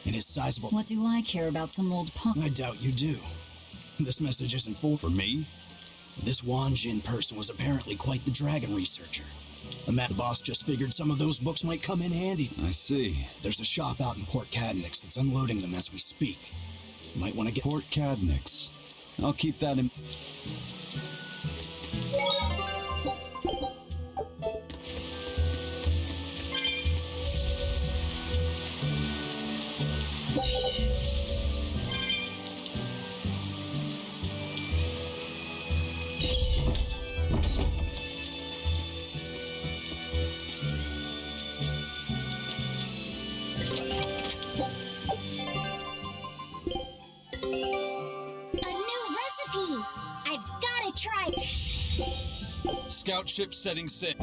and his sizable... What do I care about some old punk? I doubt you do. This message isn't for me. This Wan Jin person was apparently quite the dragon researcher. The boss just figured some of those books might come in handy. I see. There's a shop out in Port Cadnix that's unloading them as we speak. You might want to get... Port Cadnix. I'll keep that in... Scout ship setting sail.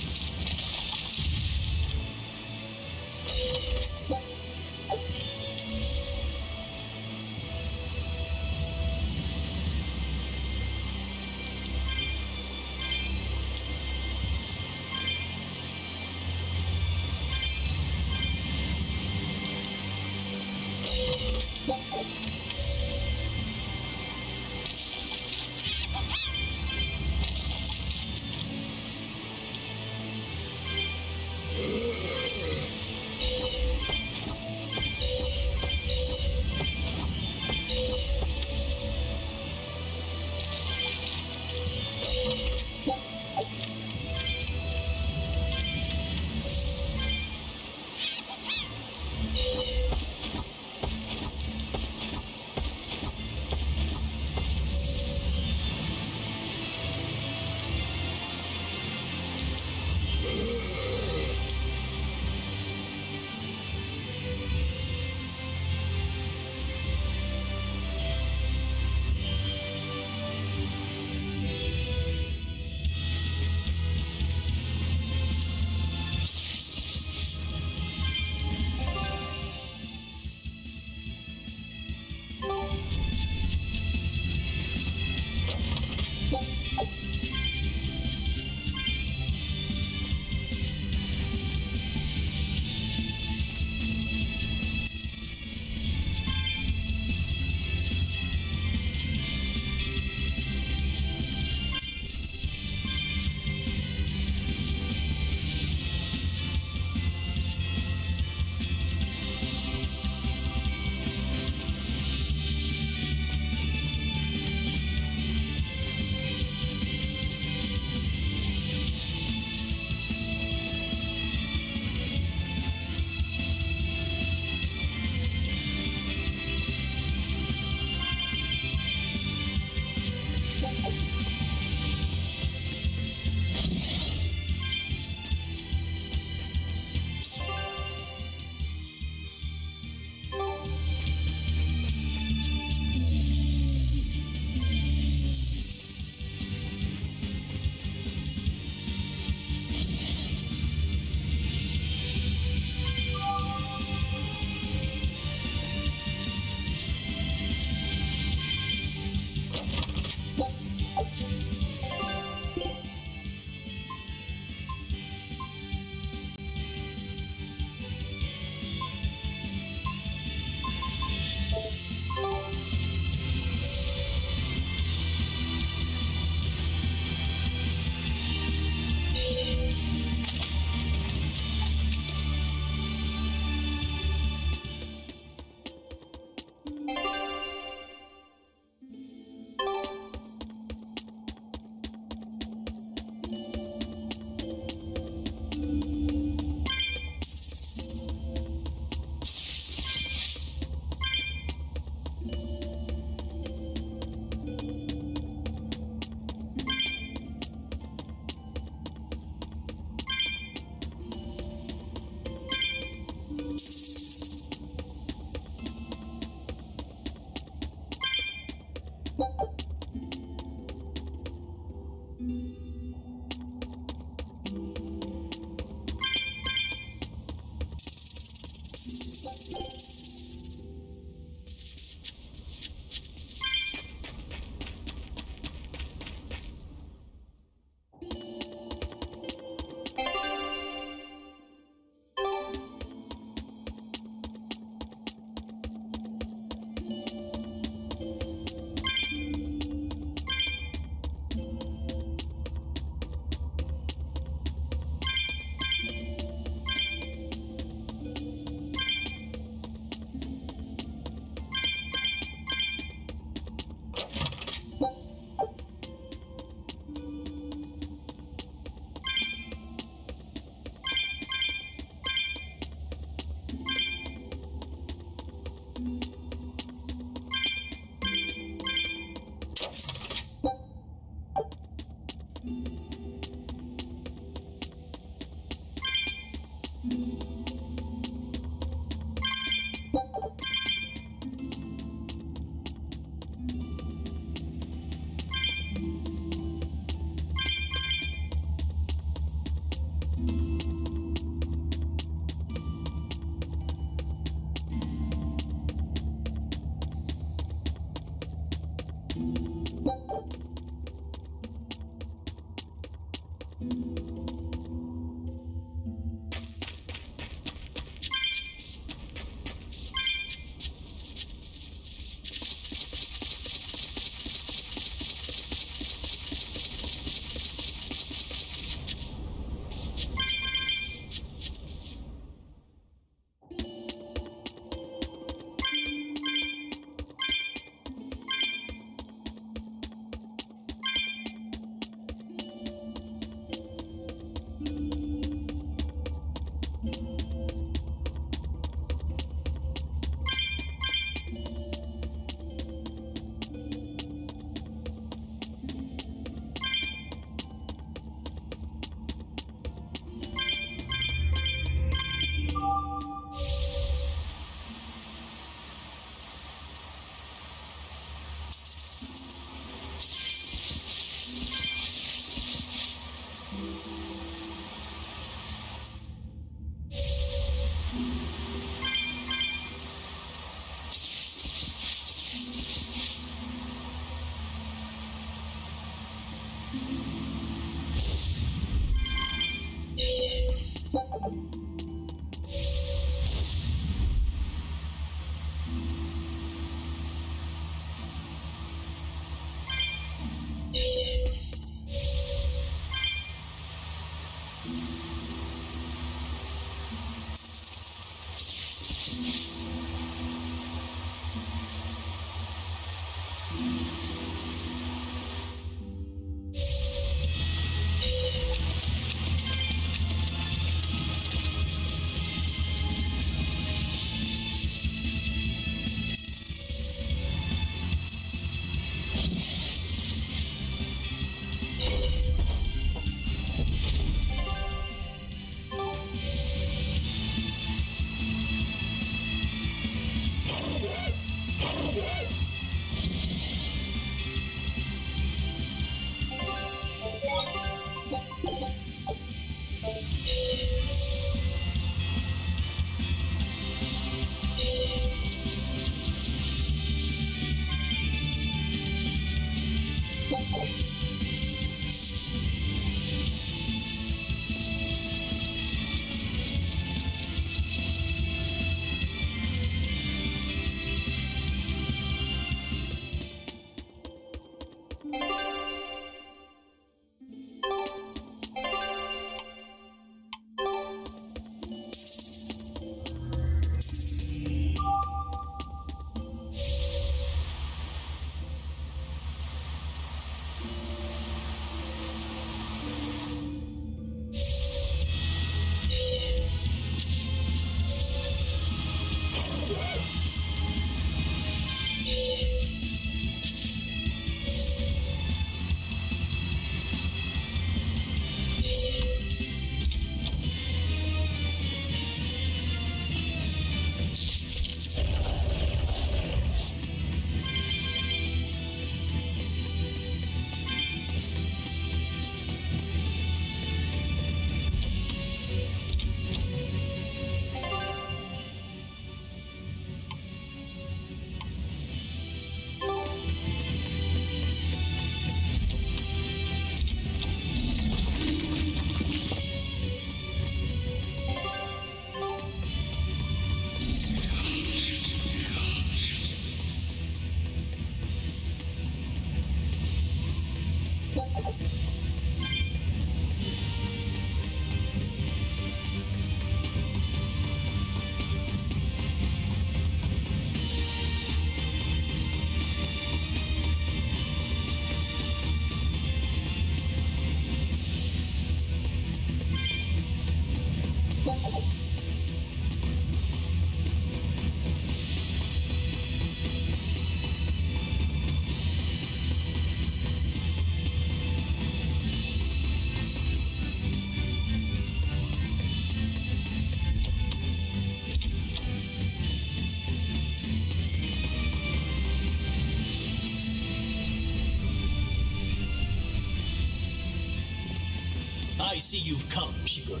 I see you've come, Shigure.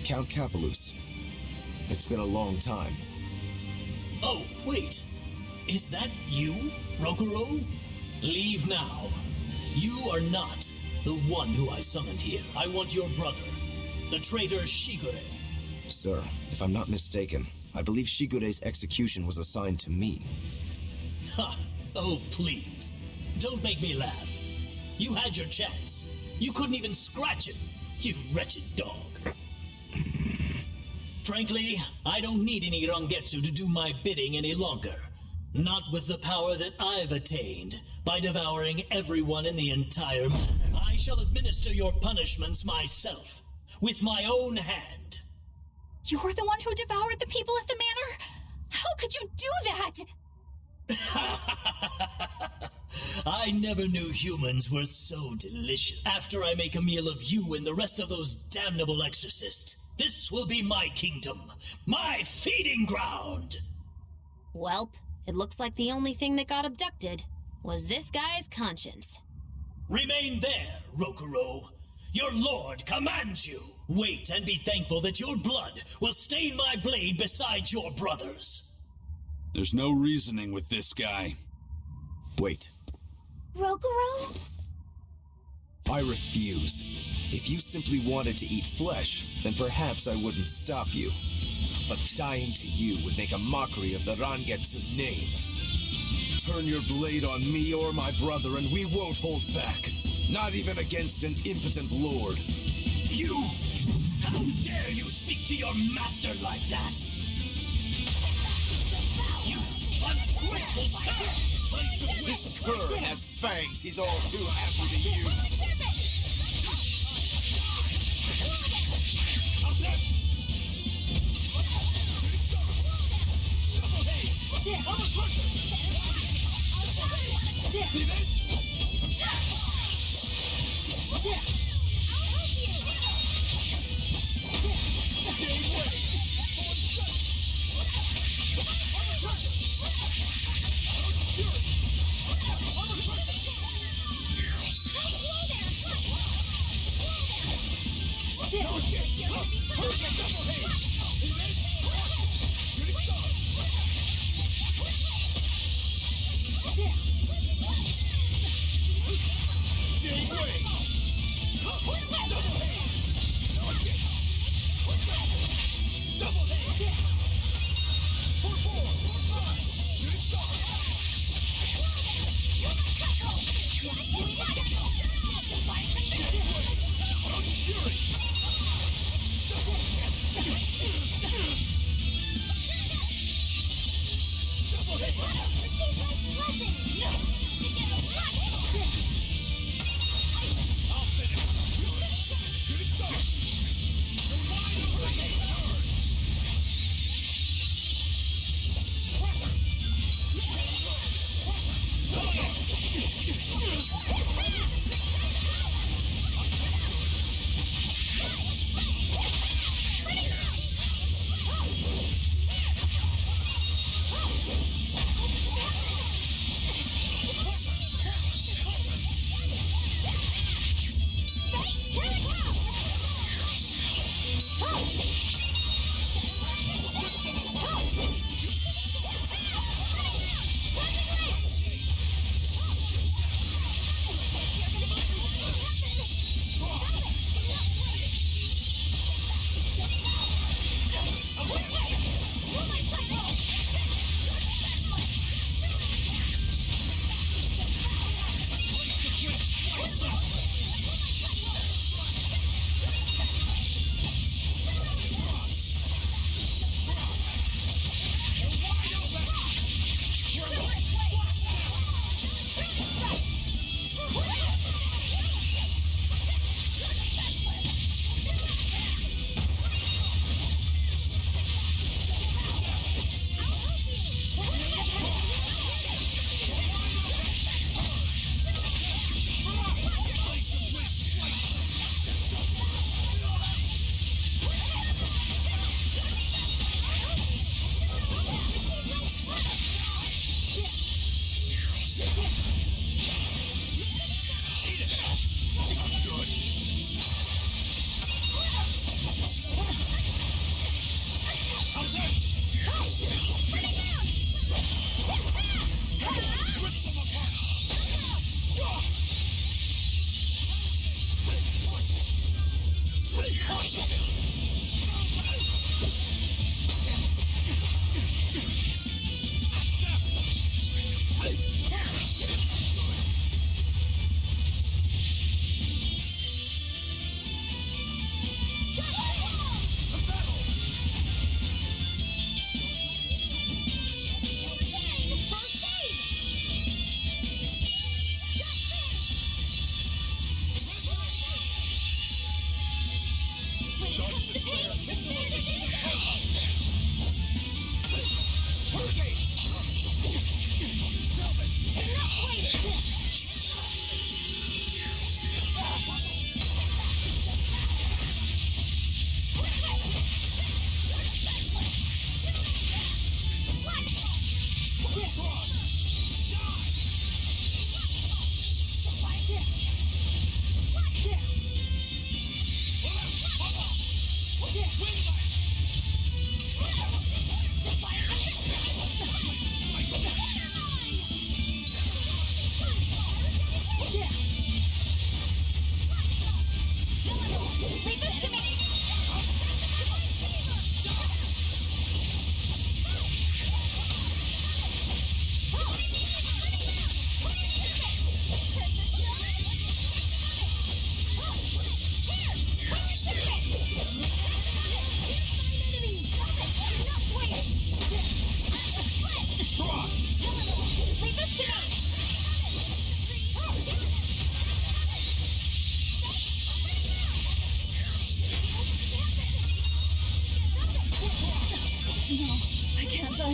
Count Capelus. It's been a long time. Oh, wait. Is that you, Rokuro? Leave now. You are not the one who I summoned here. I want your brother, the traitor Shigure. Sir, if I'm not mistaken, I believe Shigure's execution was assigned to me. Ha! Oh, please. Don't make me laugh. You had your chance. You couldn't even scratch him, you wretched dog. Frankly, I don't need any Rangetsu to do my bidding any longer. Not with the power that I've attained by devouring everyone in the entire manor. I shall administer your punishments myself, with my own hand. You're the one who devoured the people at the manor? How could you do that? I never knew humans were so delicious. After I make a meal of you and the rest of those damnable exorcists, this will be my kingdom, my feeding ground! Welp, it looks like the only thing that got abducted was this guy's conscience. Remain there, Rokuro. Your lord commands you. Wait and be thankful that your blood will stain my blade beside your brother's. There's no reasoning with this guy. Wait. Rokuro? I refuse. If you simply wanted to eat flesh, then perhaps I wouldn't stop you. But dying to you would make a mockery of the Rangetsu name. Turn your blade on me or my brother and we won't hold back. Not even against an impotent lord. You! How dare you speak to your master like that? You ungrateful cur! This cur has fangs he's all too happy to use. See this?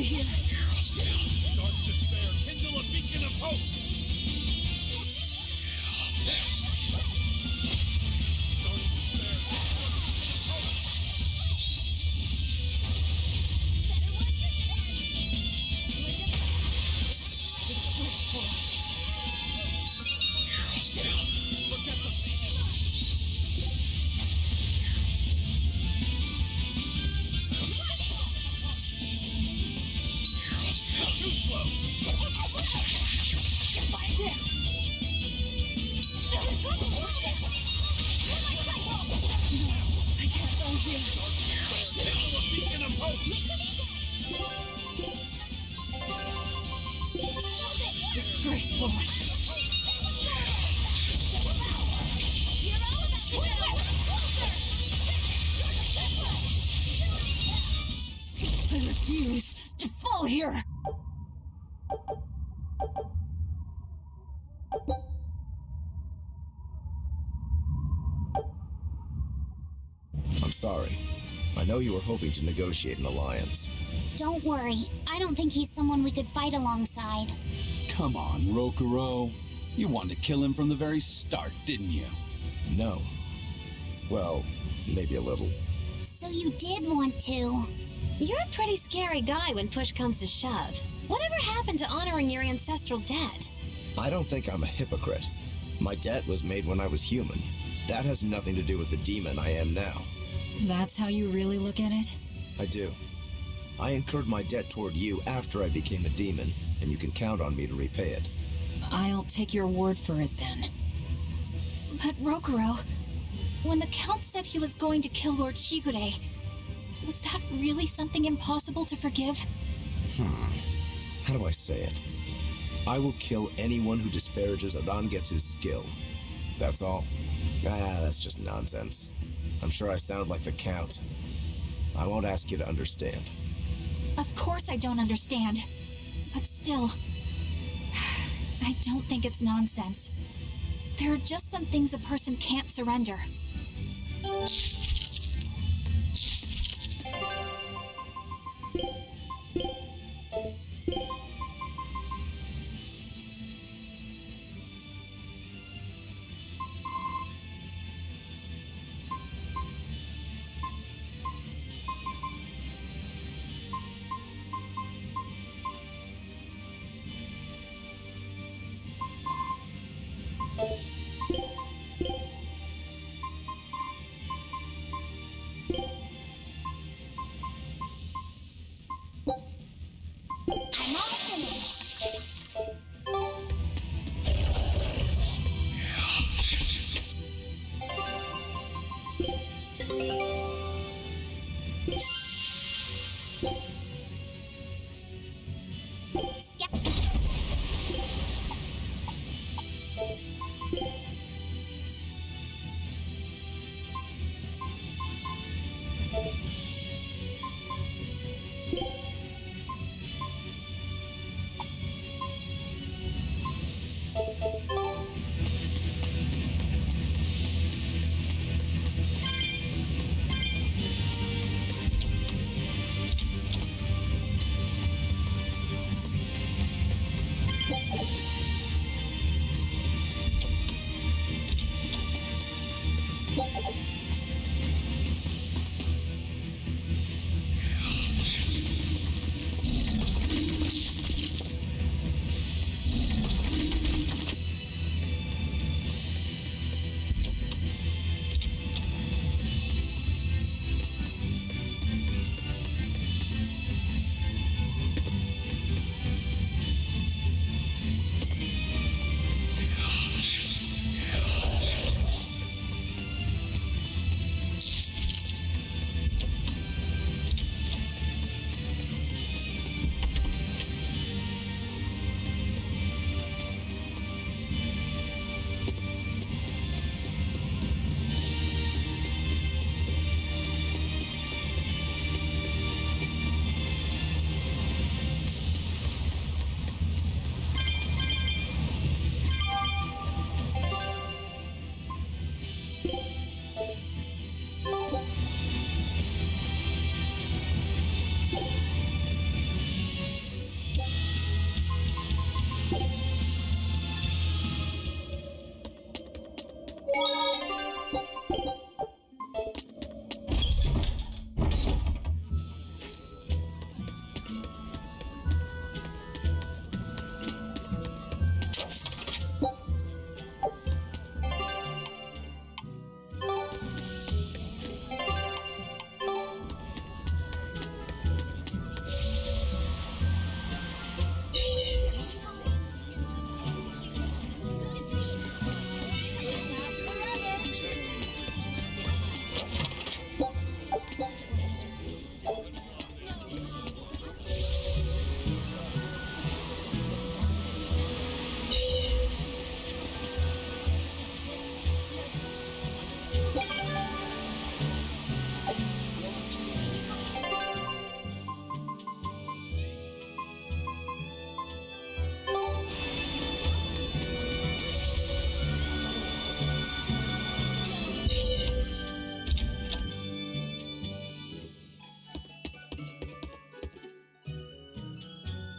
here. Dark despair, kindle a beacon of hope! Disgraceful. I refuse to fall here. I'm sorry. I know you were hoping to negotiate an alliance. Don't worry. I don't think he's someone we could fight alongside. Come on, Rokuro. You wanted to kill him from the very start, didn't you? No. Well, maybe a little. So you did want to. You're a pretty scary guy when push comes to shove. Whatever happened to honoring your ancestral debt? I don't think I'm a hypocrite. My debt was made when I was human. That has nothing to do with the demon I am now. That's how you really look at it? I do. I incurred my debt toward you after I became a demon, and you can count on me to repay it. I'll take your word for it then. But Rokuro, when the Count said he was going to kill Lord Shigure, was that really something impossible to forgive? How do I say it? I will kill anyone who disparages Arangetsu's skill. That's all. That's just nonsense. I'm sure I sound like the Count. I won't ask you to understand. Of course I don't understand. But still, I don't think it's nonsense. There are just some things a person can't surrender.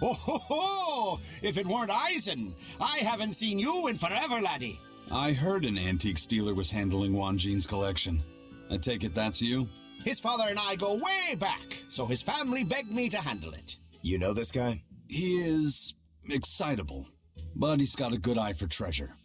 Oh ho ho! If it weren't Eisen, I haven't seen you in forever, laddie. I heard an antique dealer was handling Wanjin's collection. I take it that's you? His father and I go way back, so his family begged me to handle it. You know this guy? He is excitable, but he's got a good eye for treasure.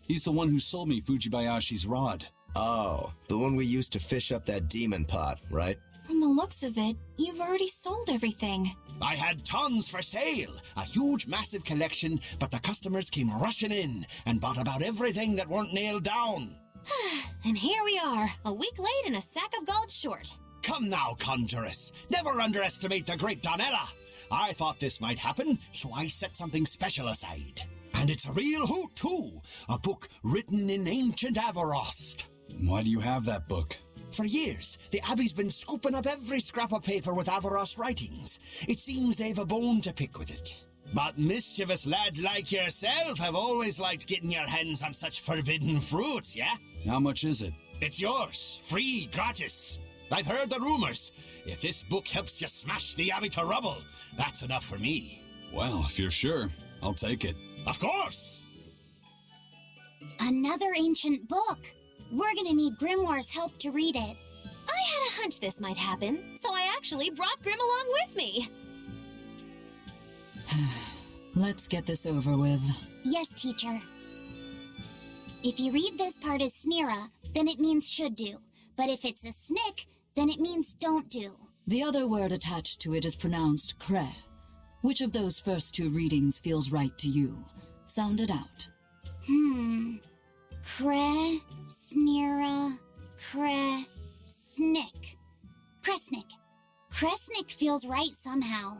He's the one who sold me Fujibayashi's rod. Oh, the one we used to fish up that demon pot, right? From the looks of it, you've already sold everything. I had tons for sale, a huge, massive collection, but the customers came rushing in and bought about everything that weren't nailed down. And here we are, a week late and a sack of gold short. Come now, Conjuress. Never underestimate the great Donella. I thought this might happen, so I set something special aside. And it's a real hoot, too. A book written in ancient Avarost. Why do you have that book? For years, the Abbey's been scooping up every scrap of paper with Avarost writings. It seems they've a bone to pick with it. But mischievous lads like yourself have always liked getting your hands on such forbidden fruits, yeah? How much is it? It's yours, free, gratis. I've heard the rumors. If this book helps you smash the Abbey to rubble, that's enough for me. Well, if you're sure, I'll take it. Of course! Another ancient book. We're gonna need Grimoire's help to read it. I had a hunch this might happen, so I actually brought Grim along with me. Let's get this over with. Yes, teacher. If you read this part as Snira, then it means should do. But if it's a snick, then it means don't do. The other word attached to it is pronounced kre. Which of those first two readings feels right to you? Sound it out. Kre, Snira, Kre, Snick. Kresnik. Kresnik feels right somehow.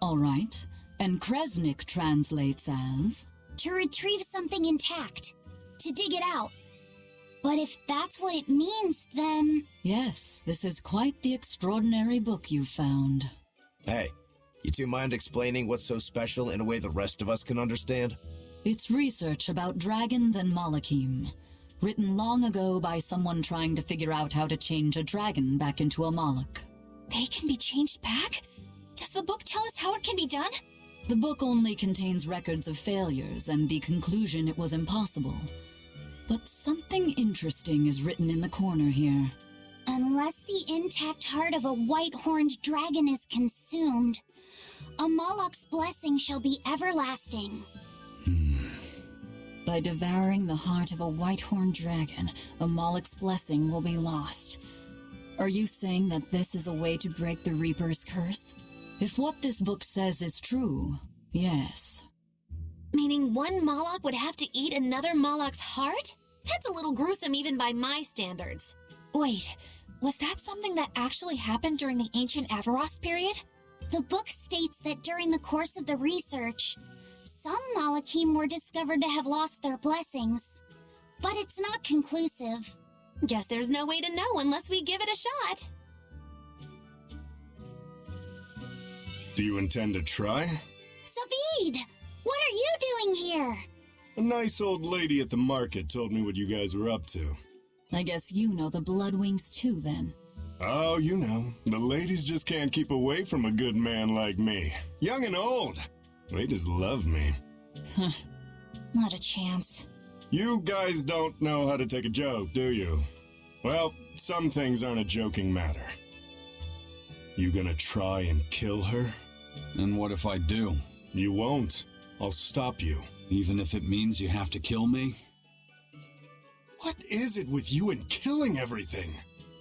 All right. And Kresnik translates as? To retrieve something intact. To dig it out. But if that's what it means, then... Yes, this is quite the extraordinary book you found. Hey, you two mind explaining what's so special in a way the rest of us can understand? It's research about dragons and Malakim, written long ago by someone trying to figure out how to change a dragon back into a Malak. They can be changed back? Does the book tell us how it can be done? The book only contains records of failures and the conclusion it was impossible. But something interesting is written in the corner here. Unless the intact heart of a white-horned dragon is consumed, a Moloch's blessing shall be everlasting. By devouring the heart of a white-horned dragon, a Moloch's blessing will be lost. Are you saying that this is a way to break the Reaper's curse? If what this book says is true, yes. Meaning one Moloch would have to eat another Moloch's heart? That's a little gruesome even by my standards. Wait, was that something that actually happened during the ancient Avarost period? The book states that during the course of the research, some Malakim were discovered to have lost their blessings. But it's not conclusive. Guess there's no way to know unless we give it a shot. Do you intend to try? Savid! What are you doing here? A nice old lady at the market told me what you guys were up to. I guess you know the Bloodwings too, then. Oh, you know, the ladies just can't keep away from a good man like me. Young and old. They just love me. Not a chance. You guys don't know how to take a joke, do you? Well, some things aren't a joking matter. You gonna try and kill her? And what if I do? You won't. I'll stop you. Even if it means you have to kill me? What is it with you and killing everything?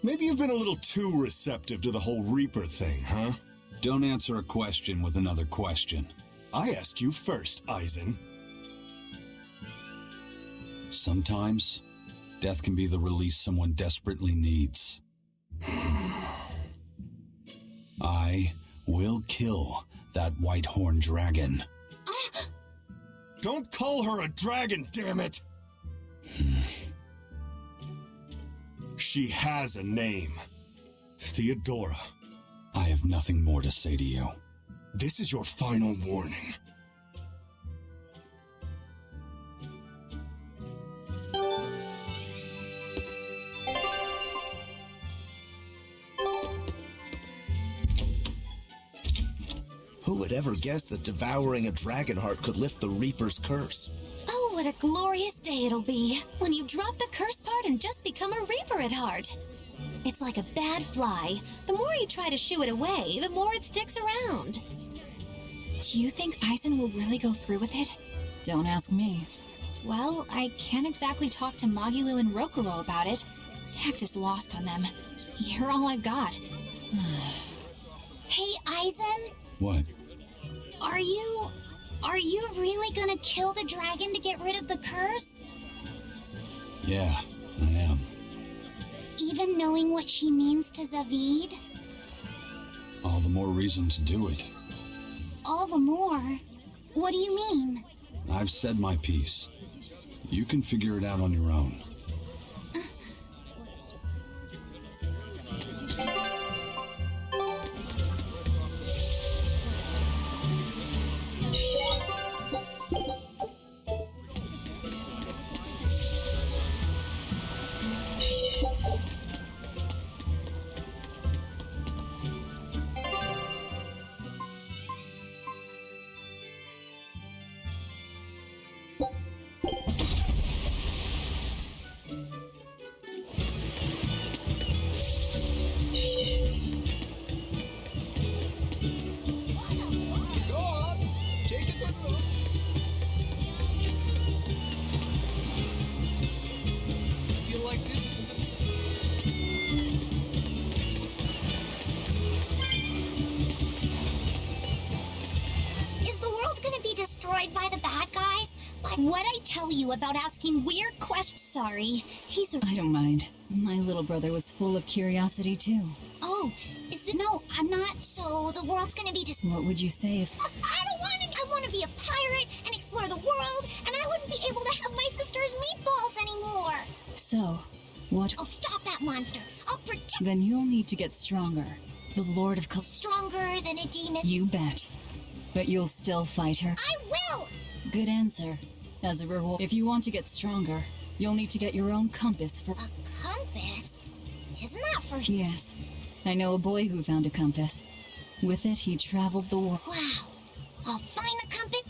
Maybe you've been a little too receptive to the whole Reaper thing, huh? Don't answer a question with another question. I asked you first, Eisen. Sometimes, death can be the release someone desperately needs. I will kill that white-horned dragon. Don't call her a dragon, damn it! She has a name. Theodora. I have nothing more to say to you. This is your final warning. Who would ever guess that devouring a dragon heart could lift the Reaper's curse? Oh, what a glorious day it'll be when you drop the curse part and just become a Reaper at heart. It's like a bad fly. The more you try to shoo it away, the more it sticks around. Do you think Aizen will really go through with it? Don't ask me. Well, I can't exactly talk to Magilu and Rokuro about it. Tact is lost on them. You're all I've got. Hey, Aizen, What? are you really gonna kill the dragon to get rid of the curse? Yeah, I am. Even knowing what she means to Zavid? All the more reason to do it. All the more. What do you mean? I've said my piece. You can figure it out on your own. Destroyed by the bad guys? What'd I tell you about asking weird questions? Sorry, I don't mind. My little brother was full of curiosity, too. Oh, no, I'm not. So the world's gonna be What would you say if... I want to be a pirate and explore the world, and I wouldn't be able to have my sister's meatballs anymore. So, what... I'll stop that monster. I'll protect... Then you'll need to get stronger. The Lord of Stronger than a demon? You bet. But you'll still fight her? I will! Good answer. As a reward, if you want to get stronger, you'll need to get your own compass for... A compass? Isn't that for... Yes. I know a boy who found a compass. With it, he traveled the world. Wow. I'll find the compass...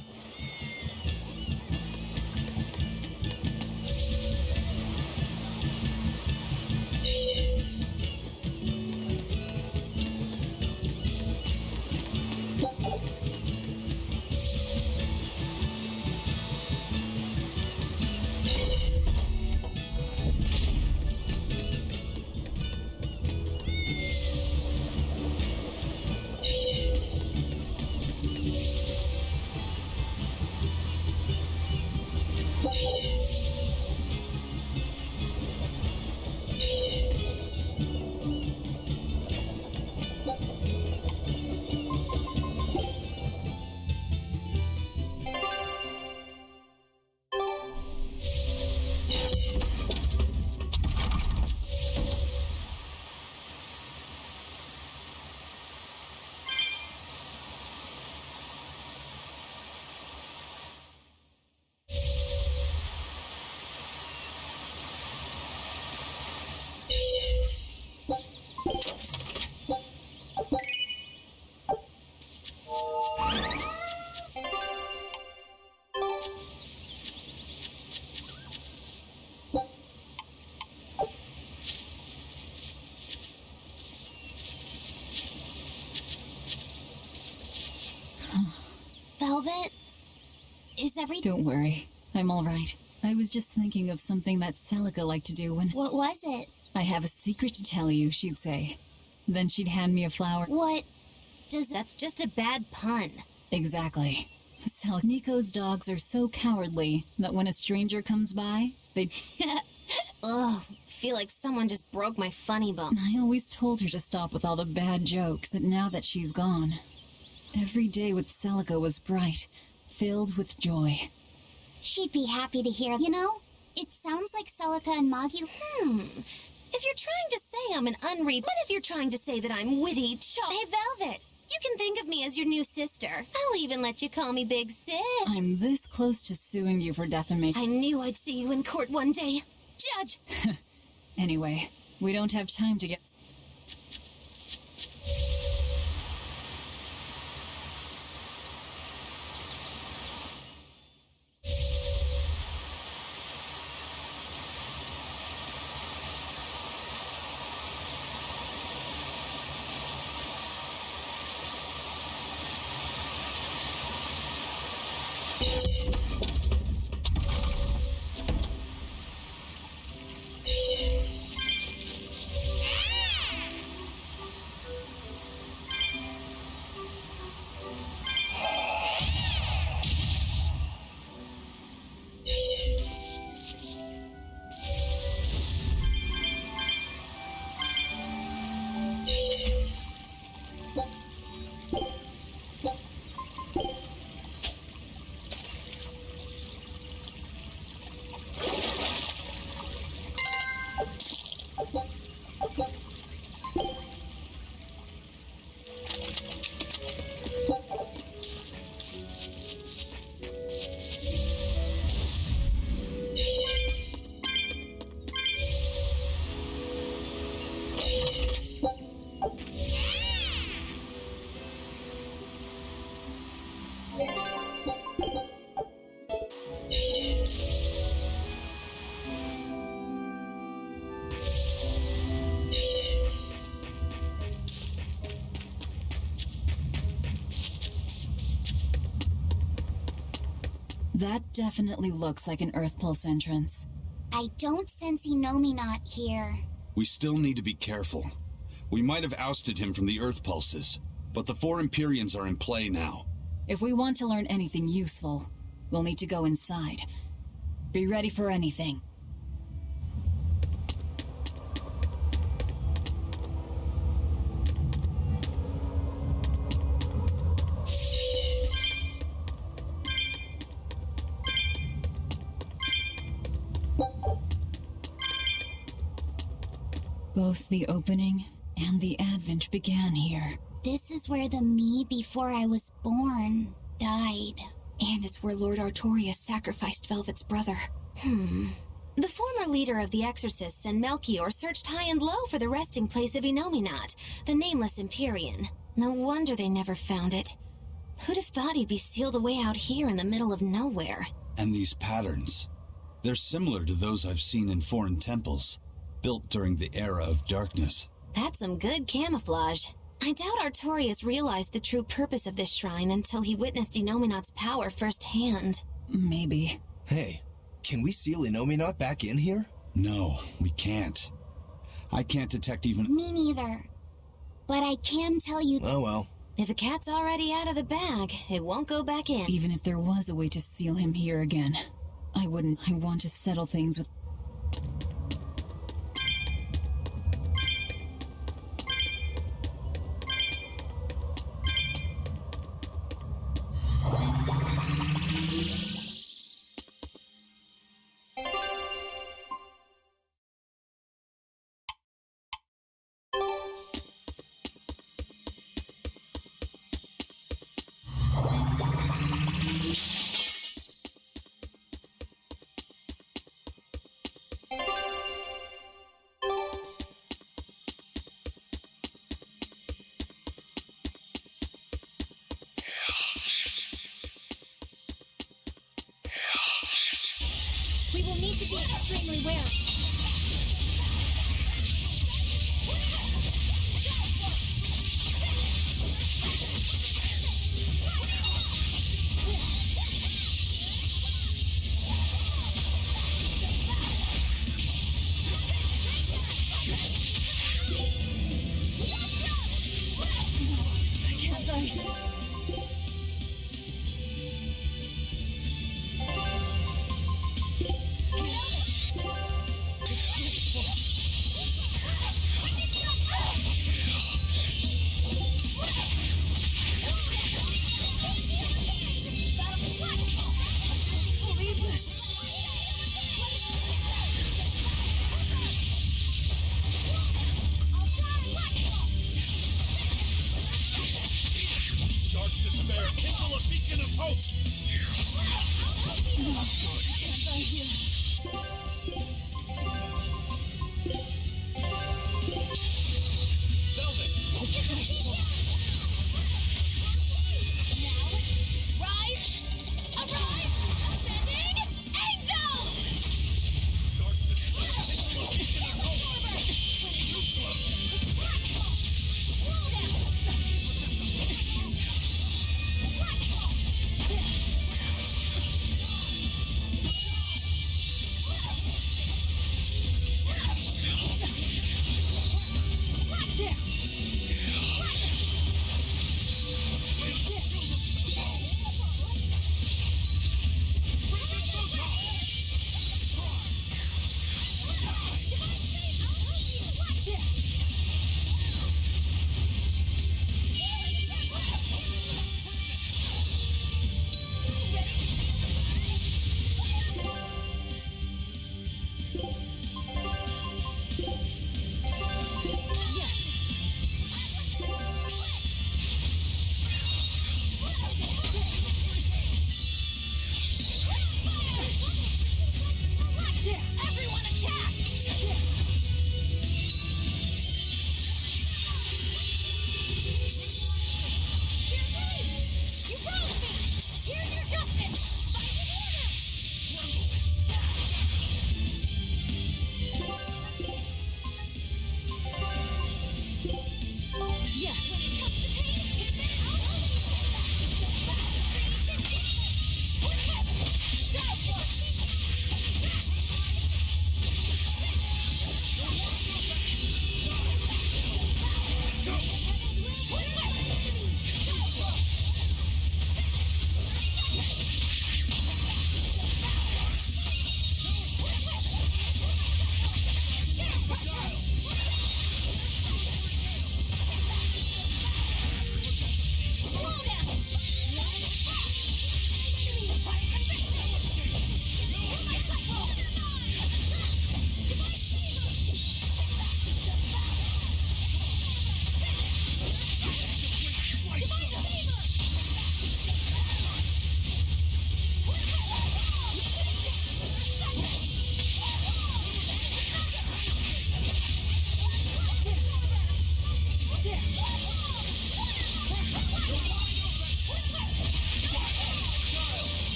Velvet? Is everything... Don't worry. I'm all right. I was just thinking of something that Celica liked to do when... What was it? I have a secret to tell you, she'd say. Then she'd hand me a flower. What does... That's just a bad pun. Exactly. Nico's dogs are so cowardly that when a stranger comes by, they... Ugh, feel like someone just broke my funny bone. I always told her to stop with all the bad jokes, but now that she's gone... Every day with Celica was bright, filled with joy. She'd be happy to hear, you know? It sounds like Celica and Magi... If you're trying to say I'm an unread, what if you're trying to say that I'm witty, Hey, Velvet, you can think of me as your new sister. I'll even let you call me Big Sid. I'm this close to suing you for defamation. I knew I'd see you in court one day. Judge! Anyway, we don't have time to get... That definitely looks like an Earth Pulse entrance. I don't sense Inominat here. We still need to be careful. We might have ousted him from the Earth Pulses, but the 4 Empyreans are in play now. If we want to learn anything useful, we'll need to go inside. Be ready for anything. Both the opening and the advent began here. This is where the me before I was born died. And it's where Lord Artorius sacrificed Velvet's brother. The former leader of the Exorcists and Melchior searched high and low for the resting place of Inominat, the nameless Empyrean. No wonder they never found it. Who'd have thought he'd be sealed away out here in the middle of nowhere? And these patterns, they're similar to those I've seen in foreign temples, built during the era of darkness. That's some good camouflage. I doubt Artorius realized the true purpose of this shrine until he witnessed Inominat's power firsthand. Maybe. Hey, can we seal Inominat back in here? No, we can't. I can't detect even... Me neither. But I can tell you... Oh well. If a cat's already out of the bag, it won't go back in. Even if there was a way to seal him here again, I wouldn't. I want to settle things with... We will need to be extremely wary.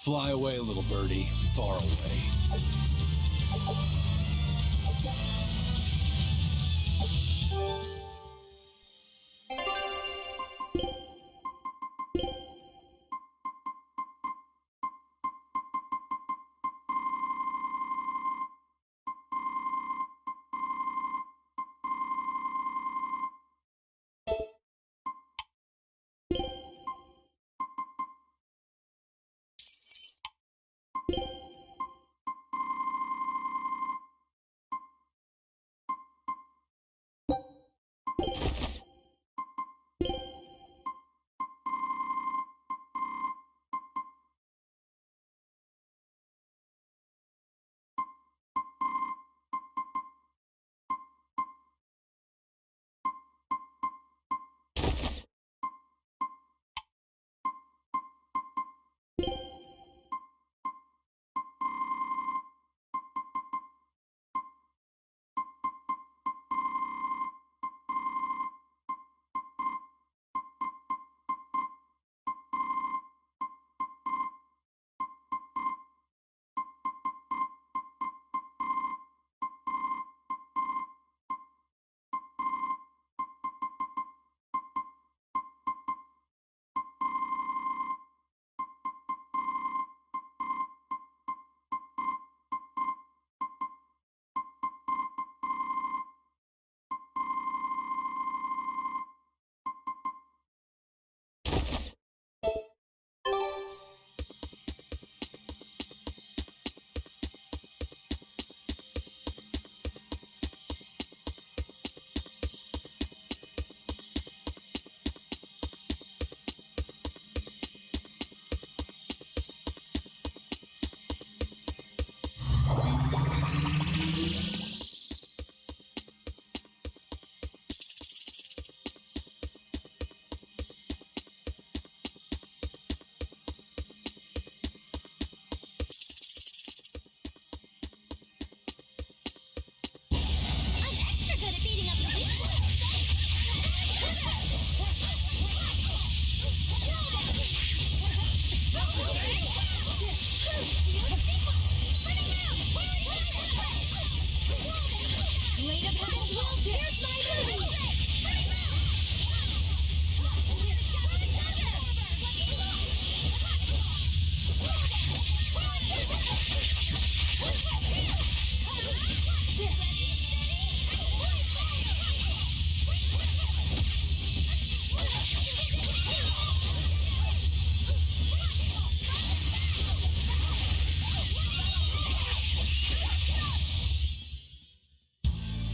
Fly away, little birdie. Far away.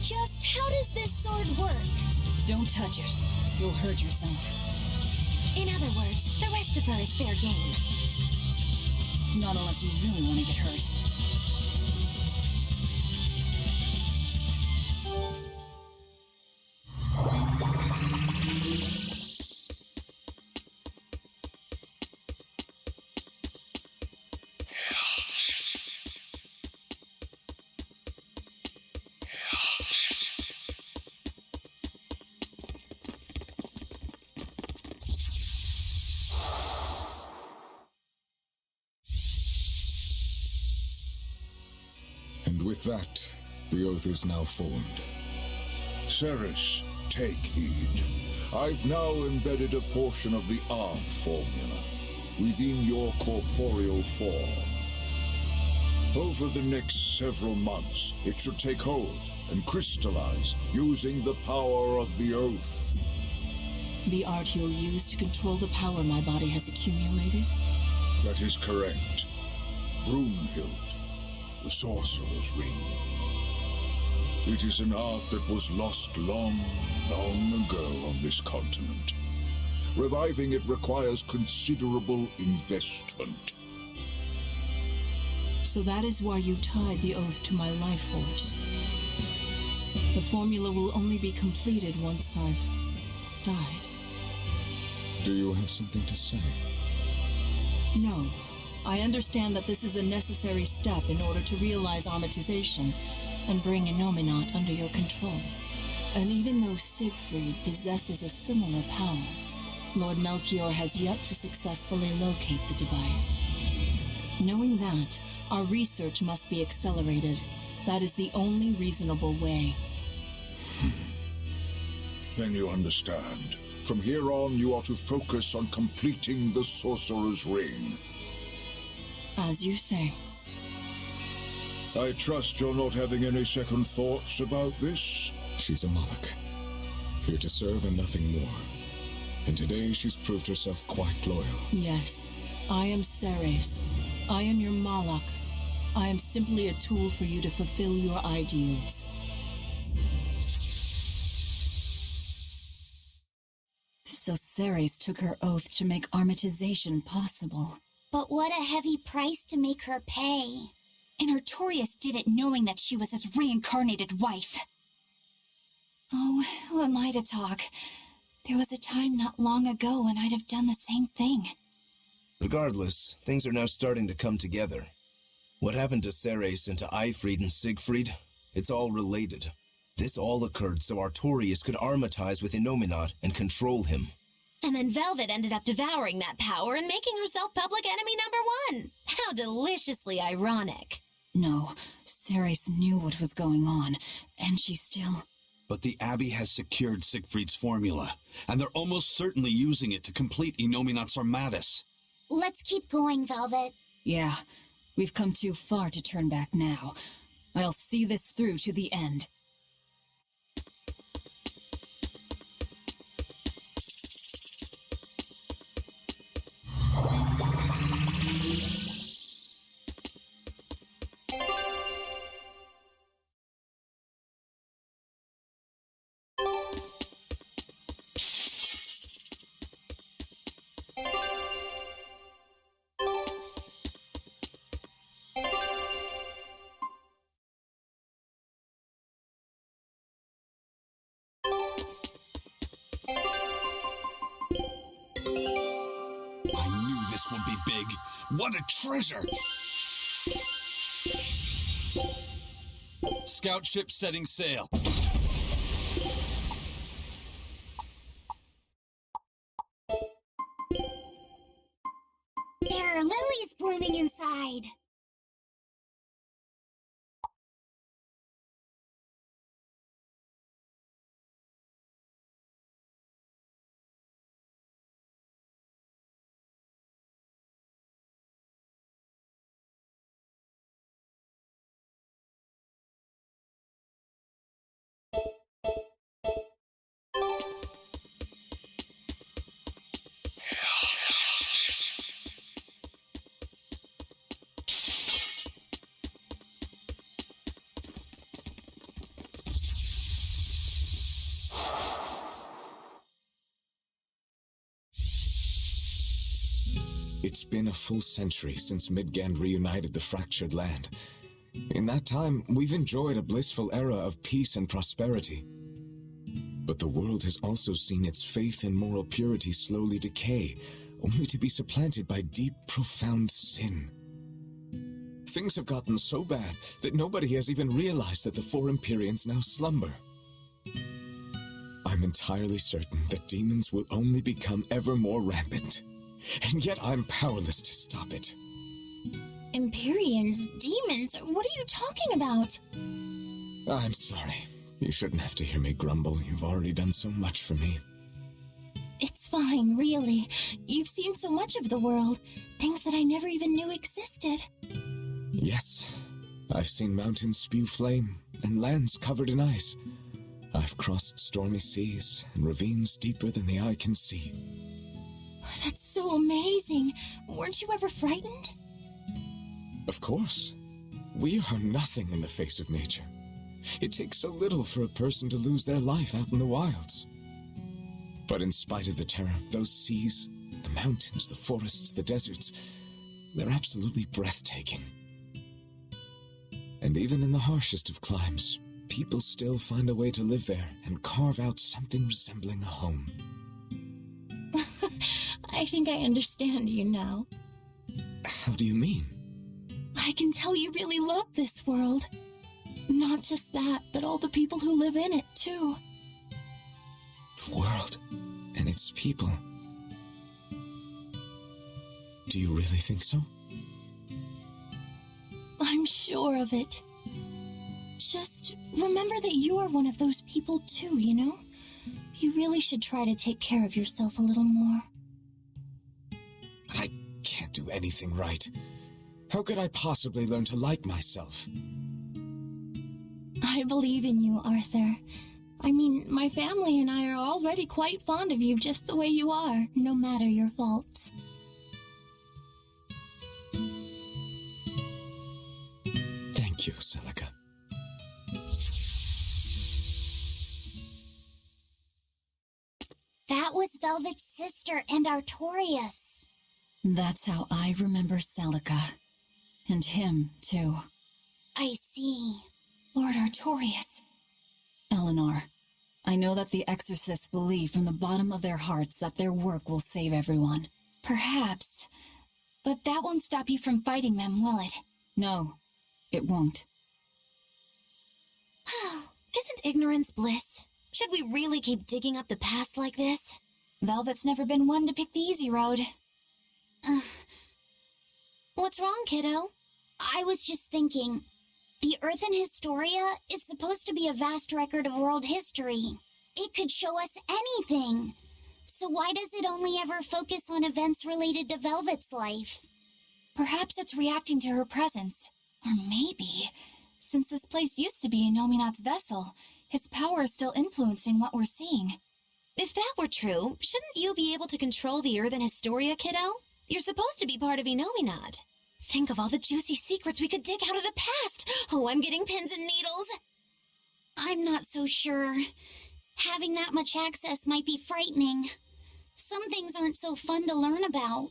Just how does this sword work? Don't touch it. You'll hurt yourself. In other words, the rest of her is fair game. Not unless you really want to get hurt. And with that, the oath is now formed. Ceres, take heed. I've now embedded a portion of the art formula within your corporeal form. Over the next several months, it should take hold and crystallize using the power of the oath. The art you'll use to control the power my body has accumulated? That is correct. Brunhild, the Sorcerer's Ring. It is an art that was lost long, long ago on this continent. Reviving it requires considerable investment. So that is why you tied the oath to my life force. The formula will only be completed once I've died. Do you have something to say? No. I understand that this is a necessary step in order to realize armatization and bring Innominat under your control. And even though Siegfried possesses a similar power, Lord Melchior has yet to successfully locate the device. Knowing that, our research must be accelerated. That is the only reasonable way. Then you understand. From here on, you are to focus on completing the Sorcerer's Ring. As you say. I trust you're not having any second thoughts about this? She's a Moloch, here to serve and nothing more. And today she's proved herself quite loyal. Yes, I am Ceres. I am your Moloch. I am simply a tool for you to fulfill your ideals. So Ceres took her oath to make armatization possible. But what a heavy price to make her pay. And Artorias did it knowing that she was his reincarnated wife. Oh, who am I to talk? There was a time not long ago when I'd have done the same thing. Regardless, things are now starting to come together. What happened to Ceres and to Eifried and Siegfried? It's all related. This all occurred so Artorias could armatize with Innominat and control him. And then Velvet ended up devouring that power and making herself public enemy #1. How deliciously ironic. No, Ceres knew what was going on, and she still... But the Abbey has secured Siegfried's formula, and they're almost certainly using it to complete Innominat's Armatus. Let's keep going, Velvet. Yeah, we've come too far to turn back now. I'll see this through to the end. Would be big. What a treasure! Scout ship setting sail. There are lilies blooming inside. It's been a full century since Midgand reunited the fractured land. In that time, we've enjoyed a blissful era of peace and prosperity. But the world has also seen its faith and moral purity slowly decay, only to be supplanted by deep, profound sin. Things have gotten so bad that nobody has even realized that the four Empyreans now slumber. I'm entirely certain that demons will only become ever more rampant, and yet I'm powerless to stop it. Empyreans? Demons? What are you talking about? I'm sorry. You shouldn't have to hear me grumble. You've already done so much for me. It's fine, really. You've seen so much of the world. Things that I never even knew existed. Yes. I've seen mountains spew flame and lands covered in ice. I've crossed stormy seas and ravines deeper than the eye can see. That's so amazing. Weren't you ever frightened? Of course. We are nothing in the face of nature. It takes so little for a person to lose their life out in the wilds. But in spite of the terror, those seas, the mountains, the forests, the deserts, they're absolutely breathtaking. And even in the harshest of climes, people still find a way to live there and carve out something resembling a home. I think I understand you now. How do you mean? I can tell you really love this world. Not just that, but all the people who live in it, too. The world and its people. Do you really think so? sure of it. Just remember that you're one of those people too, you know? You really should try to take care of yourself a little more. But I can't do anything right. How could I possibly learn to like myself? I believe in you, Arthur. I mean, my family and I are already quite fond of you just the way you are, no matter your faults. Thank you, Celica. That was Velvet's sister and Artorias. That's how I remember Celica. And him, too. I see. Lord Artorias. Eleanor, I know that the exorcists believe from the bottom of their hearts that their work will save everyone. Perhaps. But that won't stop you from fighting them, will it? No, it won't. Isn't ignorance bliss? Should we really keep digging up the past like this? Velvet's never been one to pick the easy road. What's wrong, kiddo? I was just thinking, the Earth in Historia is supposed to be a vast record of world history. It could show us anything. So why does it only ever focus on events related to Velvet's life? Perhaps it's reacting to her presence. Or maybe, since this place used to be Nominat's vessel, his power is still influencing what we're seeing. If that were true, shouldn't you be able to control the Earth in Historia, kiddo? You're supposed to be part of Enominat. Think of all the juicy secrets we could dig out of the past. Oh, I'm getting pins and needles. I'm not so sure. Having that much access might be frightening. Some things aren't so fun to learn about.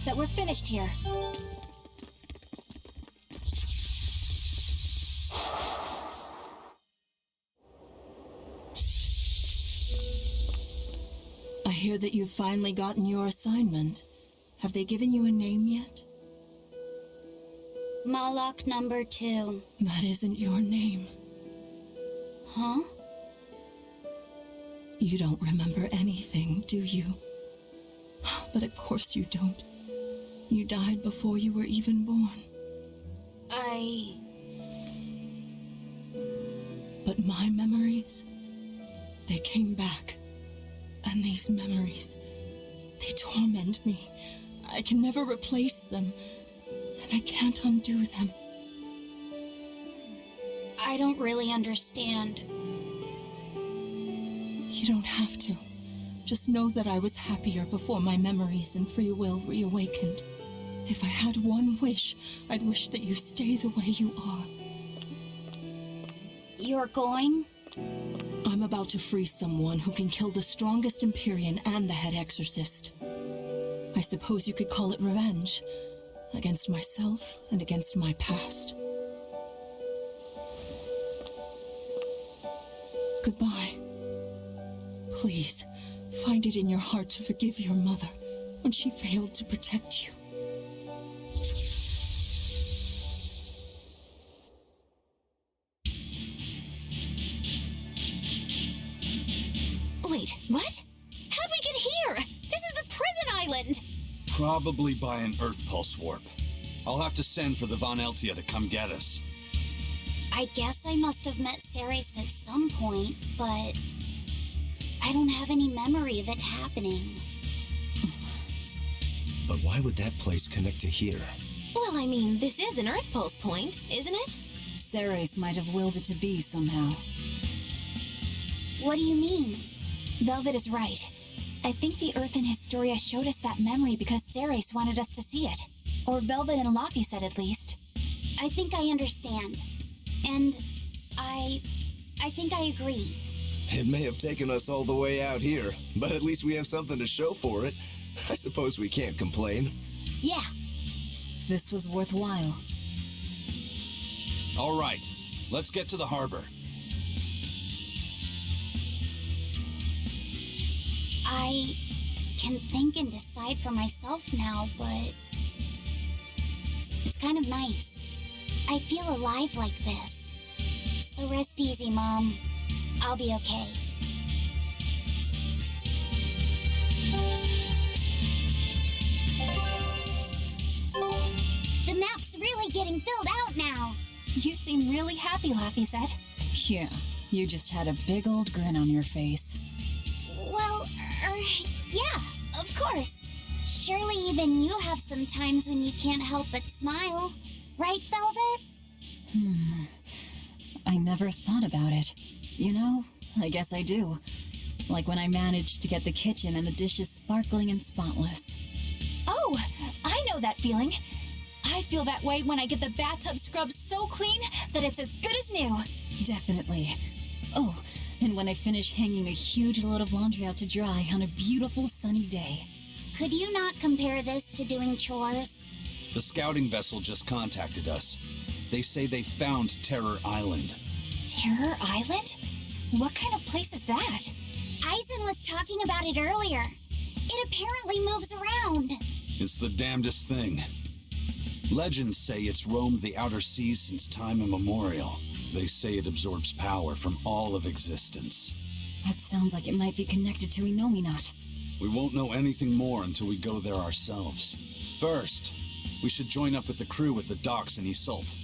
That we're finished here. I hear that you've finally gotten your assignment. Have they given you a name yet? Moloch number 2. That isn't your name. Huh? You don't remember anything, do you? But of course you don't. You died before you were even born. But my memories, they came back. And these memories, they torment me. I can never replace them. And I can't undo them. I don't really understand. You don't have to. Just know that I was happier before my memories and free will reawakened. If I had one wish, I'd wish that you stay the way you are. You're going? I'm about to free someone who can kill the strongest Empyrean and the head exorcist. I suppose you could call it revenge. Against myself and against my past. Goodbye. Please, find it in your heart to forgive your mother when she failed to protect you. Wait, what? How'd we get here? This is the prison island! Probably by an Earth Pulse warp. I'll have to send for the Von Eltia to come get us. I guess I must have met Ceres at some point, but I don't have any memory of it happening. But why would that place connect to here? Well, I mean, this is an Earth Pulse point, isn't it? Ceres might have willed it to be somehow. What do you mean? Velvet is right. I think the Earth in Historia showed us that memory because Ceres wanted us to see it. Or Velvet and Laffy said at least. I think I understand. And I think I agree. It may have taken us all the way out here, but at least we have something to show for it. I suppose we can't complain. Yeah. This was worthwhile. All right, let's get to the harbor. I can think and decide for myself now, but it's kind of nice. I feel alive like this. So rest easy, Mom. I'll be okay. The map's really getting filled out now. You seem really happy, Laffy said. Yeah, you just had a big old grin on your face. Well, yeah, of course. Surely even you have some times when you can't help but smile. Right, Velvet? I never thought about it. You know, I guess I do. Like when I managed to get the kitchen and the dishes sparkling and spotless. Oh, I know that feeling. I feel that way when I get the bathtub scrubbed so clean that it's as good as new. Definitely. Oh, and when I finish hanging a huge load of laundry out to dry on a beautiful sunny day. Could you not compare this to doing chores? The scouting vessel just contacted us. They say they found Terror Island. Terror Island? What kind of place is that? Eisen was talking about it earlier. It apparently moves around. It's the damnedest thing. Legends say it's roamed the outer seas since time immemorial. They say it absorbs power from all of existence. That sounds like it might be connected to Inominat. We won't know anything more until we go there ourselves. First, we should join up with the crew at the docks in Isolt.